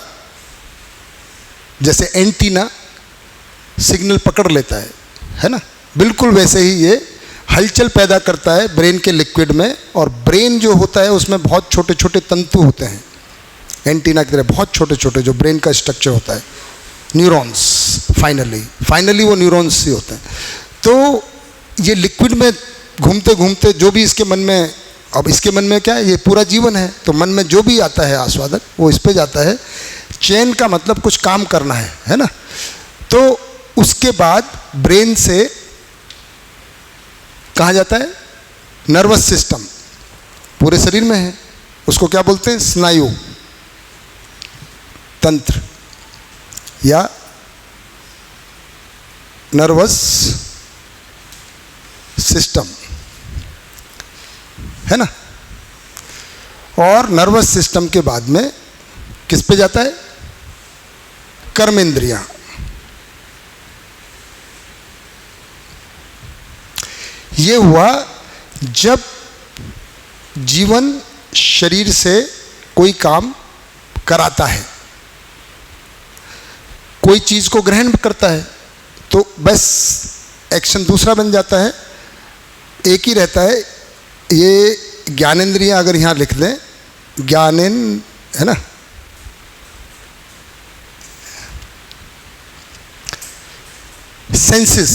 जैसे एंटीना सिग्नल पकड़ लेता है ना, बिल्कुल वैसे ही ये हलचल पैदा करता है ब्रेन के लिक्विड में। और ब्रेन जो होता है उसमें बहुत छोटे छोटे तंतु होते हैं, एंटीना की तरह बहुत छोटे छोटे, जो ब्रेन का स्ट्रक्चर होता है, न्यूरॉन्स, फाइनली वो न्यूरॉन्स ही होते हैं। तो ये लिक्विड में घूमते घूमते जो भी इसके मन में, अब इसके मन में क्या है, ये पूरा जीवन है, तो मन में जो भी आता है आस्वादन वो इस पे जाता है। चैन का मतलब कुछ काम करना है ना। तो उसके बाद ब्रेन से कहाँ जाता है? नर्वस सिस्टम, पूरे शरीर में है, उसको क्या बोलते हैं? स्नायु तंत्र या नर्वस सिस्टम, है ना। और नर्वस सिस्टम के बाद में किस पे जाता है? कर्मेंद्रियां। ये हुआ जब जीवन शरीर से कोई काम कराता है, कोई चीज को ग्रहण करता है, तो बस एक्शन दूसरा बन जाता है, एक ही रहता है। ये ज्ञानेंद्रियां अगर यहाँ लिख दें, है ना, सेंसेस,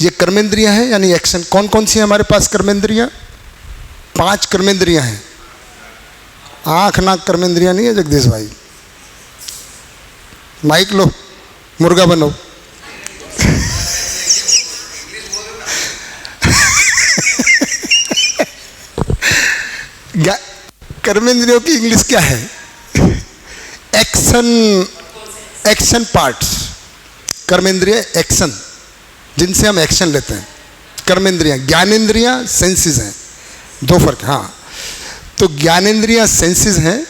ये कर्मेंद्रियां हैं, यानी एक्शन। कौन कौन सी है हमारे पास कर्मेंद्रियां? 5 कर्मेंद्रियां हैं। आंख नाक कर्मेंद्रियां नहीं है जगदीश भाई, माइक लो, मुर्गा बनो। कर्मेंद्रियों की इंग्लिश क्या है? एक्शन पार्ट्स, कर्मेंद्रिय एक्शन, जिनसे हम एक्शन लेते हैं, कर्मेंद्रियां। ज्ञानेंद्रियां सेंसेस हैं, दो फर्क। हाँ, तो ज्ञानेंद्रियां सेंसेस हैं,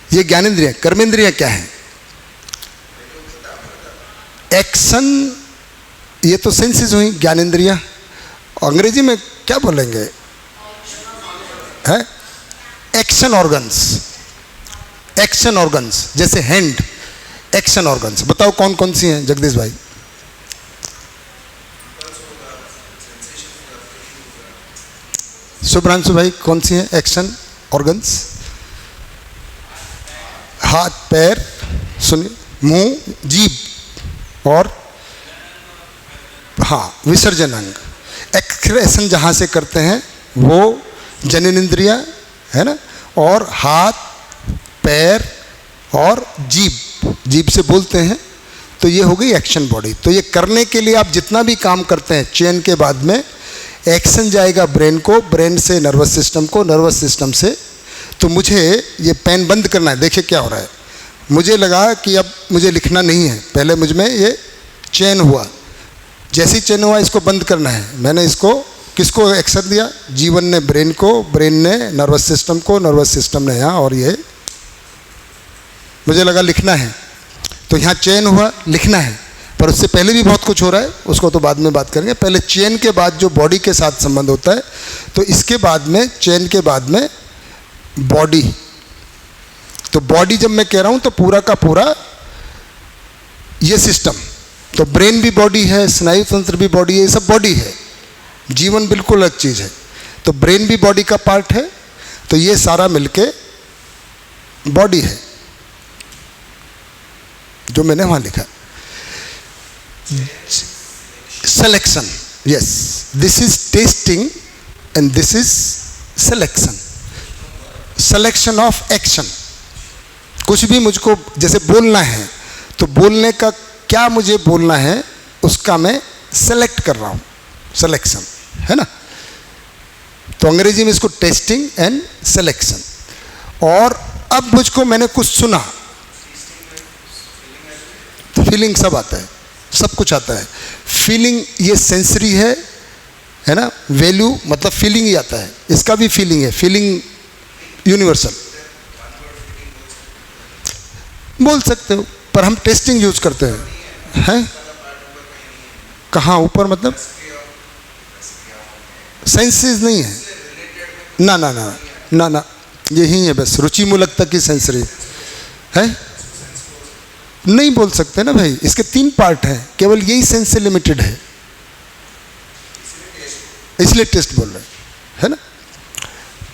ये ज्ञानेंद्रियां। कर्मेंद्रियां क्या है? एक्शन, ये तो सेंसेस हुई ज्ञानेंद्रियां। अंग्रेजी में क्या बोलेंगे? है एक्शन ऑर्गन्स। एक्शन ऑर्गन्स जैसे हैंड, एक्शन ऑर्गन्स। बताओ कौन कौन सी हैं जगदीश भाई? शुभ्रांशु भाई कौन सी हैं एक्शन ऑर्गन्स? हाथ, पैर, सुनिए, मुंह, जीभ और हाँ विसर्जन अंग। एक्सक्रेशन जहाँ से करते हैं वो जननेंद्रिया है ना, और हाथ, पैर और जीभ से बोलते हैं। तो ये हो गई एक्शन बॉडी। तो ये करने के लिए आप जितना भी काम करते हैं, चेन के बाद में एक्शन जाएगा ब्रेन को, ब्रेन से नर्वस सिस्टम को, नर्वस सिस्टम से। तो मुझे ये पेन बंद करना है। देखिए क्या हो रहा है, मुझे लगा कि अब मुझे लिखना नहीं है, पहले मुझ में ये चेन हुआ, जैसे ही चेन हुआ इसको बंद करना है। मैंने इसको किसको एक्शन दिया? जीवन ने ब्रेन को, ब्रेन ने नर्वस सिस्टम को, नर्वस सिस्टम ने यहाँ, और ये मुझे लगा लिखना है, तो यहाँ चेन हुआ, लिखना है। पर उससे पहले भी बहुत कुछ हो रहा है, उसको तो बाद में बात करेंगे। पहले चेन के बाद जो बॉडी के साथ संबंध होता है, तो इसके बाद में चेन के बाद में बॉडी। तो बॉडी जब मैं कह रहा हूँ तो पूरा का पूरा ये सिस्टम, तो ब्रेन भी बॉडी है, स्नायु तंत्र भी बॉडी है, ये सब बॉडी है। जीवन बिल्कुल अलग चीज़ है। तो ब्रेन भी बॉडी का पार्ट है, तो ये सारा मिलके बॉडी है जो मैंने वहाँ लिखा। Selection, yes, this is testing and this is selection, selection of action. कुछ भी मुझको जैसे बोलना है तो बोलने का क्या मुझे बोलना है उसका मैं सेलेक्ट कर रहा हूं, सिलेक्शन है ना। तो अंग्रेजी में इसको टेस्टिंग एंड सिलेक्शन। और अब मुझको मैंने कुछ सुना तो फीलिंग सब आता है, सब कुछ आता है। फीलिंग ये सेंसरी है ना, वैल्यू मतलब फीलिंग ही आता है, इसका भी फीलिंग है, फीलिंग यूनिवर्सल बोल सकते हो, पर हम टेस्टिंग यूज करते हैं कहाँ ऊपर, मतलब सेंसेस नहीं है ना ना ना ना ना, यही है बस, रुचि मूलक तक की सेंसरी है, नहीं बोल सकते ना भाई, इसके 3 पार्ट हैं, केवल यही सेंस से लिमिटेड है, इसलिए टेस्ट बोल रहे है ना।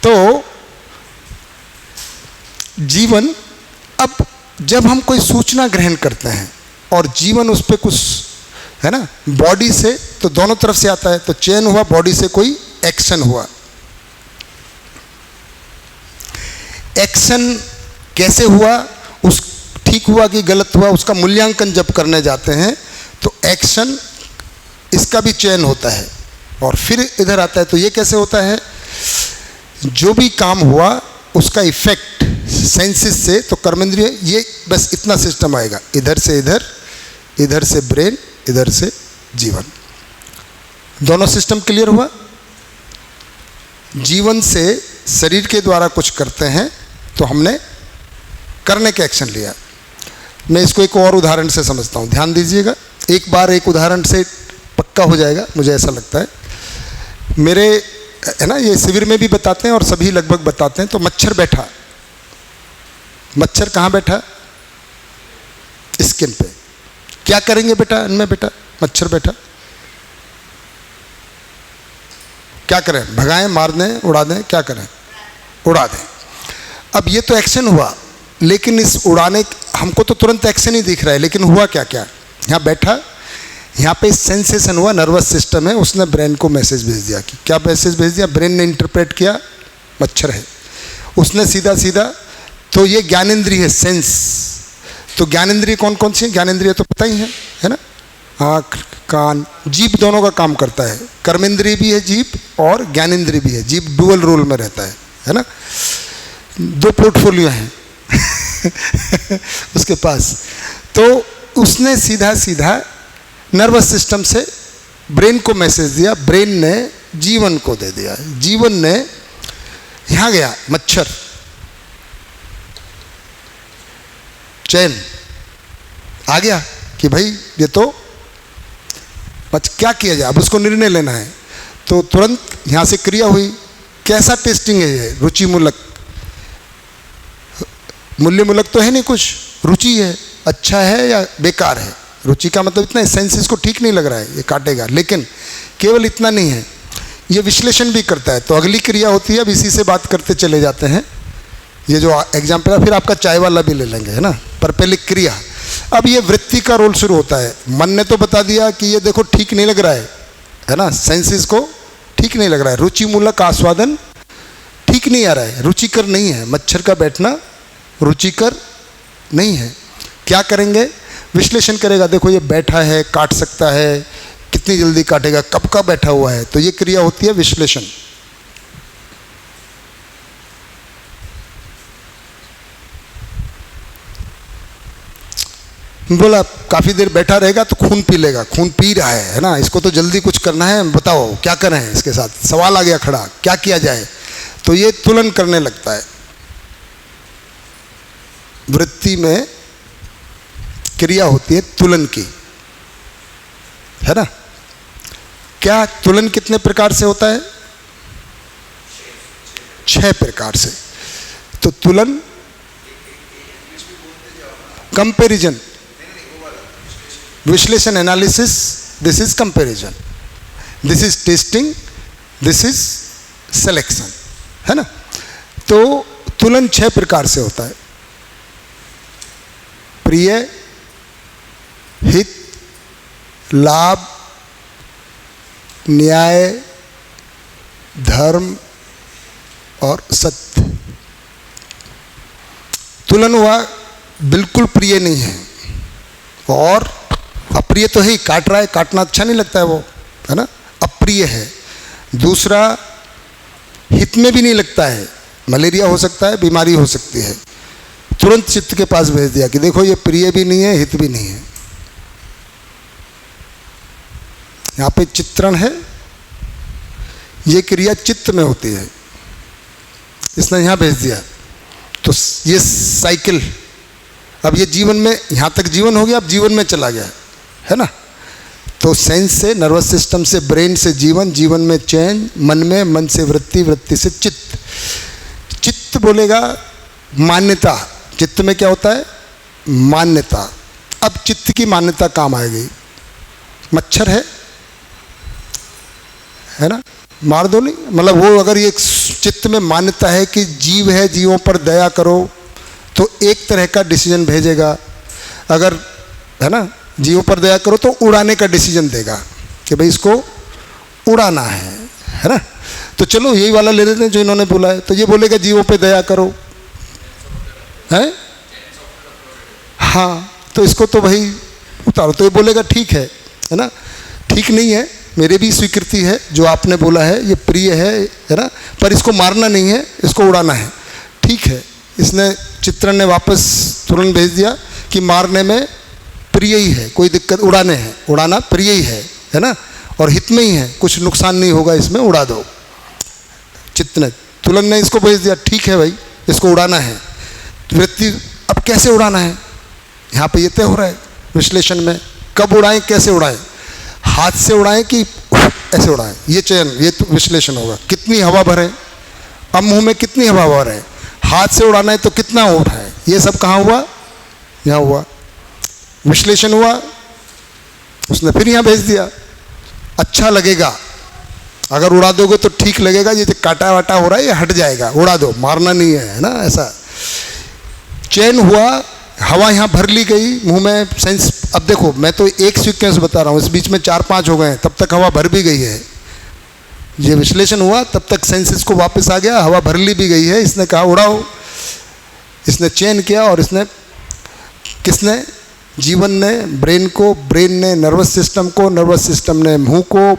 तो जीवन, अब जब हम कोई सूचना ग्रहण करते हैं और जीवन उस पर कुछ है ना, बॉडी से तो दोनों तरफ से आता है, तो चयन हुआ, बॉडी से कोई एक्शन हुआ। एक्शन कैसे हुआ, उस ठीक हुआ कि गलत हुआ, उसका मूल्यांकन जब करने जाते हैं तो एक्शन इसका भी चयन होता है और फिर इधर आता है। तो ये कैसे होता है, जो भी काम हुआ उसका इफेक्ट सेंसेस से, तो कर्मेंद्रिय, ये बस इतना सिस्टम आएगा, इधर से इधर, इधर से ब्रेन, इधर से जीवन, दोनों सिस्टम क्लियर हुआ। जीवन से शरीर के द्वारा कुछ करते हैं तो हमने करने के एक्शन लिया। मैं इसको एक और उदाहरण से समझता हूँ, ध्यान दीजिएगा, एक बार एक उदाहरण से पक्का हो जाएगा, मुझे ऐसा लगता है। मेरे है ना, ये शिविर में भी बताते हैं और सभी लगभग बताते हैं। तो मच्छर बैठा, मच्छर कहाँ बैठा, स्किन पे। क्या करेंगे बेटा, इनमें बेटा मच्छर बैठा, क्या करें, भगाएं, मार दें, उड़ा दें, क्या करें, उड़ा दें। अब ये तो एक्शन हुआ, लेकिन इस उड़ाने, हमको तो तुरंत एक्शन ही दिख रहा है, लेकिन हुआ क्या क्या, यहाँ बैठा, यहाँ पे सेंसेशन हुआ, नर्वस सिस्टम है, उसने ब्रेन को मैसेज भेज दिया। कि क्या मैसेज भेज दिया, ब्रेन ने इंटरप्रेट किया मच्छर है, उसने सीधा सीधा, तो ये ज्ञानेंद्रिय है, सेंस। तो ज्ञानेंद्रिय कौन कौन सी है, ज्ञानेंद्रिय तो पता ही है ना, आँख, कान, जीभ दोनों का काम करता है। कर्मेंद्रिय भी है जीभ और ज्ञानेंद्रिय भी है, जीभ डुअल रोल में रहता है ना, 2 पोर्टफोलियो हैं उसके पास। तो उसने सीधा सीधा नर्वस सिस्टम से ब्रेन को मैसेज दिया, ब्रेन ने जीवन को दे दिया, जीवन ने यहाँ गया मच्छर, चैन आ गया कि भाई ये तो क्या किया जाए, अब उसको निर्णय लेना है। तो तुरंत यहाँ से क्रिया हुई। कैसा टेस्टिंग है ये, रुचि मूलक, मूल्य मूलक तो है नहीं कुछ, रुचि है, अच्छा है या बेकार है। रुचि का मतलब इतना है, सेंसेस को ठीक नहीं लग रहा है, ये काटेगा। लेकिन केवल इतना नहीं है, ये विश्लेषण भी करता है। तो अगली क्रिया होती है, अब इसी से बात करते चले जाते हैं। ये जो एग्जाम्पल है, फिर आपका चाय वाला भी ले लेंगे, है ना, पर पहले क्रिया। अब ये वृत्ति का रोल शुरू होता है। मन ने तो बता दिया कि ये देखो ठीक नहीं लग रहा है ना, सेंसेस को ठीक नहीं लग रहा है, रुचि मूलक आस्वादन ठीक नहीं आ रहा है, रुचिकर नहीं है, मच्छर का बैठना रुचिकर नहीं है। क्या करेंगे, विश्लेषण करेगा, देखो ये बैठा है, काट सकता है, कितनी जल्दी काटेगा, कब का बैठा हुआ है। तो ये क्रिया होती है विश्लेषण। बोला काफ़ी देर बैठा रहेगा तो खून पी लेगा, खून पी रहा है ना, इसको तो जल्दी कुछ करना है, बताओ क्या करें इसके साथ। सवाल आ गया खड़ा, क्या किया जाए। तो ये तुलन करने लगता है। वृत्ति में क्रिया होती है तुलन की, है ना। क्या तुलन कितने प्रकार से होता है, 6 प्रकार से। तो तुलन, कंपैरिजन, विश्लेषण analysis, this is comparison, this is testing, this is selection, है ना। तो तुलन 6 प्रकार से होता है। प्रिय, हित, लाभ, न्याय, धर्म और सत्य। तुलन हुआ बिल्कुल प्रिय नहीं है, और अप्रिय तो है ही, काट रहा है, काटना अच्छा नहीं लगता है वो, है ना, अप्रिय है। दूसरा, हित में भी नहीं लगता है, मलेरिया हो सकता है, बीमारी हो सकती है। तुरंत चित्त के पास भेज दिया कि देखो ये प्रिय भी नहीं है, हित भी नहीं है। यहाँ पे चित्रण है, ये क्रिया चित्त में होती है, इसने यहाँ भेज दिया। तो ये साइकिल, अब ये जीवन में, यहाँ तक जीवन हो गया, अब जीवन में चला गया, है ना। तो सेंस से, नर्वस सिस्टम से, ब्रेन से जीवन, जीवन में चैन, मन में, मन से वृत्ति, वृत्ति से चित्त। चित्त बोलेगा मान्यता। चित्त में क्या होता है? मान्यता। अब चित्त की मान्यता काम आएगी। मच्छर है ना, मार दो नहीं, मतलब वो अगर ये चित्त में मान्यता है कि जीव है, जीवों पर दया करो, तो एक तरह का डिसीजन भेजेगा। अगर, है ना, जीवों पर दया करो तो उड़ाने का डिसीजन देगा कि भाई इसको उड़ाना है ना। तो चलो यही वाला ले लेते हैं जो इन्होंने बोला है। तो ये बोलेगा जीवों पे दया करो, है, हाँ, तो इसको तो भाई उतारो। तो ये बोलेगा ठीक है ना। ठीक नहीं है, मेरे भी स्वीकृति है, जो आपने बोला है ये प्रिय है ना, पर इसको मारना नहीं है, इसको उड़ाना है। ठीक है, इसने, चित्रण ने वापस तुरंत भेज दिया कि मारने में प्रिय ही है, कोई दिक्कत, उड़ाने हैं, उड़ाना प्रिय ही है ना, और हित में ही है, कुछ नुकसान नहीं होगा इसमें, उड़ा दो। चित्त ने, तुलन ने इसको भेज दिया, ठीक है भाई, इसको उड़ाना है। वृत्ति, अब कैसे उड़ाना है, यहाँ पे ये तय हो रहा है विश्लेषण में, कब उड़ाएं, कैसे उड़ाएं, हाथ से उड़ाएं कि ऐसे उड़ाएं, ये चयन, ये तो विश्लेषण होगा। कितनी हवा भरें, अब मुंह में कितनी हवा भरें, हाथ से उड़ाना है तो कितना उठाएं, ये सब कहाँ हुआ, यहाँ हुआ, विश्लेषण हुआ। उसने फिर यहाँ भेज दिया, अच्छा लगेगा, अगर उड़ा दोगे तो ठीक लगेगा, ये जो काटा वाटा हो रहा है ये हट जाएगा, उड़ा दो, मारना नहीं है ना, ऐसा। चयन हुआ, हवा यहाँ भर ली गई मुंह में, सेंस। अब देखो, मैं तो एक सीक्वेंस बता रहा हूँ, इस बीच में 4-5 हो गए हैं, तब तक हवा भर भी गई है। ये विश्लेषण हुआ, तब तक सेंसेस को वापस आ गया, हवा भर ली भी गई है। इसने कहा उड़ाओ, इसने चयन किया, और इसने, किसने, जीवन ने ब्रेन को, ब्रेन ने नर्वस सिस्टम को, नर्वस सिस्टम ने मुंह को।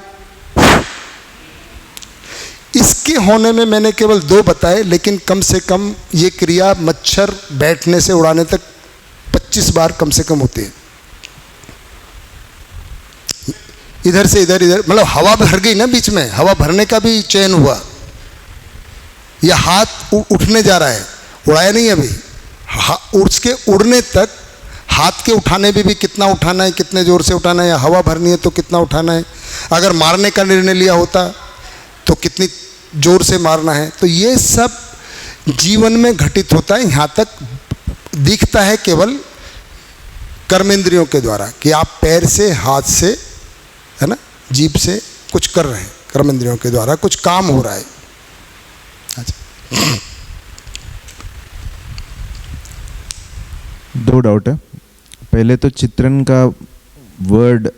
इसके होने में मैंने केवल 2 बताए, लेकिन कम से कम ये क्रिया मच्छर बैठने से उड़ाने तक 25 बार कम से कम होती है। इधर से इधर, इधर, मतलब हवा भर गई ना बीच में, हवा भरने का भी चयन हुआ। यह हाथ उठने जा रहा है, उड़ाया नहीं अभी, उसके उड़ने तक हाथ के उठाने में भी कितना उठाना है, कितने जोर से उठाना है, या हवा भरनी है तो कितना उठाना है, अगर मारने का निर्णय लिया होता तो कितनी जोर से मारना है। तो ये सब जीवन में घटित होता है। यहाँ तक दिखता है केवल कर्मेंद्रियों के द्वारा कि आप पैर से, हाथ से, है ना, जीभ से कुछ कर रहे हैं, कर्मेंद्रियों के द्वारा कुछ काम हो रहा है। अच्छा, 2 डाउट है। पहले तो चित्रण का वर्ड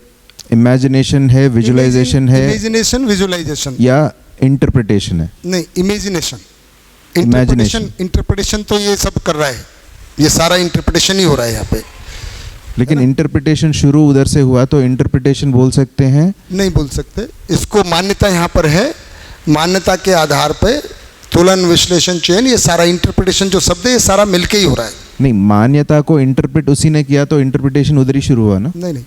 इमेजिनेशन है, विजुअलाइजेशन है, इमेजिनेशन, विजुअलाइजेशन, या इंटरप्रिटेशन है? नहीं, इमेजिनेशन, इंटरप्रिटेशन, इंटरप्रिटेशन तो ये सब कर रहा है, ये सारा इंटरप्रिटेशन ही हो रहा है यहाँ पे। लेकिन इंटरप्रिटेशन शुरू उधर से हुआ, तो इंटरप्रिटेशन बोल सकते हैं? नहीं बोल सकते, इसको मान्यता यहाँ पर है, मान्यता के आधार पे तुलन, विश्लेषण, चयन, ये सारा इंटरप्रिटेशन जो शब्द है ये सारा मिलके ही हो रहा है। नहीं, मान्यता को इंटरप्रेट उसी ने किया, तो इंटरप्रिटेशन उधर ही शुरू हुआ ना? नहीं,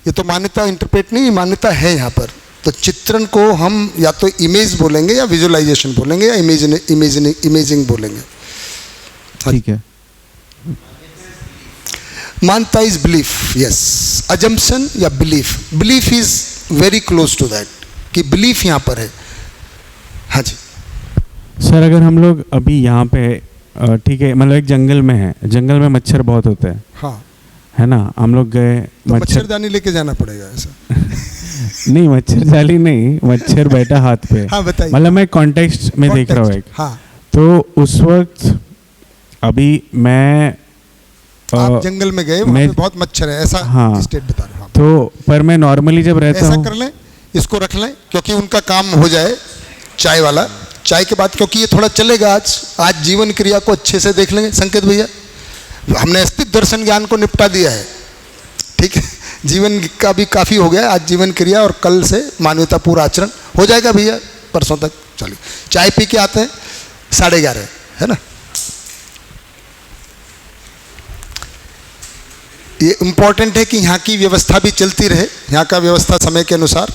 ये तो मान्यता इंटरप्रेट नहीं, मान्यता है यहाँ पर। तो चित्रण को हम या तो इमेज बोलेंगे, या विजुअलाइजेशन बोलेंगे, या इमेजिंग बोलेंगे। ठीक है। मानता इज बिलीफ, यस, अजम्पशन या belief. Belief is very close to that, कि बिलीफ यहाँ पर है। हाँ जी सर, अगर हम लोग अभी यहाँ पे, ठीक है, मतलब एक जंगल में है, जंगल में मच्छर बहुत होते हैं, हाँ, है ना, हम लोग गए, तो मच्छरदानी लेके जाना पड़ेगा ऐसा। नहीं, मच्छर जाली नहीं, मच्छर बैठा हाथ पे। हाँ, बताइए। मतलब मैं कॉन्टेक्स्ट में देख रहा हूँ एक। हाँ, तो उस वक्त अभी मैं आप जंगल में गए, वहाँ पे बहुत मच्छर है, ऐसा हाँ, स्टेट बता रहा हूँ। तो पर मैं नॉर्मली जब रहता हूँ, ऐसा कर लें इसको रख लें क्योंकि उनका काम हो जाए चाय वाला। चाय के बाद क्योंकि ये थोड़ा चलेगा आज जीवन क्रिया को अच्छे से देख लेंगे। संकेत भैया, हमने अस्तित्व दर्शन ज्ञान को निपटा दिया है, ठीक है, जीवन का भी काफ़ी हो गया। आज जीवन क्रिया और कल से मानवतापूर्ण आचरण हो जाएगा भैया, परसों तक। चलिए चाय पी के आते हैं, 11:30 है ना। ये इम्पॉर्टेंट है कि यहाँ की व्यवस्था भी चलती रहे, यहाँ का व्यवस्था समय के अनुसार